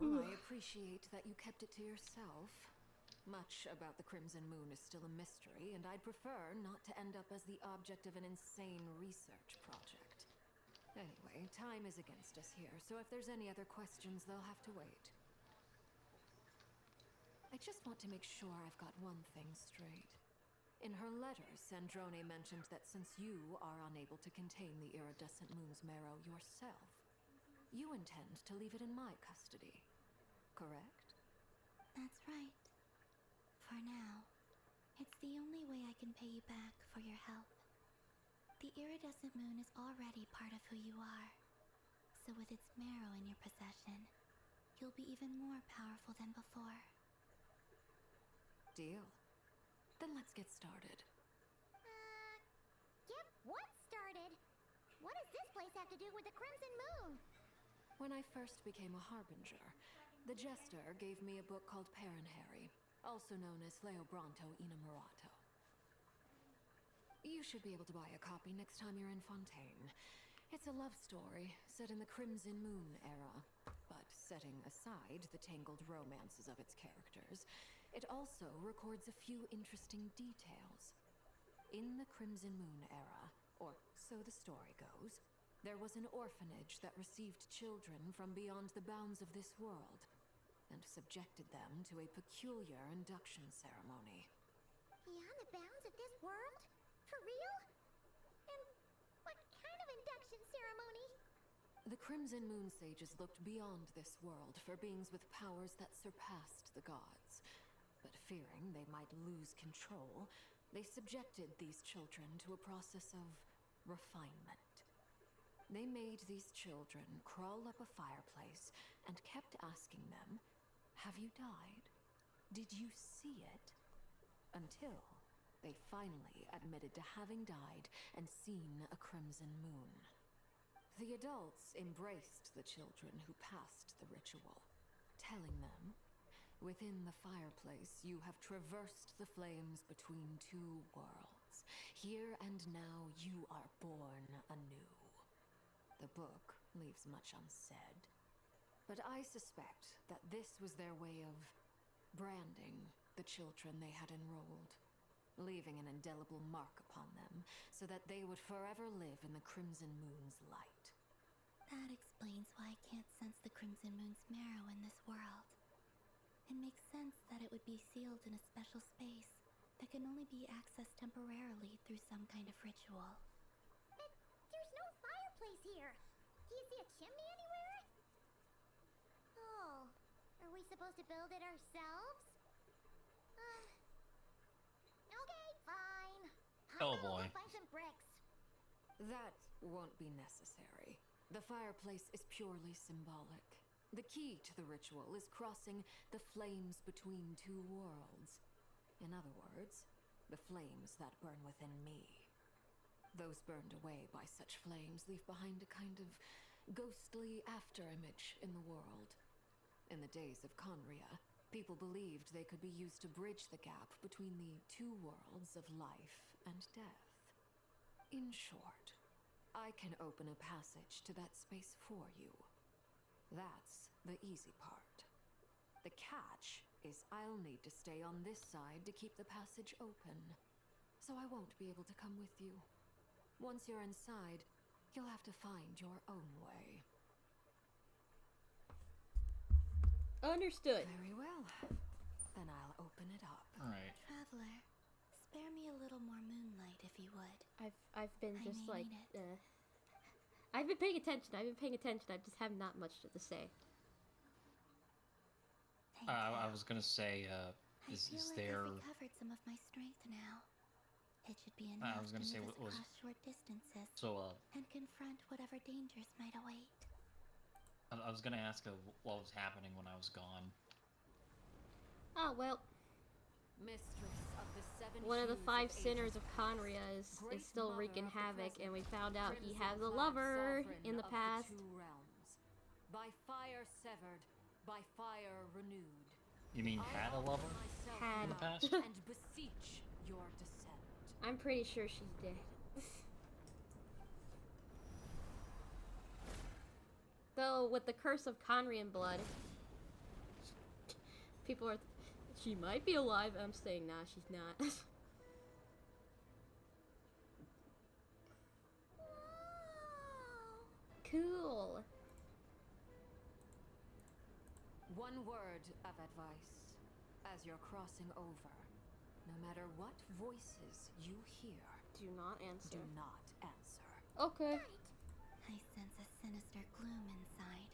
Well, I appreciate that you kept it to yourself. Much about the Crimson Moon is still a mystery, and I'd prefer not to end up as the object of an insane research project. Anyway, time is against us here, so if there's any other questions, they'll have to wait. I just want to make sure I've got one thing straight. In her letter, Sandrone mentioned that since you are unable to contain the iridescent moon's marrow yourself, you intend to leave it in my custody. Correct? That's right. For now, it's the only way I can pay you back for your help. The iridescent moon is already part of who you are. So with its marrow in your possession, you'll be even more powerful than before. Deal. Then let's get started. Get what started? What does this place have to do with the Crimson Moon? When I first became a harbinger, the jester gave me a book called Paranhari, also known as Leobranto Inamorato. You should be able to buy a copy next time you're in Fontaine. It's a love story set in the Crimson Moon era, but setting aside the tangled romances of its characters, it also records a few interesting details. In the Crimson Moon era, or so the story goes, there was an orphanage that received children from beyond the bounds of this world, and subjected them to a peculiar induction ceremony. Beyond the bounds of this world? For real? And what kind of induction ceremony? The Crimson Moon sages looked beyond this world for beings with powers that surpassed the gods. But fearing they might lose control, they subjected these children to a process of refinement. They made these children crawl up a fireplace and kept asking them, "Have you died? Did you see it?" Until they finally admitted to having died and seen a crimson moon. The adults embraced the children who passed the ritual, telling them, within the fireplace, you have traversed the flames between two worlds. Here and now, you are born anew. The book leaves much unsaid, but I suspect that this was their way of branding the children they had enrolled, leaving an indelible mark upon them so that they would forever live in the Crimson Moon's light. That explains why I can't sense the Crimson Moon's marrow in this world. It makes sense that it would be sealed in a special space that can only be accessed temporarily through some kind of ritual. But there's no fireplace here. Do you see a chimney anywhere? Oh, are we supposed to build it ourselves? Okay, fine. Oh boy. Find some bricks. That won't be necessary. The fireplace is purely symbolic. The key to the ritual is crossing the flames between two worlds. In other words, the flames that burn within me. Those burned away by such flames leave behind a kind of ghostly afterimage in the world. In the days of Conria, people believed they could be used to bridge the gap between the two worlds of life and death. In short, I can open a passage to that space for you. That's the easy part. The catch is I'll need to stay on this side to keep the passage open, so I won't be able to come with you. Once you're inside, you'll have to find your own way. Understood. Very well. Then I'll open it up. Alright. Traveler, spare me a little more moonlight if you would. I've been I just may like need it. I've been paying attention. I just have not much to say. I was gonna say, I feel is like there? I've recovered some of my strength now. It should be I enough was gonna to say, move us was across short distances so. and confront whatever dangers might await. I was gonna ask what was happening when I was gone. Oh well. Mistress of the seven One of the hues 5 of sinners ages of Conria past, is still Great wreaking Mother of the havoc, and we present, found out he has a crimson-clad lover sovereign in the of past. two realms. By fire severed, by fire renewed. You mean had a lover in the past? And beseech your descent. I'm pretty sure she's dead. Though with the curse of Conrian blood, people are. She might be alive. I'm saying nah, she's not. Cool. One word of advice as you're crossing over. No matter what voices you hear, do not answer. Do not answer. Okay. I sense a sinister gloom inside,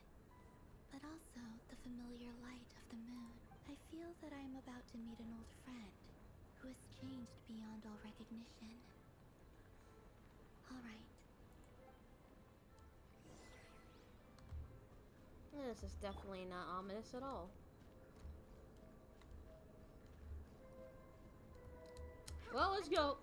but also the familiar light of the moon. I feel that I am about to meet an old friend who has changed beyond all recognition. All right. This is definitely not ominous at all. Well, let's go.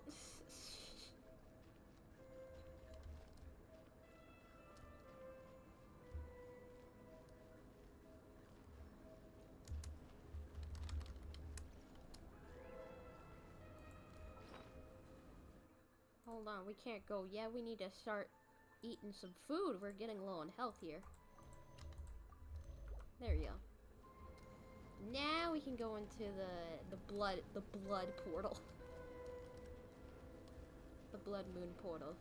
Hold on, we can't go yet. We need to start eating some food. We're getting low on health here. There you go. Now we can go into the blood portal. The blood moon portal.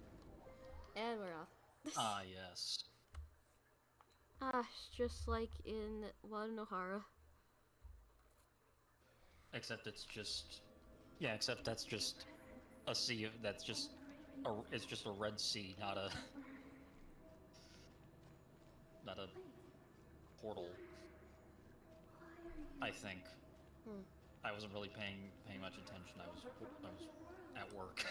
And we're off. Ah, yes. Just like in Wanohara. Except it's just, yeah. Except that's just a sea of. That's just a. It's just a red sea, not a portal. I think. I wasn't really paying much attention. I was at work.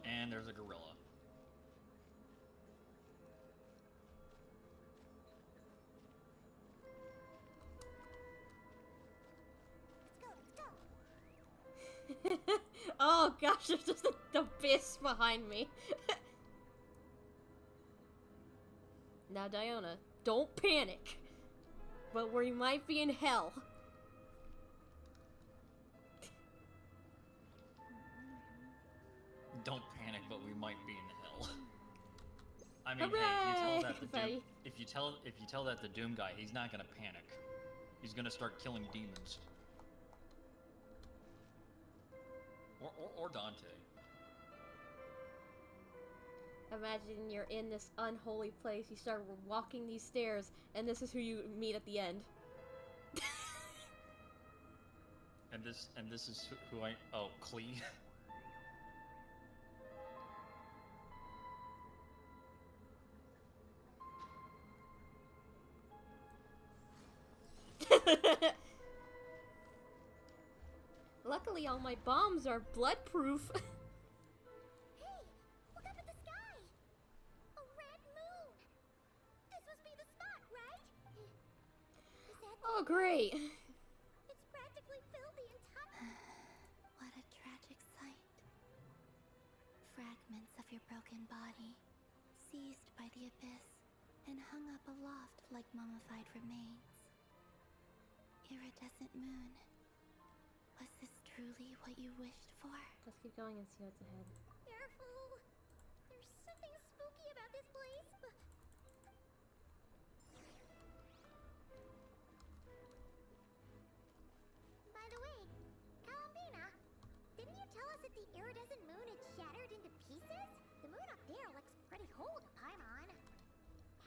And there's a gorilla. Oh gosh, there's just an abyss behind me. Now, Diona, don't panic. But we might be in hell. Don't panic, but we might be in hell. I mean, Hooray! hey, if you tell that the Doom guy, he's not gonna panic. He's gonna start killing demons. Or Dante. Imagine you're in this unholy place, you start walking these stairs, and this is who you meet at the end. and this is who I... Oh, Klee. Luckily, all my bombs are bloodproof. Hey, look up at the sky! A red moon! This must be the spot, right? Is that Oh, great. It's practically filled the entire... What a tragic sight. Fragments of your broken body, seized by the abyss, and hung up aloft like mummified remains. Iridescent moon. Was this truly what you wished for? Let's keep going and see what's ahead. Careful! There's something spooky about this place. By the way, Columbina, didn't you tell us that the iridescent moon had shattered into pieces? The moon up there looks pretty whole to Paimon.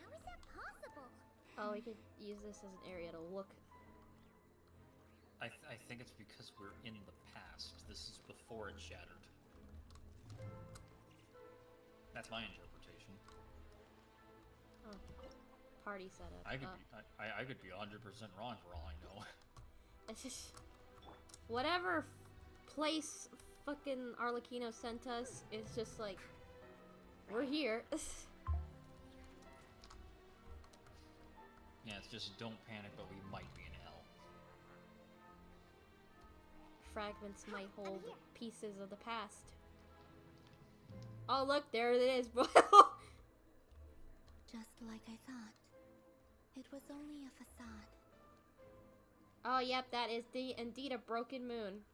How is that possible? Oh, we could use this as an area to look. I think it's because we're in the past. This is before it shattered. That's my interpretation. Oh, party setup. I could be 100% wrong for all I know. It's just whatever place fucking Arlecchino sent us. It's just like we're here. Yeah, it's just don't panic, but we might be in hell. Fragments might hold pieces of the past. Oh, look, there it is. Just like I thought. It was only a facade. Oh, yep, that is indeed a broken moon.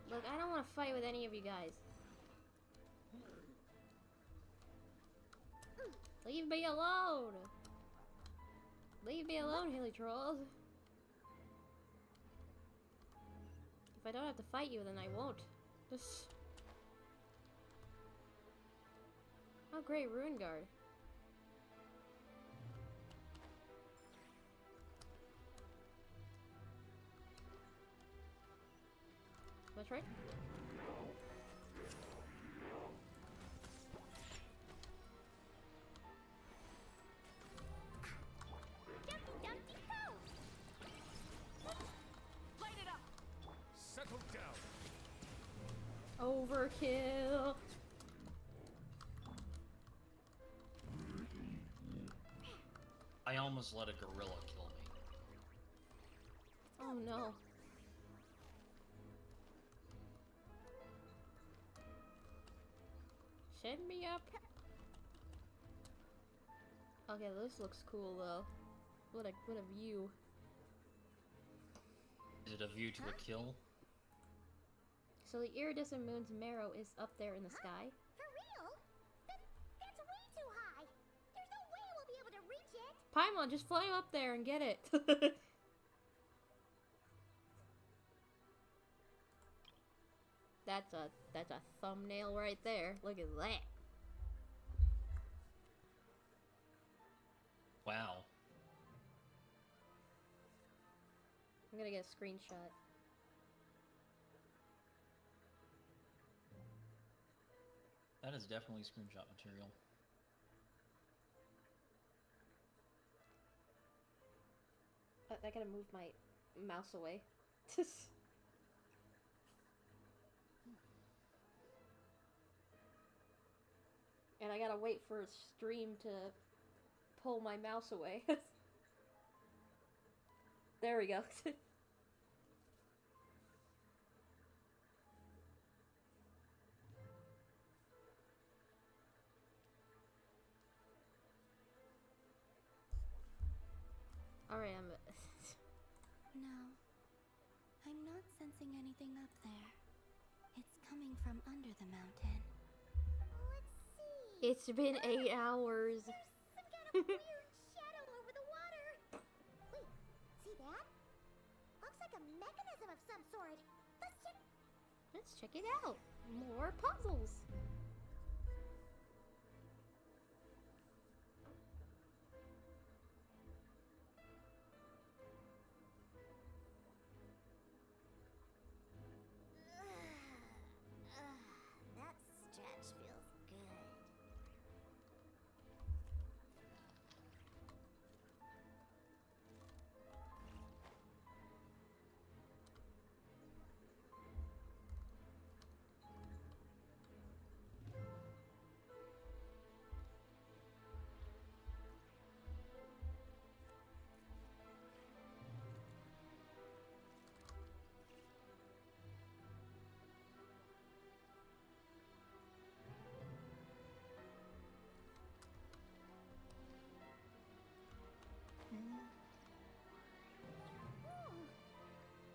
Look, I don't want to fight with any of you guys. Leave me alone! Leave me alone, hilly trolls. If I don't have to fight you, then I won't. Just... Oh, great, Ruin Guard. That's right. Settle down. Overkill. I almost let a gorilla kill me. Oh no. Send me up. Okay, this looks cool though. What a view. Is it a view to a kill? So the iridescent moon's marrow is up there in the sky. For real? That's way too high. There's no way we'll be able to reach it. Paimon, just fly up there and get it. That's a thumbnail right there. Look at that. Wow. I'm gonna get a screenshot. That is definitely screenshot material. I gotta move my mouse away. And I gotta wait for a stream to pull my mouse away. There we go. Alright, No. I'm not sensing anything up there. It's coming from under the mountain. Let's see. It's been 8 hours. Some kind of weird shadow over the water. Wait, see that? Looks like a mechanism of some sort. Let's check it out. More puzzles. That stretch feels good.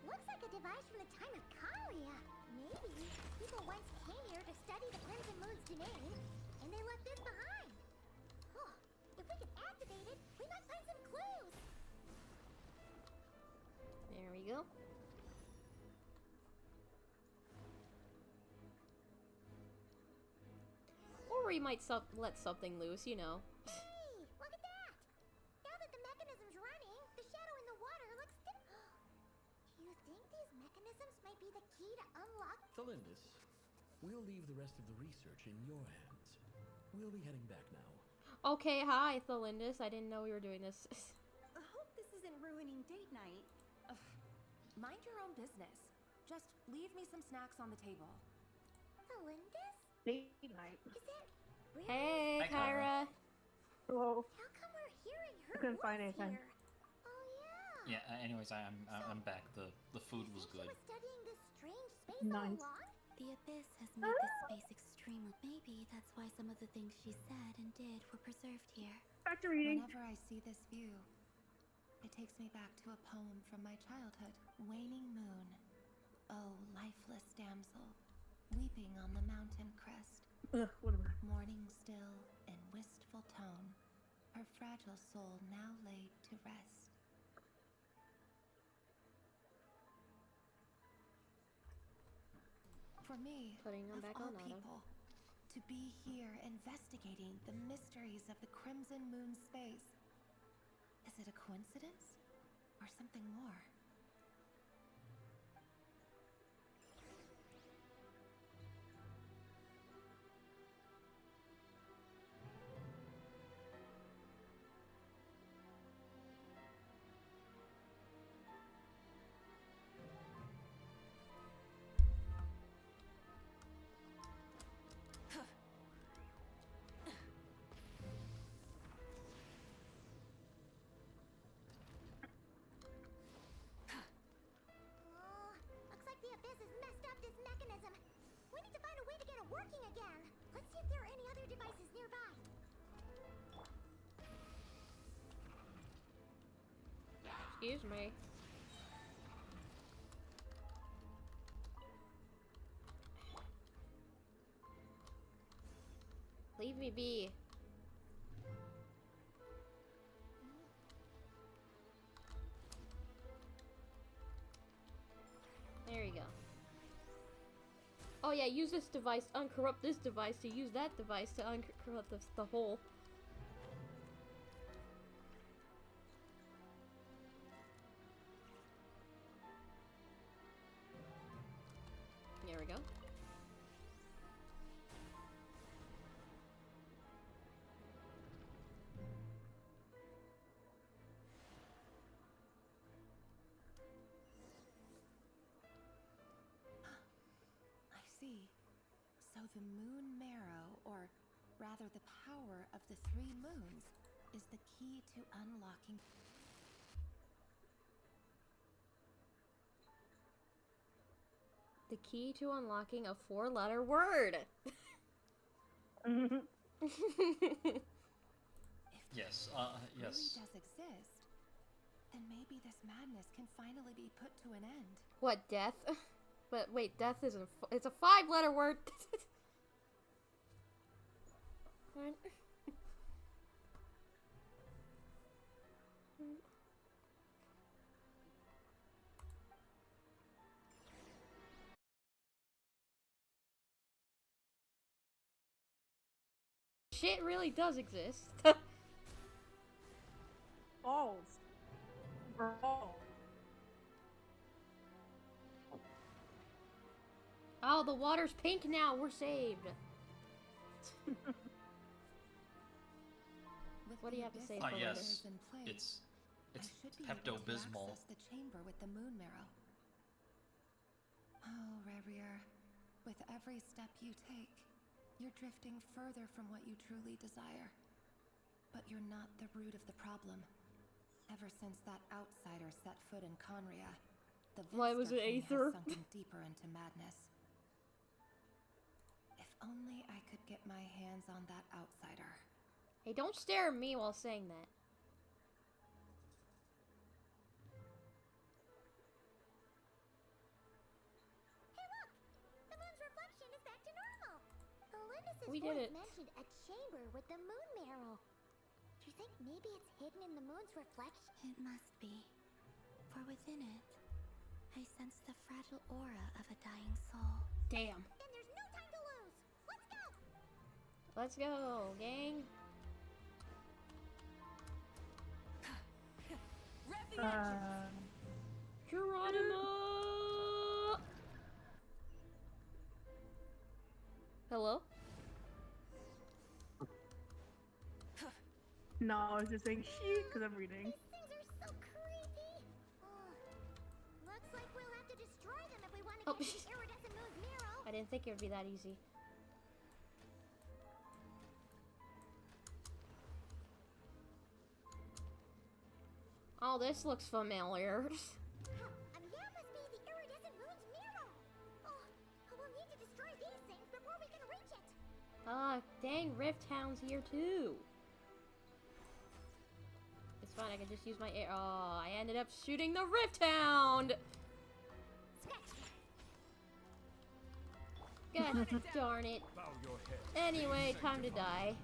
Looks like a device from the time of Kalia. Maybe people once came here to study the Crimson Moon's domain, and they left this behind. Oh, if we could activate it, we might find some clues. There we go. Or we might let something loose, you know. Hey, look at that! Now that the mechanism's running, the shadow in the water looks You think these mechanisms might be the key to unlock? Thelindis, we'll leave the rest of the research in your hands. We'll be heading back now. Okay, hi, Thelindis. I didn't know we were doing this. I hope this isn't ruining date night. Ugh. Mind your own business. Just leave me some snacks on the table. Melindis? Date night. Is it really? Hey, Hi, Kyra. Kyra. Hello. How come we're hearing her I couldn't find voice anything. here? Oh yeah. Yeah. Anyways, I'm back. The food was good. She was studying this strange space Nice. all along? The abyss has made this space extremely. Maybe that's why some of the things she said and did were preserved here. Back to reading. Whenever I see this view, it takes me back to a poem from my childhood. Waning moon, oh lifeless damsel, weeping on the mountain crest. Whatever. Mourning still in wistful tone, her fragile soul now laid to rest. For me, Putting them of back all on auto. people, to be here investigating the mysteries of the Crimson Moon space. Is it a coincidence or something more? Oh, looks like the abyss has messed up this mechanism. We need to find a way to get it working again. Let's see if there are any other devices nearby. Excuse me. Leave me be. There you go. Oh yeah, use this device to uncorrupt this device to use that device to uncorrupt the whole. There we go. I see. So the moon marrow, or rather the power of the three moons, is the key to unlocking. The key to unlocking a 4-letter word. Yes. Really Yes. does exist, then maybe this madness can finally be put to an end. What, death? But wait, death isn't. It's a 5-letter word. Shit really does exist. Balls. Ball. Oh, the water's pink now. We're saved. What do you have to say? Yes, it's Pepto-Bismol. The chamber with the moon marrow. Oh, Rarier, with every step you take, you're drifting further from what you truly desire. But you're not the root of the problem. Ever since that outsider set foot in Conria, the Why was it King Aether? has sunken deeper into madness. If only I could get my hands on that outsider. Hey, don't stare at me while saying that. The moon's reflection is back to normal. Olympus's We did voice it. mentioned a chamber with the moon marrow. Do you think maybe it's hidden in the moon's reflection? It must be. For within it, I sense the fragile aura of a dying soul. Damn. Then there's no time to lose. Let's go. Let's go, gang. Geronimo! Hello? No, I was just saying she because I'm reading. These things are so creepy. Looks like we'll have to destroy them if we want to Oh, get to the iridescent moon's marrow. I didn't think it would be that easy. Oh, this looks familiar. That must be the iridescent moon's marrow. We'll need to destroy these things before we can reach it. Ah, dang, Rift Hound's here too. It's fine, I can just use my air. Oh, I ended up shooting the Rift Hound! God darn it. Anyway, time to die.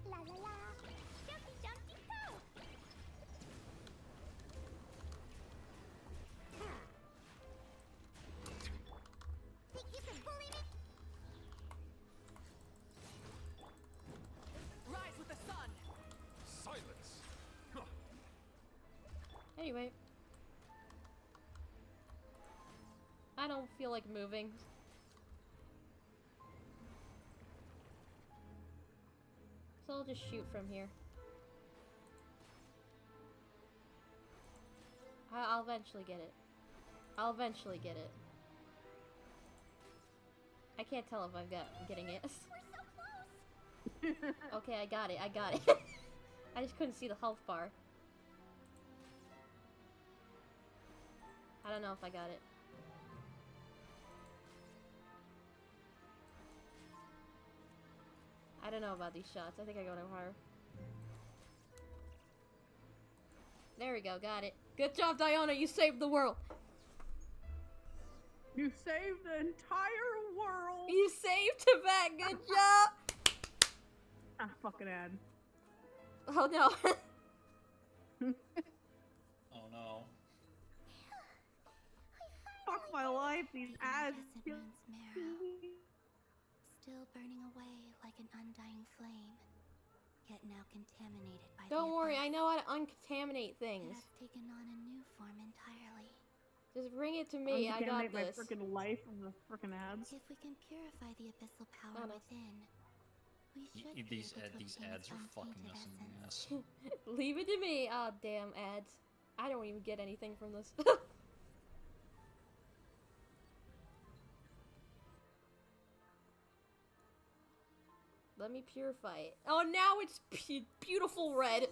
La la la. Jumpy jumpy go. Think you can bully me? Rise with the sun. Silence. Anyway. I don't feel like moving. So I'll just shoot from here. I'll eventually get it. I'll eventually get it. I can't tell if I'm getting it. Okay, I got it. I got it. I just couldn't see the health bar. I don't know if I got it. I don't know about these shots. I think I got it higher. There we go. Got it. Good job, Diana. You saved the world. You saved the entire world. You saved Tibet. Good job. Ah, fucking ad. Oh no. Oh no. Fuck my life. These ads. Moon's marrow. Still burning away like an undying flame, yet now contaminated by Don't the worry, abyss. I know how to uncontaminate things. It has taken on a new form entirely. Just bring it to me. I got Uncontaminate my this. freaking life from the freaking ads. If we can purify the abyssal power within, we should be These able to these obtain ads its are fucking untainted us in the ass. essence. Leave it to me. Ah, damn ads. I don't even get anything from this. Let me purify it. Oh, now it's beautiful red.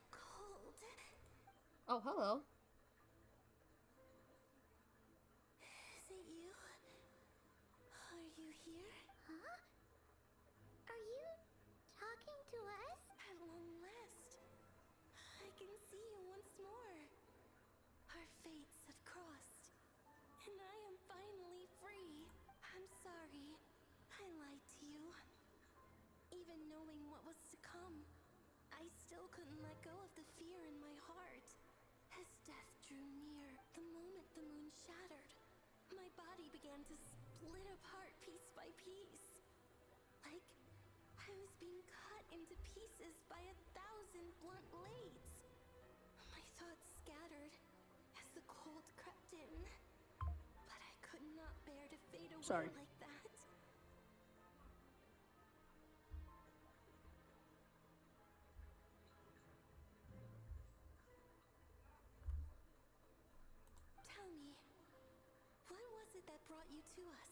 Cold. Oh, hello. Is it you? Are you here? Huh? knowing what was to come. I still couldn't let go of the fear in my heart. As death drew near, the moment the moon shattered, my body began to split apart piece by piece. Like I was being cut into pieces by 1,000 blunt blades. My thoughts scattered as the cold crept in. But I could not bear to fade away like that. Tell me, what was it that brought you to us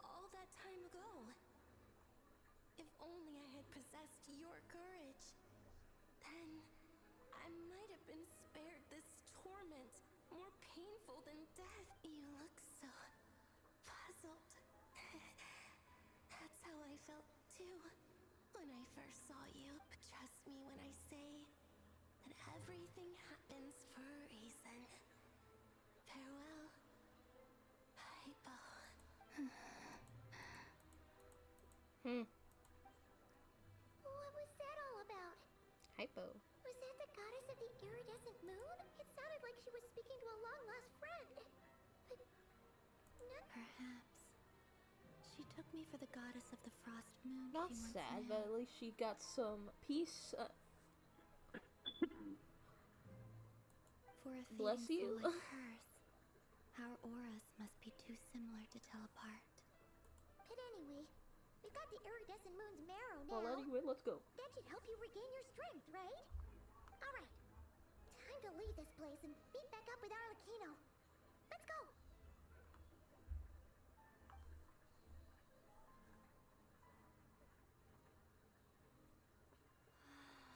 all that time ago? If only I had possessed your courage, then I might have been spared this torment, more painful than death. You look so puzzled. That's how I felt too when I first saw you. But trust me when I say that everything happens for a reason. Farewell, Hypo. What was that all about? Hypo. Was that the goddess of the iridescent moon? It sounded like she was speaking to a long-lost friend. But Perhaps. She took me for the goddess of the frost moon. Not she once sad, knew. but at least she got some peace. For a Bless fading you. soul like hers, our auras must be too similar to tell apart. But anyway, we've got the iridescent moon's marrow now. Well, anyway, let's go. That should help you regain your strength, right? Alright. Time to leave this place and meet back up with Arlecchino. Let's go!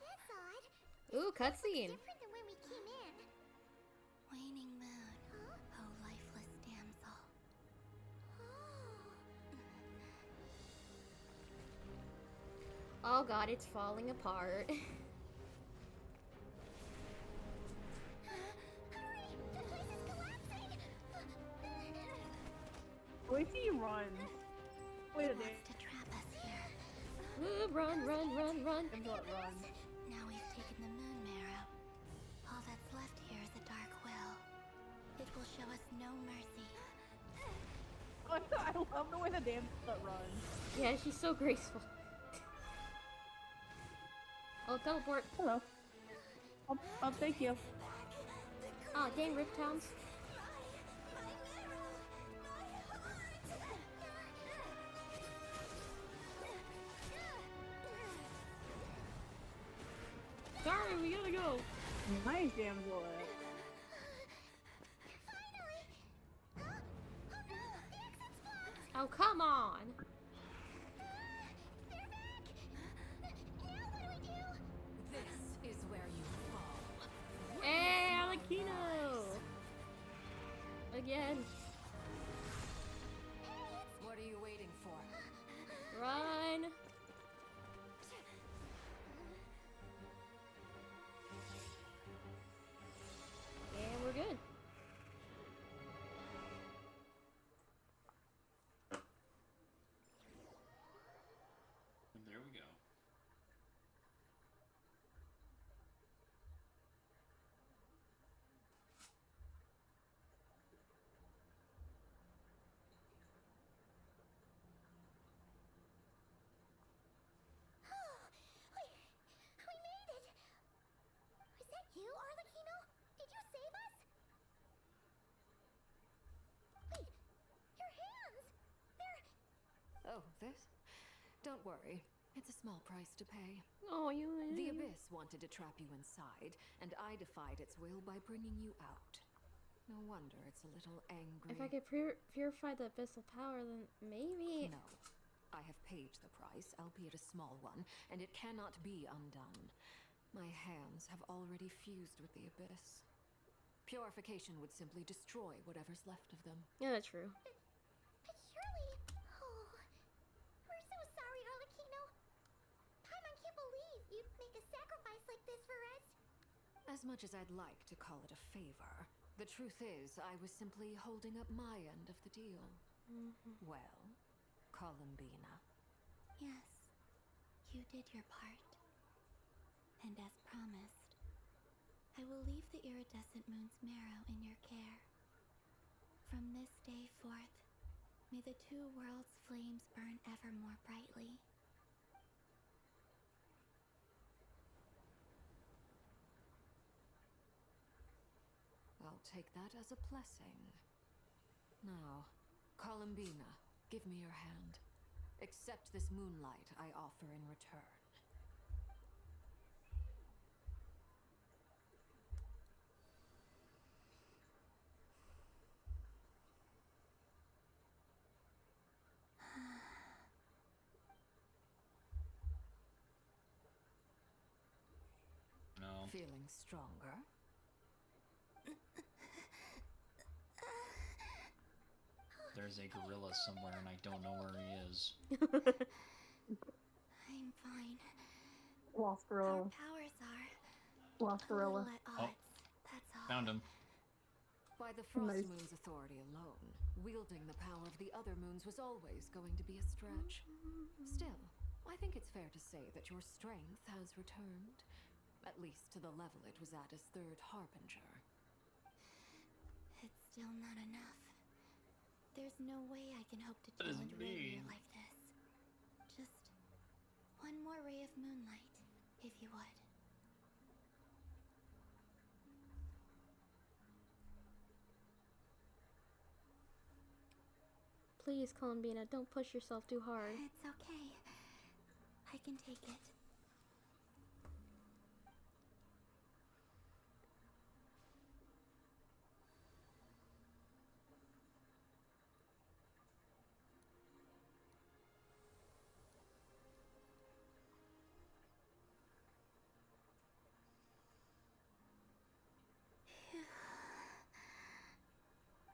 That's odd. Ooh, cutscene. Different than when we came in. Waning moon, Huh? oh lifeless damsel. Oh god, it's falling apart. Hurry! The place is collapsing! Wait till you run. Wait a It minute. wants to trap us here. Ooh, run, run, run, run. I'm not run. Now we've taken the moon marrow. All that's left here is a dark will. It will show us no mercy. I love the way the damn that runs. Yeah, she's so graceful. Oh, teleport. Hello. Oh, thank you. Oh, dang, Rip Towns. Sorry, we gotta go. Nice damsel. Oh, come on. This is where you fall. Hey, Arlecchino. Again. What are you waiting for? Run. And we're good. And there we go. We made it! Was that you, Arlecchino? Did you save us? Wait, your hands! They're... Oh, this? Don't worry. It's a small price to pay. Oh, you. The Abyss wanted to trap you inside, and I defied its will by bringing you out. No wonder it's a little angry. If I could purify the abyssal power, then maybe. No. I have paid the price, albeit a small one, and it cannot be undone. My hands have already fused with the Abyss. Purification would simply destroy whatever's left of them. Yeah, that's true. But surely... Oh... We're so sorry, Arlecchino. Paimon can't believe you'd make a sacrifice like this for us. As much as I'd like to call it a favor, the truth is I was simply holding up my end of the deal. Well, Columbina. Yes. You did your part. And as promised, I will leave the iridescent moon's marrow in your care. From this day forth, may the two worlds' flames burn ever more brightly. I'll take that as a blessing. Now, Columbina, give me your hand. Accept this moonlight I offer in return. No. Feeling stronger? There's a gorilla somewhere and I don't know where he is. I'm fine. Lost Our gorilla. powers are Lost a little gorilla. at odds. That's all. Found him. By the Frost Nice. Moon's authority alone, wielding the power of the other moons was always going to be a stretch. Still, I think it's fair to say that your strength has returned, at least to the level it was at as Third Harbinger. It's still not enough. There's no way I can hope to That is challenge Radier mean. like this. Just one more ray of moonlight, if you would. Please, Columbina, don't push yourself too hard. It's okay. I can take it.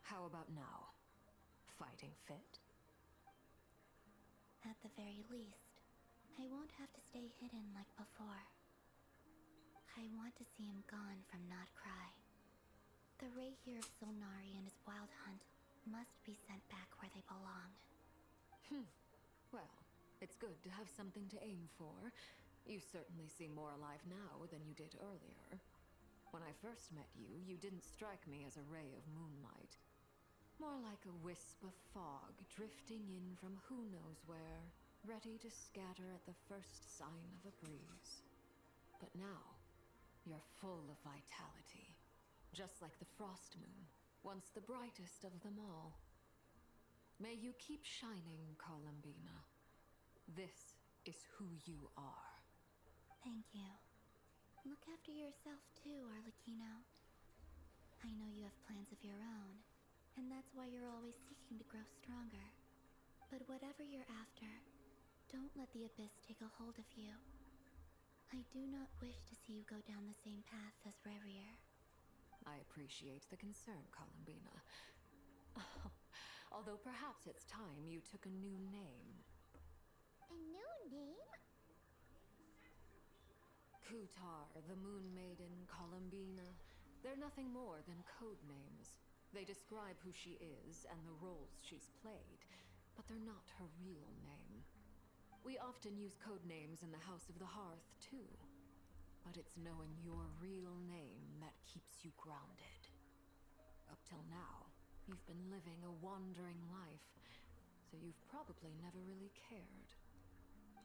How about now? Fighting fit? At the very least, I won't have to stay hidden like before. I want to see him gone from Nod-Krai. The Rahier of Solnari and his wild hunt must be sent back where they belong. Well, it's good to have something to aim for. You certainly seem more alive now than you did earlier. When I first met you, you didn't strike me as a ray of moonlight. More like a wisp of fog drifting in from who knows where, ready to scatter at the first sign of a breeze. But now, you're full of vitality, just like the Frost Moon, once the brightest of them all. May you keep shining, Columbina. This is who you are. Thank you. Look after yourself too, Arlecchino. I know you have plans of your own, and that's why you're always seeking to grow stronger. But whatever you're after, don't let the Abyss take a hold of you. I do not wish to see you go down the same path as Rarier. I appreciate the concern, Columbina. Although perhaps it's time you took a new name. A new name? Kutar, the Moon Maiden, Columbina. They're nothing more than code names. They describe who she is and the roles she's played, but they're not her real name. We often use code names in the House of the Hearth, too. But it's knowing your real name that keeps you grounded. Up till now, you've been living a wandering life, so you've probably never really cared.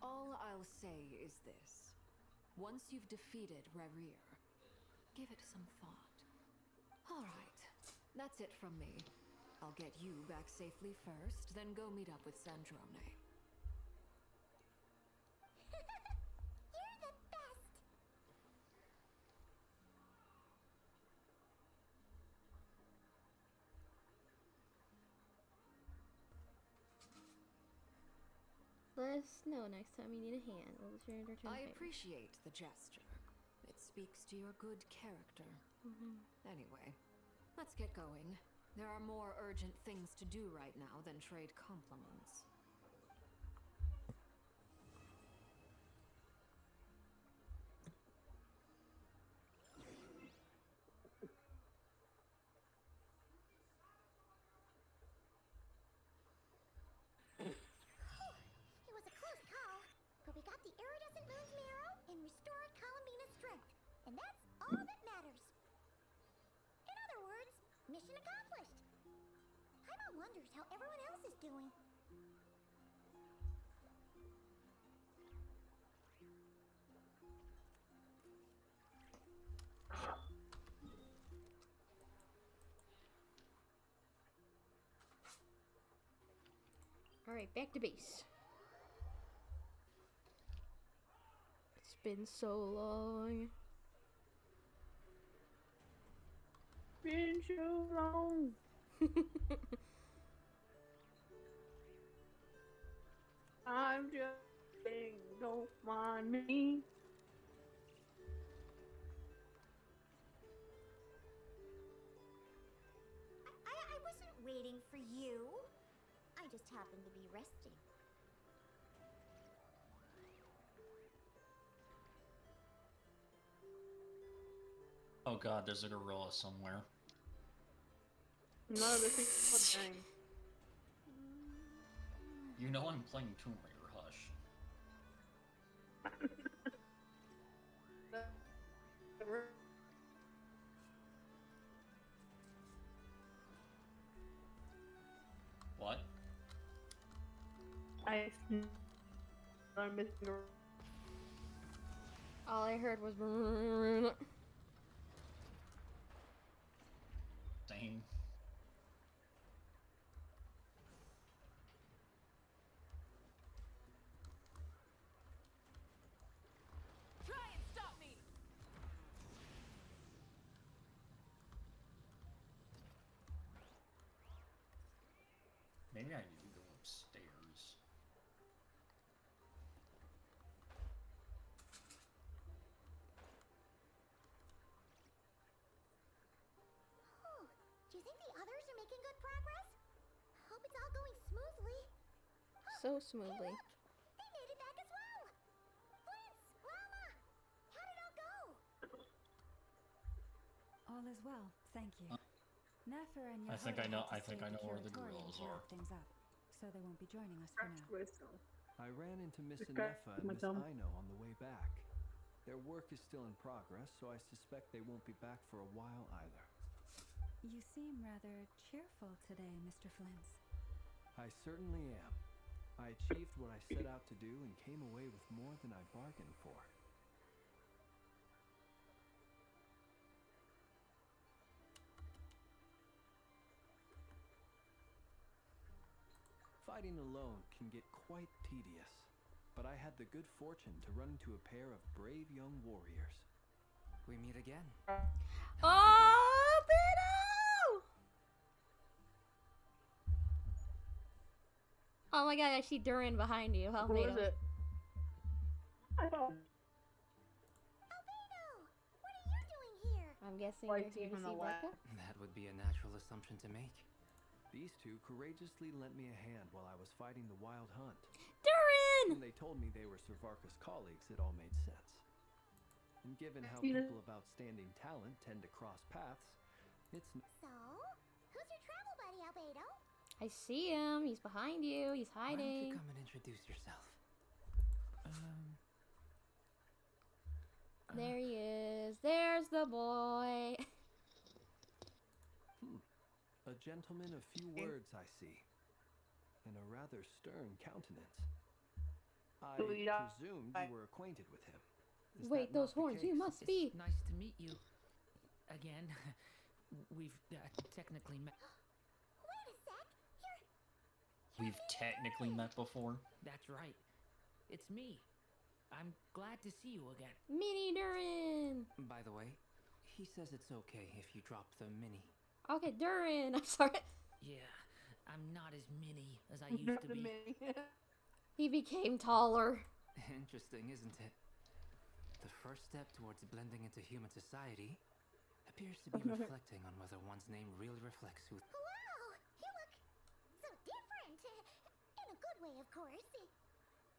All I'll say is this. Once you've defeated Rarier, give it some thought. All right, that's it from me. I'll get you back safely first, then go meet up with Sandrone. You're the best! Let us know next time you need a hand. What was your return I favor? appreciate the gesture. It speaks to your good character. Anyway, let's get going. There are more urgent things to do right now than trade compliments. It was a close call, but we got the iridescent wonders how everyone else is doing. Alright, back to base. It's been so long. Been so long. I'm just saying, don't mind me. I wasn't waiting for you. I just happened to be resting. Oh god, there's a gorilla somewhere. No, this is a thing. You know I'm playing Tomb Raider, hush. What? I'm missing a... All I heard was. Same. Try and stop me! Maybe I need to go upstairs. Oh, do you think the others are making good progress? Hope it's all going smoothly. So smoothly. They made it back as well. Flintz, Llama, how did it all go? All is well, thank you. Nefer and I think I Yehuda know- had to I think stay I know where the Curatorium gorillas to wrap are. things up, so they won't be joining us for now. I ran into Miss Okay, Anefa and my Miss thumb. Aino on the way back. Their work is still in progress, so I suspect they won't be back for a while either. You seem rather cheerful today, Mr. Flintz. I certainly am. I achieved what I set out to do and came away with more than I bargained for. Fighting alone can get quite tedious, but I had the good fortune to run into a pair of brave young warriors. We meet again. Oh, Beto! Oh my god, I see Durin behind you. How Who is Beto? it? I don't Albedo, what are you doing here? I'm guessing Like you're here to even see the last- Becca? That would be a natural assumption to make. These two courageously lent me a hand while I was fighting the wild hunt. Durin! When they told me they were Servarka's colleagues, it all made sense. And given how You know- people of outstanding talent tend to cross paths, it's So, who's your travel buddy, Albedo? I see him. He's behind you. He's Why don't you hiding. come and introduce yourself? There he is. There's the boy. a gentleman of few words, I see, and a rather stern countenance. I presumed you were acquainted with him. Is Wait, that those not the horns. You case? must be. It's nice to meet you. Again. We've technically met. Wait a sec. We've technically met before. That's right. It's me. I'm glad to see you again. Mini Durin. By the way, he says it's okay if you drop the mini. Okay, Durin. I'm sorry. Yeah, I'm not as mini as I used to be. He became taller. Interesting, isn't it? The first step towards blending into human society appears to be reflecting on whether one's name really reflects who... Wow, you look so different. In a good way, of course.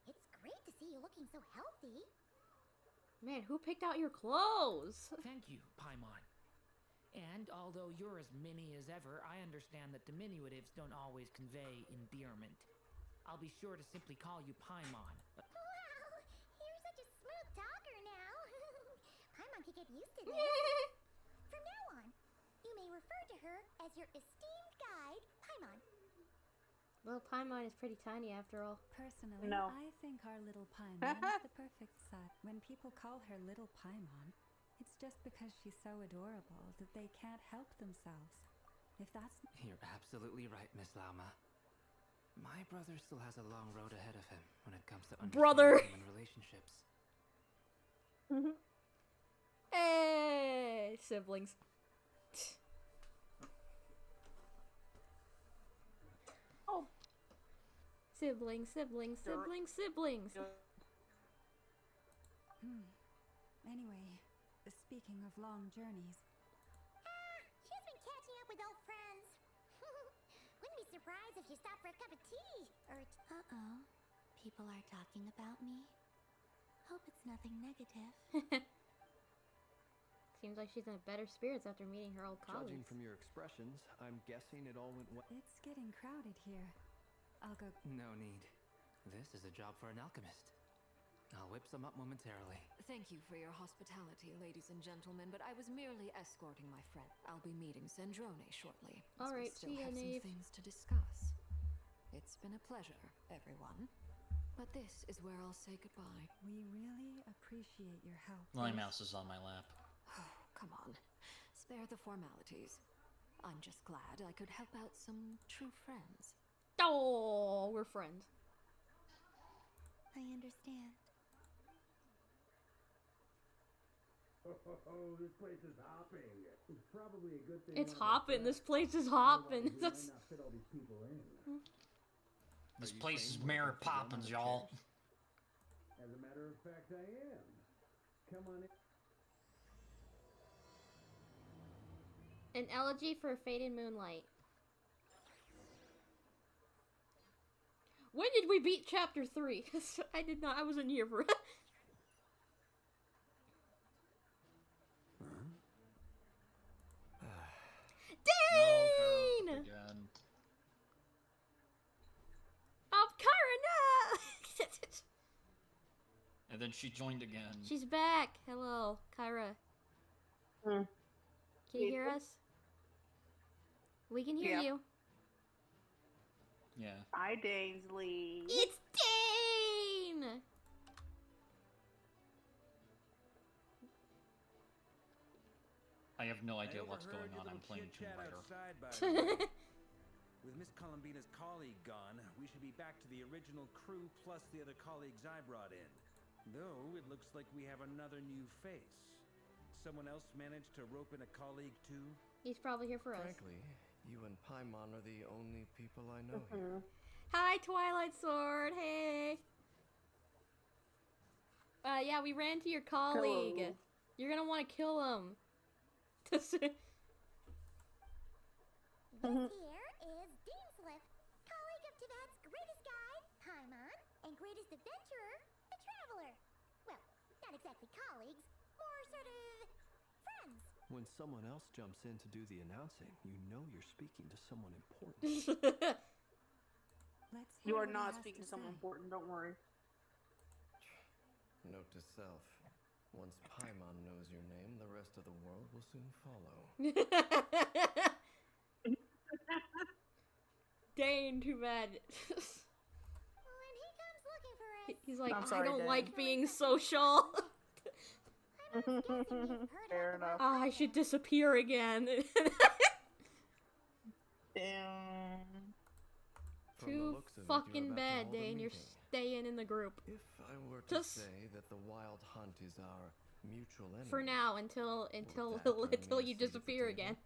It's great to see you looking so healthy. Man, who picked out your clothes? Thank you, Paimon. And although you're as mini as ever, I understand that diminutives don't always convey endearment. I'll be sure to simply call you Paimon. Wow, you're such a smooth talker now. Paimon could get used to this. From now on, you may refer to her as your esteemed guide, Paimon. Little Paimon is pretty tiny after all. Personally, No. I think our little Paimon is the perfect size. When people call her Little Paimon, it's just because she's so adorable that they can't help themselves. If that's... You're absolutely right, Miss Lauma. My brother still has a long road ahead of him when it comes to Brother. understanding human relationships. Hey, siblings. Oh. Siblings, siblings, siblings, siblings. Anyway, speaking of long journeys, She's been catching up with old friends. Wouldn't be surprised if she stopped for a cup of tea. Or Uh-oh. People are talking about me. Hope it's nothing negative. Seems like she's in better spirits after meeting her old Judging colleagues. from your expressions, I'm guessing it all went well. it's getting crowded here. I'll go... No need. This is a job for an alchemist. I'll whip some up momentarily. Thank you for your hospitality, ladies and gentlemen, but I was merely escorting my friend. I'll be meeting Sandrone shortly. as All we right, still see ya, have Nave. some things to discuss. It's been a pleasure, everyone. But this is where I'll say goodbye. We really appreciate your help. My mouse is on my lap. Oh, come on. Spare the formalities. I'm just glad I could help out some true friends. Oh, we're friends. I understand. Oh, this place is hopping. It's probably a good thing. It's hopping. This place is hopping. We might not fit all these people in. This place is Mary Poppins, y'all. As a matter of fact, I am. Come on in. An elegy for Faded Moonlight. When did we beat chapter 3? I did not. I wasn't here for it. Dane! Again. Oh, Kyra, no! And then she joined again. She's back. Hello, Kyra. Can you hear us? We can hear Yeah. you. Yeah. Hi, Daisley. It's Dane! I have no idea I what's overheard going your on. I'm little playing Tomb chit-chat Raider. outside, by the way. With Miss Columbina's colleague gone, we should be back to the original crew plus the other colleagues I brought in. Though it looks like we have another new face. Someone else managed to rope in a colleague too? He's probably here for us. Frankly, you and Paimon are the only people I know here. Hi, Twilight Sword. Hey. Yeah, we ran to your colleague. Hello. You're gonna want to kill him. this here is Deanslip, colleague of Tibet's greatest guide, Paimon, and greatest adventurer, the Traveler. Well, not exactly colleagues, more sort of friends. When someone else jumps in to do the announcing, you know you're speaking to someone important. Let's You hear are what he not has speaking to to someone say. important, don't worry. Note to self. Once Paimon knows your name, the rest of the world will soon follow. Dane, too bad. When he comes looking for us, He's like, I'm I sorry, don't Dane. like being social. Fair enough. I should disappear again. Damn. From the Too looks of it, you're fucking about to bad, hold a Dane. You're meeting. staying in the group. If I were to Just say that the wild hunt is our mutual enemy. for now, until that earn me until a you seat at the disappear table? again.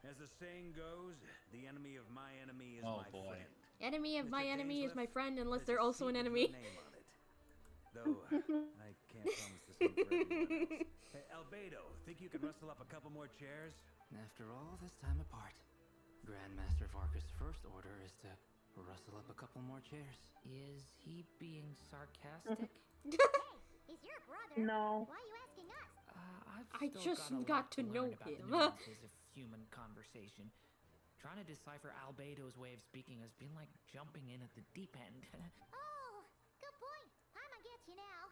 As the saying goes, the enemy of my enemy is Oh, my boy. friend. Enemy of Mr. my enemy is Dainsleif, my friend, unless there's they're a also an seat with enemy. your name on it. Though, I can't promise the same for everyone else. Hey, Albedo, think you could rustle up a couple more chairs? After all this time apart, Grandmaster Varka's first order is to rustle up a couple more chairs. Is he being sarcastic? hey, he's your brother. No. Why are you asking us? I've I still just got, a got lot to know learn about him. the nuances of human conversation. Trying to decipher Albedo's way of speaking has been like jumping in at the deep end. Oh, good point. Paimon gets you now.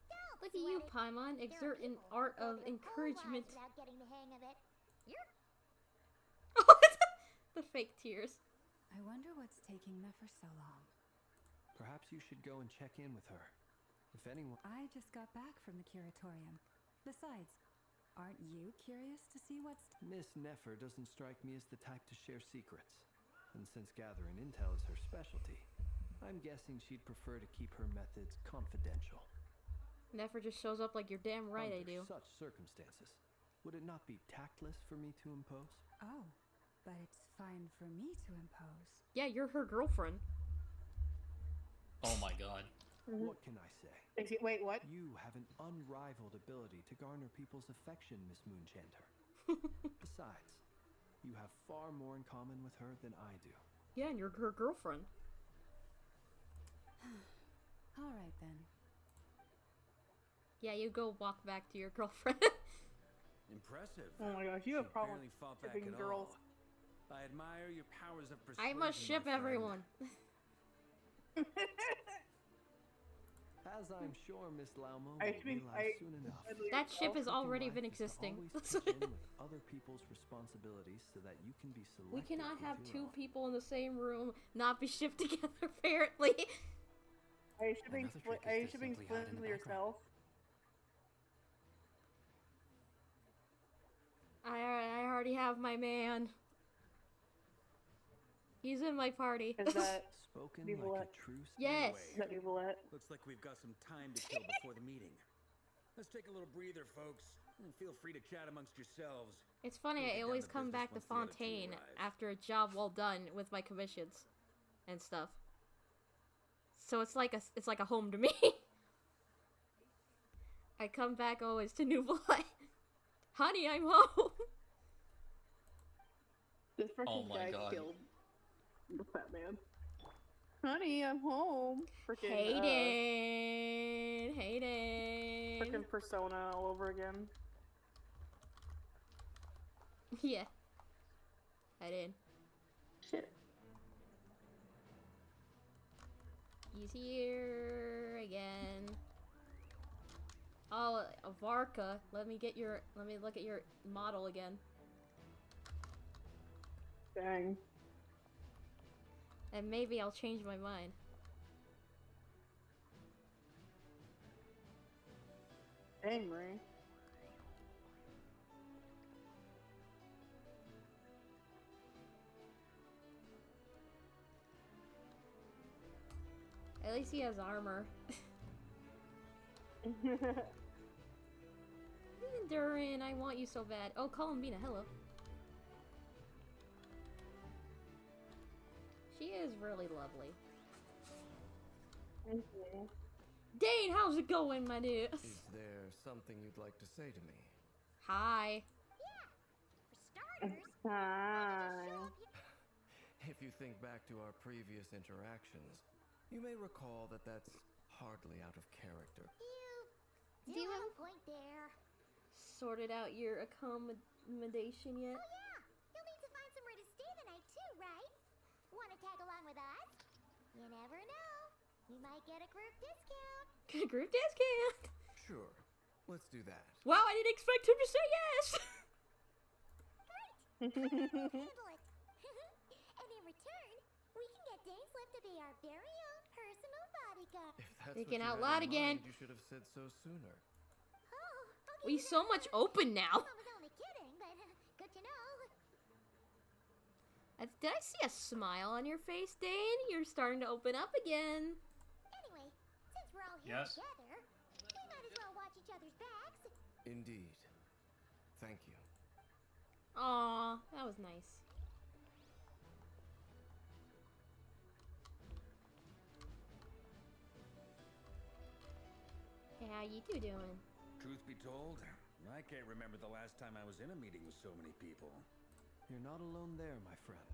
Don't Look at you, sweat it. Paimon. There are Exert an people art who go of their whole encouragement. lives without getting the hang of it. You're Oh, The fake tears. I wonder what's taking Nefer so long. Perhaps you should go and check in with her. If anyone... I just got back from the curatorium. Besides, aren't you curious to see what's... Miss Nefer doesn't strike me as the type to share secrets. And since gathering intel is her specialty, I'm guessing she'd prefer to keep her methods confidential. Nefer just shows up like you're damn right I Under do. such circumstances, would it not be tactless for me to impose? Oh, but it's fine for me to impose. Yeah, you're her girlfriend. Oh my god. What can I say? Wait, what? You have an unrivaled ability to garner people's affection, Miss Moonchanter. Besides, you have far more in common with her than I do. Yeah, and you're her girlfriend. All right, then. Yeah, you go walk back to your girlfriend. Impressive. Oh my gosh, you have problems barely fought back shipping at girls. all. I admire your powers of persuasion. I must ship my friend. everyone. As I'm sure Miss Laumo I will think realize soon enough. That ship has Working already life been is to existing. always pitch in with other people's responsibilities so that you can be selected. We cannot with have your two own. people in the same room not be shipped together, apparently. Are you shipping, Another trick are you is to shipping simply hide in Splint the yourself? I already have my man. He's in my party. Is that Spoken Vivalette? like a true Yes. Is that Vivalette? Looks like we've got some time to kill before the meeting. Let's take a little breather, folks, and feel free to chat amongst yourselves. It's funny, We'll get I down always to come business back to once the other two Fontaine arrive. after a job well done with my commissions and stuff. So it's like a home to me. I come back always to New Blood. Honey, I'm home. This freaking Oh my guy God. killed the fat man. Honey, I'm home. Freaking Hayden. freaking Persona all over again. Yeah. I did. Shit. He's here again. Oh, Varka. Let me look at your model again. Dang. And maybe I'll change my mind. Angry. At least he has armor. Durin, I want you so bad. Oh, Columbina, hello. She is really lovely. Thank you. Dane, how's it going, my dude? Is there something you'd like to say to me? Hi. Hi. If you think back to our previous interactions, you may recall that that's hardly out of character. Do you have a point there? Sorted out your accommodation yet? Oh yeah, you'll need to find somewhere to stay the night too, right? Want to tag along with us? You never know. You might get a group discount. Group discount. Sure, let's do that. Wow, I didn't expect him to say yes. Handle it. And in return, we can get Dane's Lift to be our very own personal bodyguard. If that's Thinking what you out had loud in again. mind, you should have said so sooner. Oh, okay. We so much open now. I was only kidding, but good to know. Did I see a smile on your face, Dane? You're starting to open up again. Anyway, since we're all here Yes. together, we might as well watch each other's backs. Indeed. Thank you. Aw, that was nice. Hey, how you two doing? Truth be told, I can't remember the last time I was in a meeting with so many people. You're not alone there, my friend.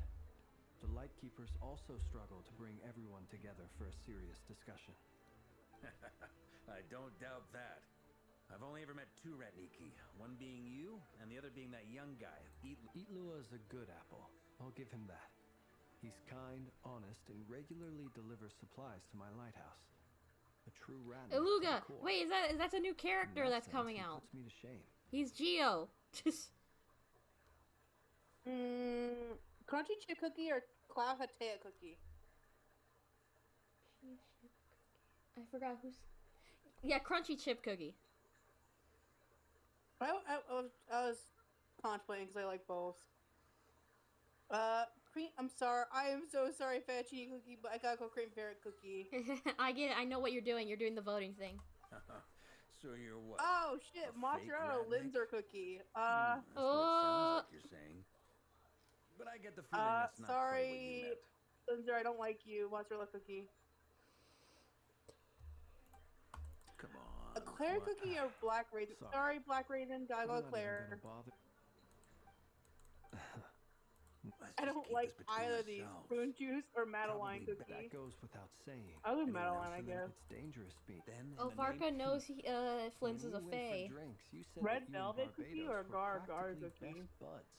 The Lightkeepers also struggle to bring everyone together for a serious discussion. I don't doubt that. I've only ever met two Ratniki, one being you, and the other being that young guy, Itlua is a good apple. I'll give him that. He's kind, honest, and regularly delivers supplies to my lighthouse. A true Ratnik. to the Iluga! core. Wait, that's a new In character that that's sense, coming he out. puts me to shame. He's Geo. Just Crunchy chip cookie or cloud hatea cookie? I forgot who's. Yeah, crunchy chip cookie. I was contemplating because I like both. Cream. I'm sorry. I am so sorry, fettuccine cookie, but I gotta go cream parrot cookie. I get it. I know what you're doing. You're doing the voting thing. So you're what? Oh shit! A Mozzarella fake Linzer cookie. That's what it sounds like you're saying. But I get the feeling that's not quite what you Sorry, meant. Linzer. I don't like you. Mozzarella cookie. Come on. A Claire cookie or black raisin? Sorry, black raisin. Gotta go Claire. I don't like either of these. Prune juice or Madeline cookie. That goes without saying. I love Madeline, I guess. It's dangerous being. Oh, Varka knows Flint's is a fae. Red velvet cookie or gar cookie? Buds.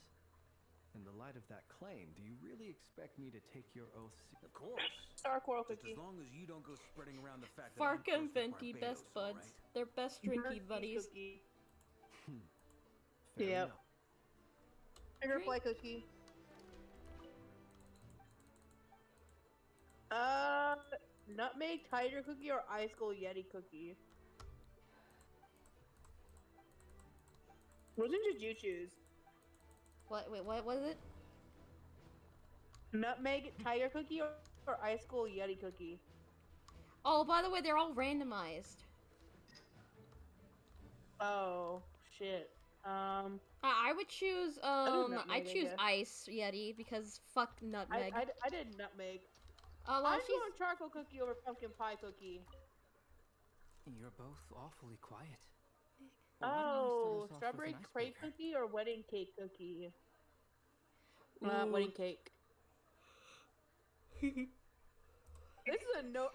In the light of that claim, do you really expect me to take your oath? Of course. Star coral cookie. As long as you don't go spreading around the fact that Varka I'm and close to Venti, Barbados, best buds. right? They're best drinky buddies. Yep. Sugar fly cookie. Nutmeg tiger cookie or ice cold Yeti cookie? Which one did you choose? What? Wait, what was it? Nutmeg tiger cookie or ice cold Yeti cookie? Oh, by the way, they're all randomized. Oh shit. I would choose I choose ice Yeti because fuck nutmeg. I did nutmeg. Well, I'm going charcoal cookie over pumpkin pie cookie. You're both awfully quiet. Oh, strawberry crepe cookie or wedding cake cookie? Wedding cake. This is a no.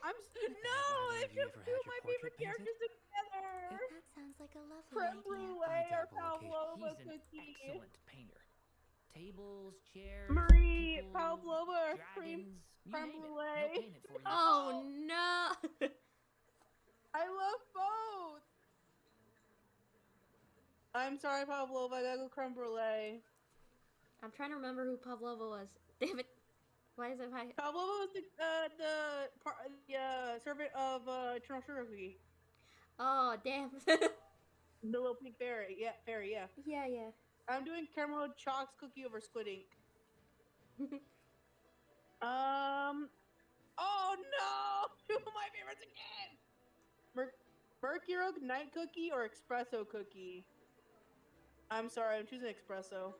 They should do my favorite characters together. That sounds like a lovely Creme idea. brulee or pavlova He's an cookie. excellent painter. Tables, chairs, Marie, people, pavlova or creme dragons, you name it. He'll brulee. paint it for you. Oh no! I love both. I'm sorry, Pavlova. I gotta go creme brulee. I'm trying to remember who Pavlova was. Damn it! Why is it high? Pavlova was the servant of Eternal Sugar Cookie. Oh damn! The little pink fairy. Yeah, fairy. Yeah. Yeah. I'm doing caramel chalks cookie over squid ink. Oh no! Two of my favorites again. Mercury night cookie or espresso cookie? I'm sorry, I'm choosing espresso.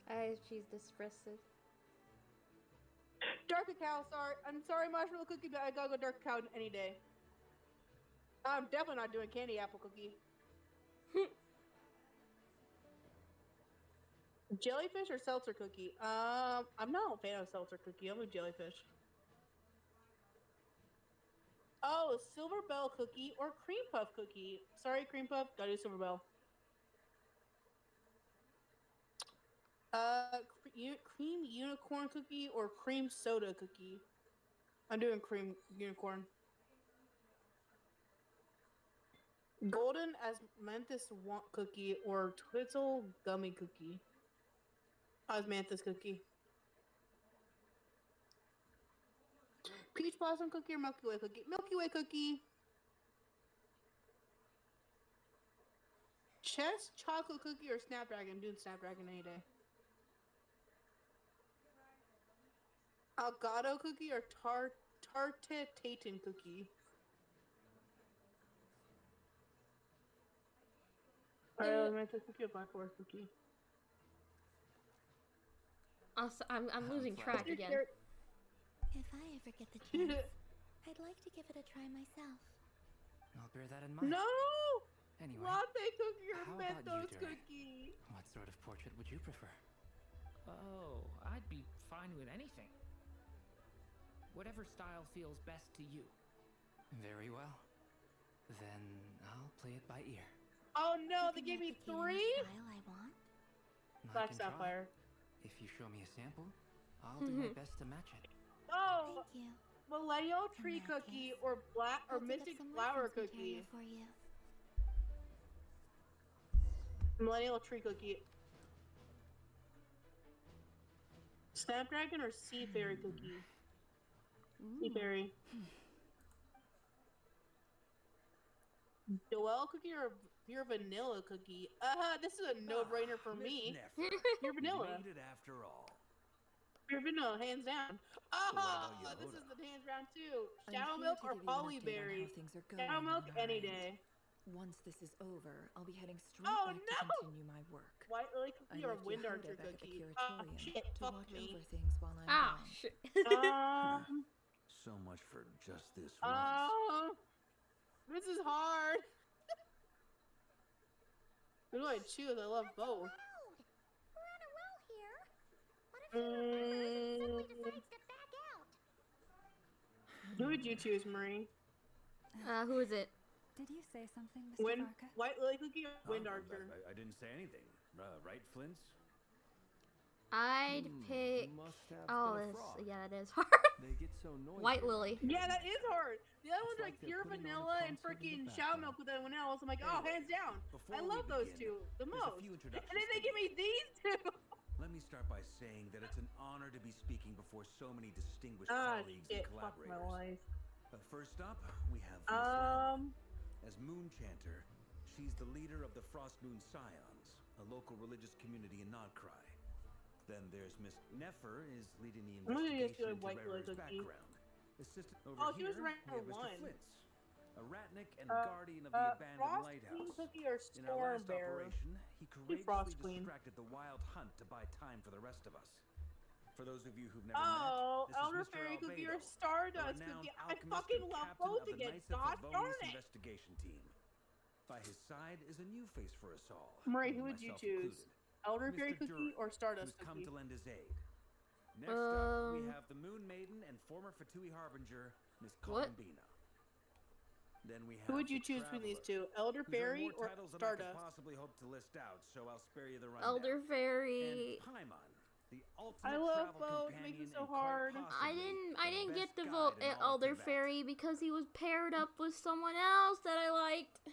I choose espresso. Dark cacao, sorry. I'm sorry, marshmallow cookie, but I gotta go dark cacao any day. I'm definitely not doing candy apple cookie. Jellyfish or seltzer cookie? I'm not a fan of seltzer cookie. I'm a jellyfish. Oh, Silver Bell cookie or cream puff cookie? Sorry, cream puff. Gotta do Silver Bell. Cream unicorn cookie or cream soda cookie? I'm doing cream unicorn. Golden as Mantis cookie or Twizzle gummy cookie? Osmanthus cookie. Peach blossom cookie or Milky Way cookie? Milky Way cookie. Chess chocolate cookie or Snapdragon? I'm doing Snapdragon any day. Elgato cookie or Tarte Tatin cookie? Mantis cookie or Black Forest cookie? I'm losing track again. If I ever get the chance, I'd like to give it a try myself. I'll bear that in mind. No! Anyway, Latte cookie or how about Mentos you, Derek? cookie? What sort of portrait would you prefer? Oh, I'd be fine with anything. Whatever style feels best to you. Very well. Then I'll play it by ear. Oh no, they gave me 3? Style I want? Black I can try. Sapphire. If you show me a sample, I'll do my best to match it. Oh! Thank you. Millennial tree cookie or black or mystic flower cookie? For you. Millennial tree cookie. Snapdragon or sea fairy cookie? Sea fairy. Joelle cookie or pure vanilla cookie? This is a no-brainer for me. Pure vanilla. You made it after all. Pure vanilla, hands down. This is the hands down too. Shadow milk or holly berry? Shadow milk any day. Once this is over, I'll be heading straight Oh back no! to continue my work. White lily cookie or left wind Yehuda archer back at the cookie? curatorium Shit, to fuck watch me. over things while I'm Ah, gone. shit. So much for just this once. This is hard. Who do I choose? I love both. We're on a roll here. What if she remembers and suddenly decides to back out? Who would you choose, Marie? Who is it? Did you say something, Mr. Varka? White lily cookie or wind archer? I didn't say anything. Right, Flints? I'd pick. Oh, this. Yeah, that is hard. They get so noisy. White lily. Yeah, that is hard. The other one's like they're pure putting on a vanilla and concert in the freaking shadow background. milk with everyone else. I'm like, oh, hands down. Before I we love those begin, two the there's a most. few And introductions then they to give me these two. Let me start by saying that it's an honor to be speaking before so many distinguished colleagues Shit, and fuck my collaborators. life. First up, we have Miss Lam. As Moon Chanter, she's the leader of the Frost Moon Scions, a local religious community in Nod-Krai. Then there's Miss Nefer, is leading the I'm gonna just do investigation a into white Rarer's cookie. background. Assistant over She here, was ranked we have number Mr. 1. Flintz, a ratnik and guardian of the abandoned Frost lighthouse. Queen cookie or In our Storm last Bear? operation, he Frost courageously Queen. distracted the wild hunt to buy time for the rest of us. For those of you who've never met, this Elder is Mr. Fairy cookie or Albedo, Stardust the renowned cookie. I alchemist fucking and love captain both of the again. Knights of God darn Favonius it. investigation team. By his side is a new face for us all. Marie, who would you myself choose? included. Elder Mr. Fairy cookie Durin, or Stardust who's come cookie? to lend his aid. Next up, we have the Moon Maiden and former Fatui Harbinger, Miss What? Columbina. Then we have Who would you the choose between these Traveler, two? Elder whose earned Fairy more or titles than I Stardust? could possibly hope to list out, so I'll spare you the rundown. Elder Fairy. And Paimon, the ultimate I love travel both. companion Makes me so and quite hard. possibly I didn't the get best to guide vote in at all of Elder Tibet. Fairy because he was paired up with someone else that I liked.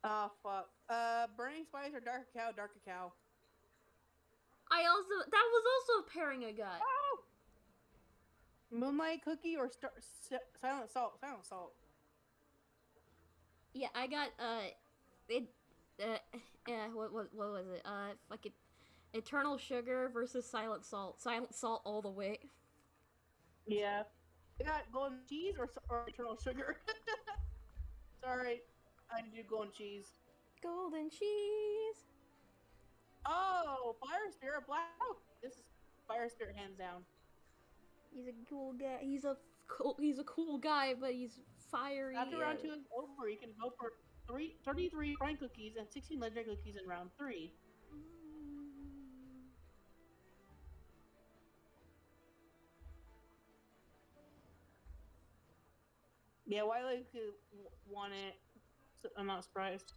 Oh fuck. Burning Spice or Dark Cacao? Dark Cacao. That was also pairing I got. Oh! Moonlight cookie or Silent Salt? Silent Salt. Yeah, I got what was it? Fucking Eternal Sugar versus Silent Salt. Silent Salt all the way. Yeah. I got golden cheese or Eternal Sugar. Sorry, I do golden cheese. Golden cheese. Oh, Fire Spirit Black. Oh, this is Fire Spirit hands down. He's a cool guy. He's a cool guy, but he's fiery. After round 2 is over, you can go for 33 prime cookies and 16 legendary cookies in round 3. Yeah, Wiley could want it. So I'm not surprised.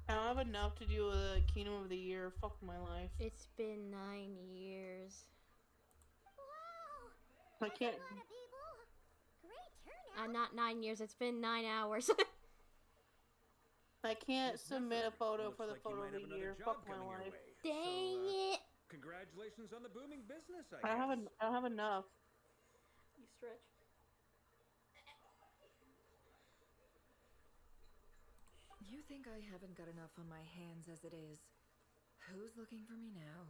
I don't have enough to do a Kingdom of the Year. Fuck my life. It's been 9 years. I can't. Not 9 years. It's been 9 hours. I can't submit a photo for the photo of the year. Fuck my life. Dang it! Congratulations on the booming business, I don't have enough. You stretch. You think I haven't got enough on my hands as it is? Who's looking for me now?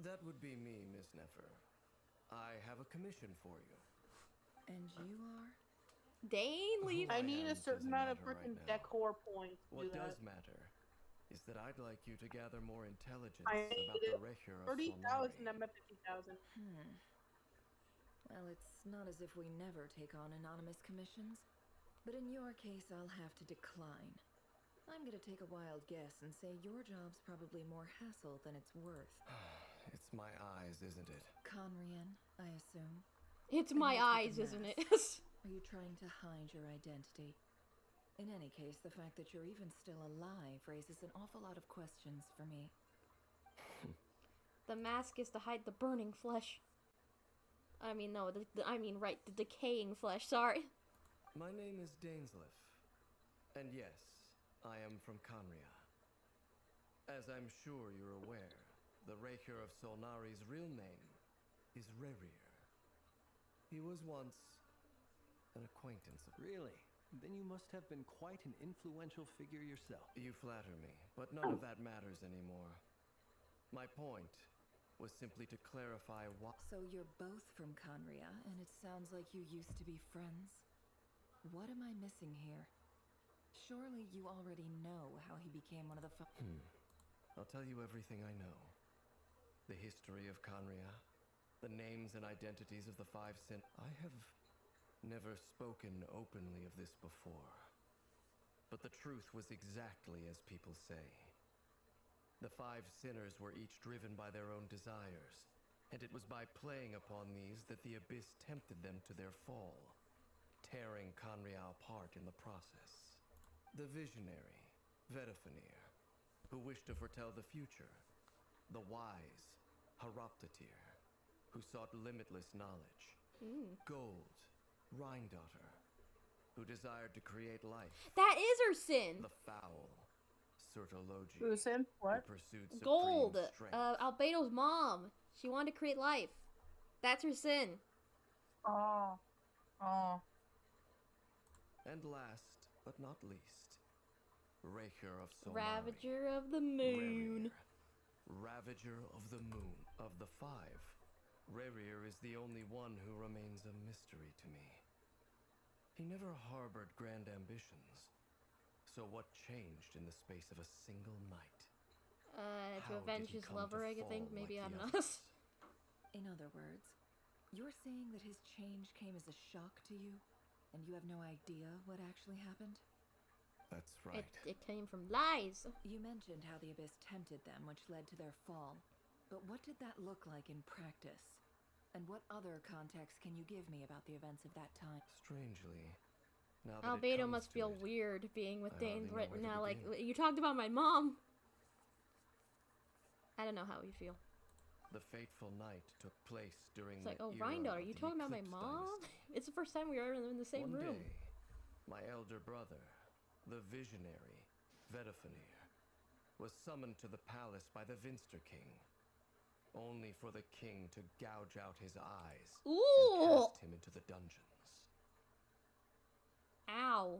That would be me, Miss Nefer. I have a commission for you. And you are? Dane, leave. I need a certain amount of freaking decor points to What do that. does matter is that I'd like you to gather more intelligence I about need the Rehir of 30,000. Solari. I'm at 50,000. Well, it's not as if we never take on anonymous commissions. But in your case, I'll have to decline. I'm gonna take a wild guess and say your job's probably more hassle than it's worth. It's my eyes, isn't it? Conrian, I assume. It's And my what's with eyes, the isn't it? mask? Are you trying to hide your identity? In any case, the fact that you're even still alive raises an awful lot of questions for me. The mask is to hide the burning flesh. I mean, no, right, the decaying flesh, sorry. My name is Dainsleif, and yes, I am from Conria. As I'm sure you're aware, the Raker of Solnari's real name is Rerir. He was once an acquaintance of... Really? Then you must have been quite an influential figure yourself. You flatter me, but none of that matters anymore. My point was simply to clarify why... So you're both from Conria, and it sounds like you used to be friends. What am I missing here? Surely you already know how he became one of the I'll tell you everything I know. The history of Conria, the names and identities of the 5 Sin... I have never spoken openly of this before. But the truth was exactly as people say. The 5 sinners were each driven by their own desires, and it was by playing upon these that the Abyss tempted them to their fall, tearing Conria apart in the process. The visionary, Vedifenir, who wished to foretell the future. The wise, Horoptatyr, who sought limitless knowledge. Gold, Rhindaughter, who desired to create life. That is her sin! The foul, Sertologi, Who's sin? What? who pursued supreme Gold! strength. Albedo's mom. She wanted to create life. That's her sin. Oh. Oh. And last, but not least, Raker of Solnari. Ravager of the Moon. Ravager of the Moon. Of the 5, Rerir is the only one who remains a mystery to me. He never harbored grand ambitions. So what changed in the space of a single night? To avenge his lover, I think. Maybe, I don't know. In other words, you're saying that his change came as a shock to you, and you have no idea what actually happened? That's right. It came from lies. You mentioned how the Abyss tempted them, which led to their fall. But what did that look like in practice? And what other context can you give me about the events of that time? Strangely, now that Albedo must feel weird being with Dane right know where to now. Like, begin. you talked about my mom. I don't know how you feel. The fateful night took place during It's like, the oh, era Rhindaughter, of you the talking about my Eclipse mom? Dynasty. It's the first time we were in the same One room. day, my elder brother, the visionary, Vedifenir, was summoned to the palace by the Vinster King, only for the king to gouge out his eyes and cast him into the dungeons. Ow.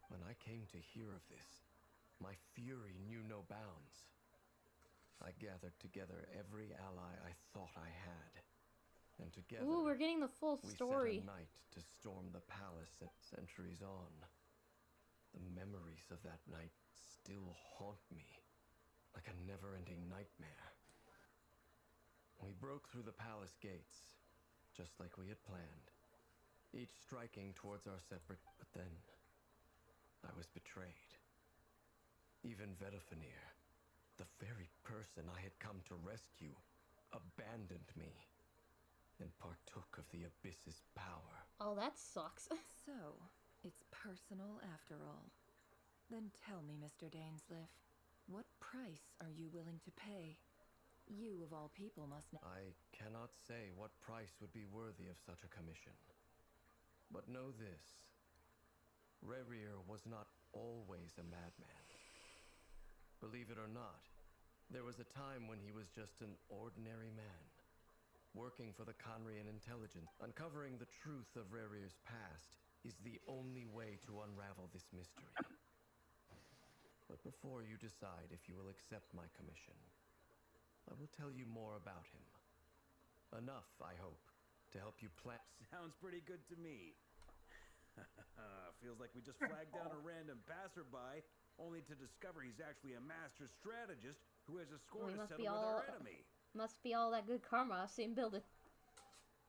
When I came to hear of this, my fury knew no bounds. I gathered together every ally I thought I had, and together Ooh, we're getting the full we story. set a night to storm the palace centuries on. The memories of that night still haunt me like a never-ending nightmare. We broke through the palace gates, just like we had planned, each striking towards our separate... But then, I was betrayed. Even Vedifenir, the very person I had come to rescue, abandoned me and partook of the Abyss's power. Oh, that sucks. So, it's personal after all. Then tell me, Mr. Dainsleif, what price are you willing to pay? You, of all people, must know. I cannot say what price would be worthy of such a commission. But know this. Rerir was not always a madman. Believe it or not, there was a time when he was just an ordinary man, working for the Conrian intelligence. Uncovering the truth of Rerir's past is the only way to unravel this mystery. But before you decide if you will accept my commission, I will tell you more about him. Enough, I hope, to help you plan. Sounds pretty good to me. Feels like we just flagged down a random passerby, only to discover he's actually a master strategist who has a score to settle with our enemy. Must be all that good karma I've seen building.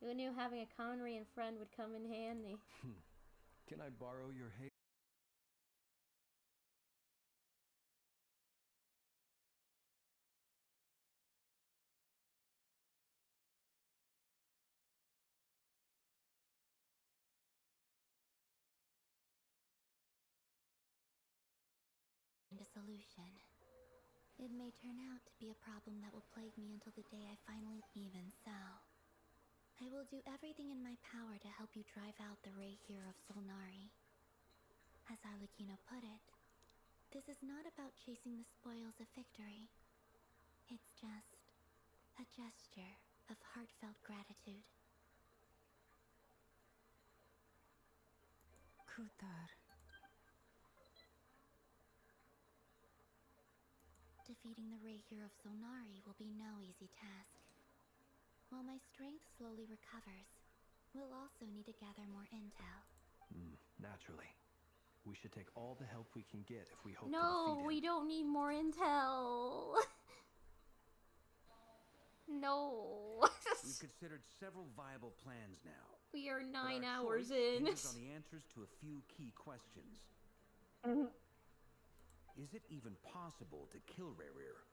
Who knew having a Conrian friend would come in handy? Can I borrow your hay? A solution. It may turn out to be a problem that will plague me until the day I finally... Even so, I will do everything in my power to help you drive out the Ray here of Solnari. As Arlecchino put it, this is not about chasing the spoils of victory. It's just a gesture of heartfelt gratitude. Kutar. Defeating the Ray here of Solnari will be no easy task. While my strength slowly recovers, we'll also need to gather more intel. Naturally. We should take all the help we can get if we hope to defeat No, him. we don't need more intel. No. We've considered several viable plans now. We are but 9 our hours choice in. hinges on the answers to a few key questions. Is it even possible to kill Rerir?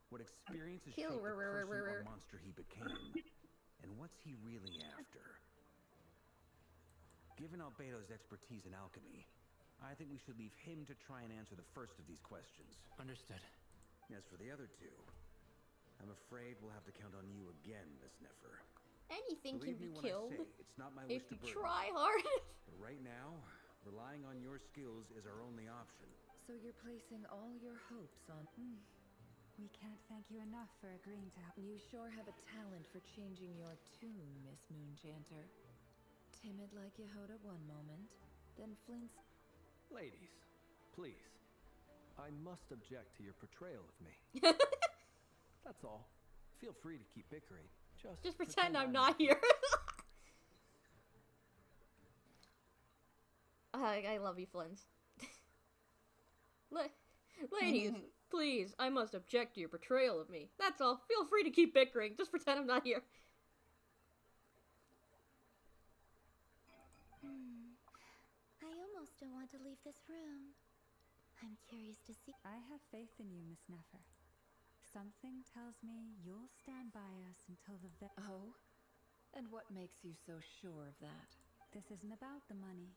What experiences shaped the person or monster he became? And what's he really after? Given Albedo's expertise in alchemy, I think we should leave him to try and answer the first of these questions. Understood. As for the other two, I'm afraid we'll have to count on you again, Miss Nefer. Anything Believe can be me when killed I say, it's not my wish if to you burden try you. hard. But right now, relying on your skills is our only option. So you're placing all your hopes on... We can't thank you enough for agreeing to help. You sure have a talent for changing your tune, Miss Moonchanter. Timid like Yehoda at one moment, then Flint's... Ladies, please. I must object to your portrayal of me. That's all. Feel free to keep bickering. Just pretend I'm not here. I love you, Flins. Ladies, please, I must object to your portrayal of me. That's all. Feel free to keep bickering. Just pretend I'm not here. I almost don't want to leave this room. I'm curious to see... I have faith in you, Miss Nefer. Something tells me you'll stand by us until the Oh? And what makes you so sure of that? This isn't about the money.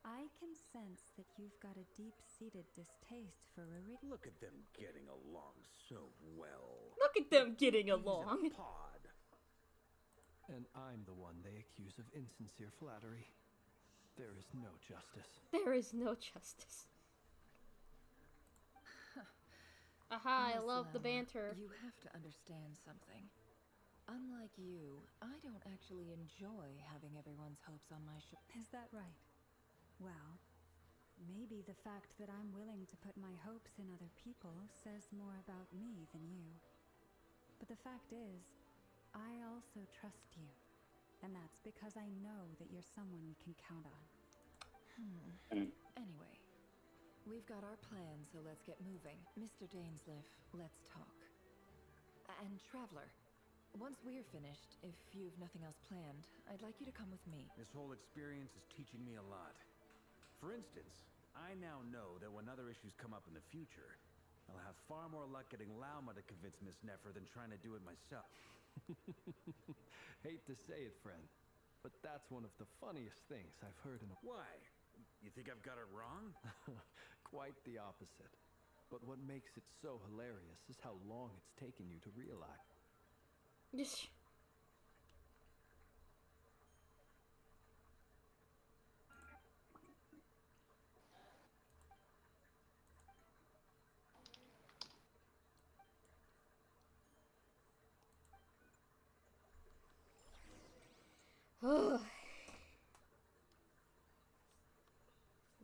I can sense that you've got a deep-seated distaste for Rerir. Look at them getting along so well. Look at them getting along. Pod. And I'm the one they accuse of insincere flattery. There is no justice. There is no justice. Aha, I Miss love the Lama, banter. You have to understand something. Unlike you, I don't actually enjoy having everyone's hopes on my shoulders. Is that right? Well, maybe the fact that I'm willing to put my hopes in other people says more about me than you. But the fact is, I also trust you. And that's because I know that you're someone we can count on. Anyway, we've got our plan, so let's get moving. Mr. Dainsliff, let's talk. And Traveler, once we're finished, if you've nothing else planned, I'd like you to come with me. This whole experience is teaching me a lot. For instance, I now know that when other issues come up in the future, I'll have far more luck getting Lauma to convince Miss Nefer than trying to do it myself. Hate to say it, friend, but that's one of the funniest things I've heard in a... Why? You think I've got it wrong? Quite the opposite. But what makes it so hilarious is how long it's taken you to realize.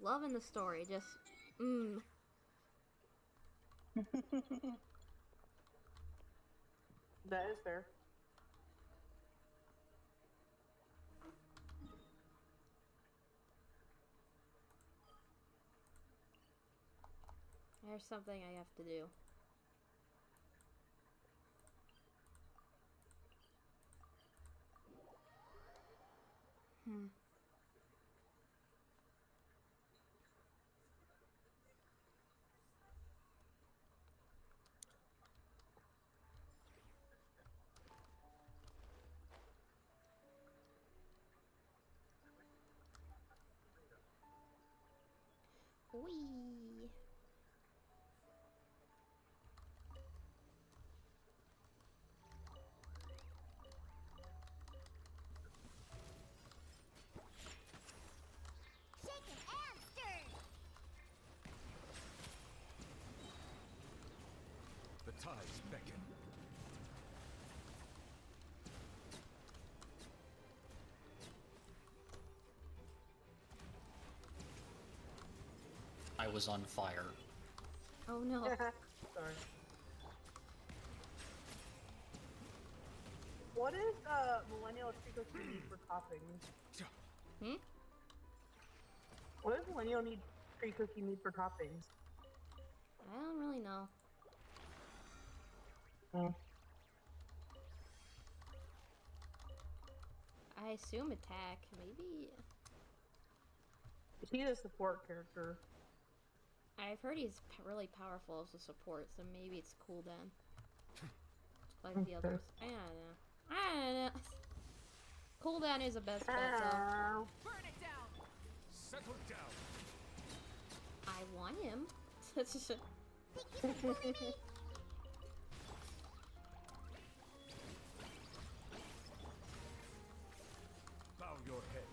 Loving the story, just That is fair. There's something I have to do. Wee. tides beckon. I was on fire. Oh no. Sorry. What is millennial tree cookie need for toppings? Hmm? What does millennial tree cookie need for toppings? I don't really know. I assume attack, maybe. He's a support character. I've heard he's really powerful as a support, so maybe it's cooldown. Like the others. I don't know. I don't know. Cooldown is the best bet, though. Burn it down. Settle down. I want him. Bow your head.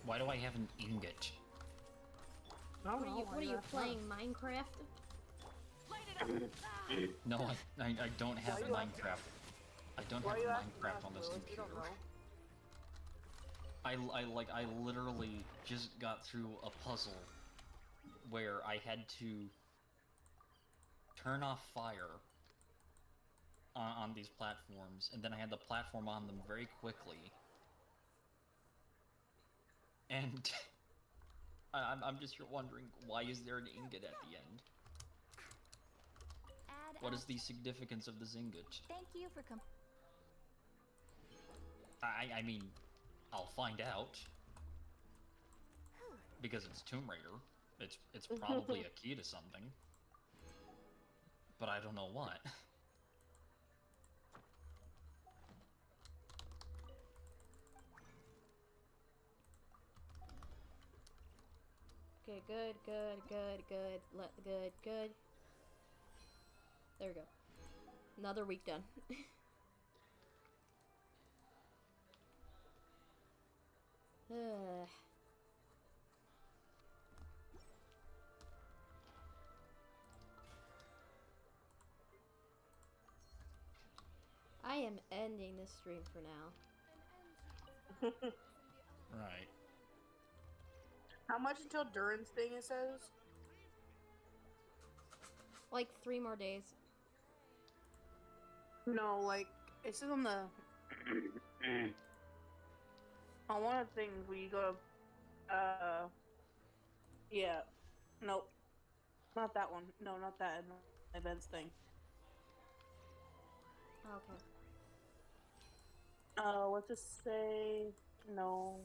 Why do I have an ingot? What are you playing, Minecraft? No, I don't have Minecraft. I don't have Minecraft on this computer. I literally just got through a puzzle where I had to turn off fire on these platforms, and then I had the platform on them very quickly. And I'm just wondering, why is there an ingot at the end? What is the significance of this ingot? Thank you for I mean, I'll find out. Because it's Tomb Raider. It's probably a key to something. But I don't know what. Okay, good. Good. There we go. Another week done. I am ending this stream for now. Right. How much until Duran's thing it says? Like 3 more days. No, like it says on the on one of the things where you go to yeah. Nope. Not that one. No, not that events thing. Okay. Let's just say no.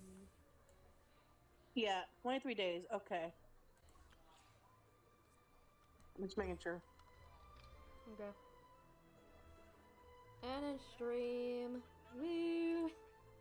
Yeah, 23 days. Okay. I'm just making sure. Okay. And a stream. Wee.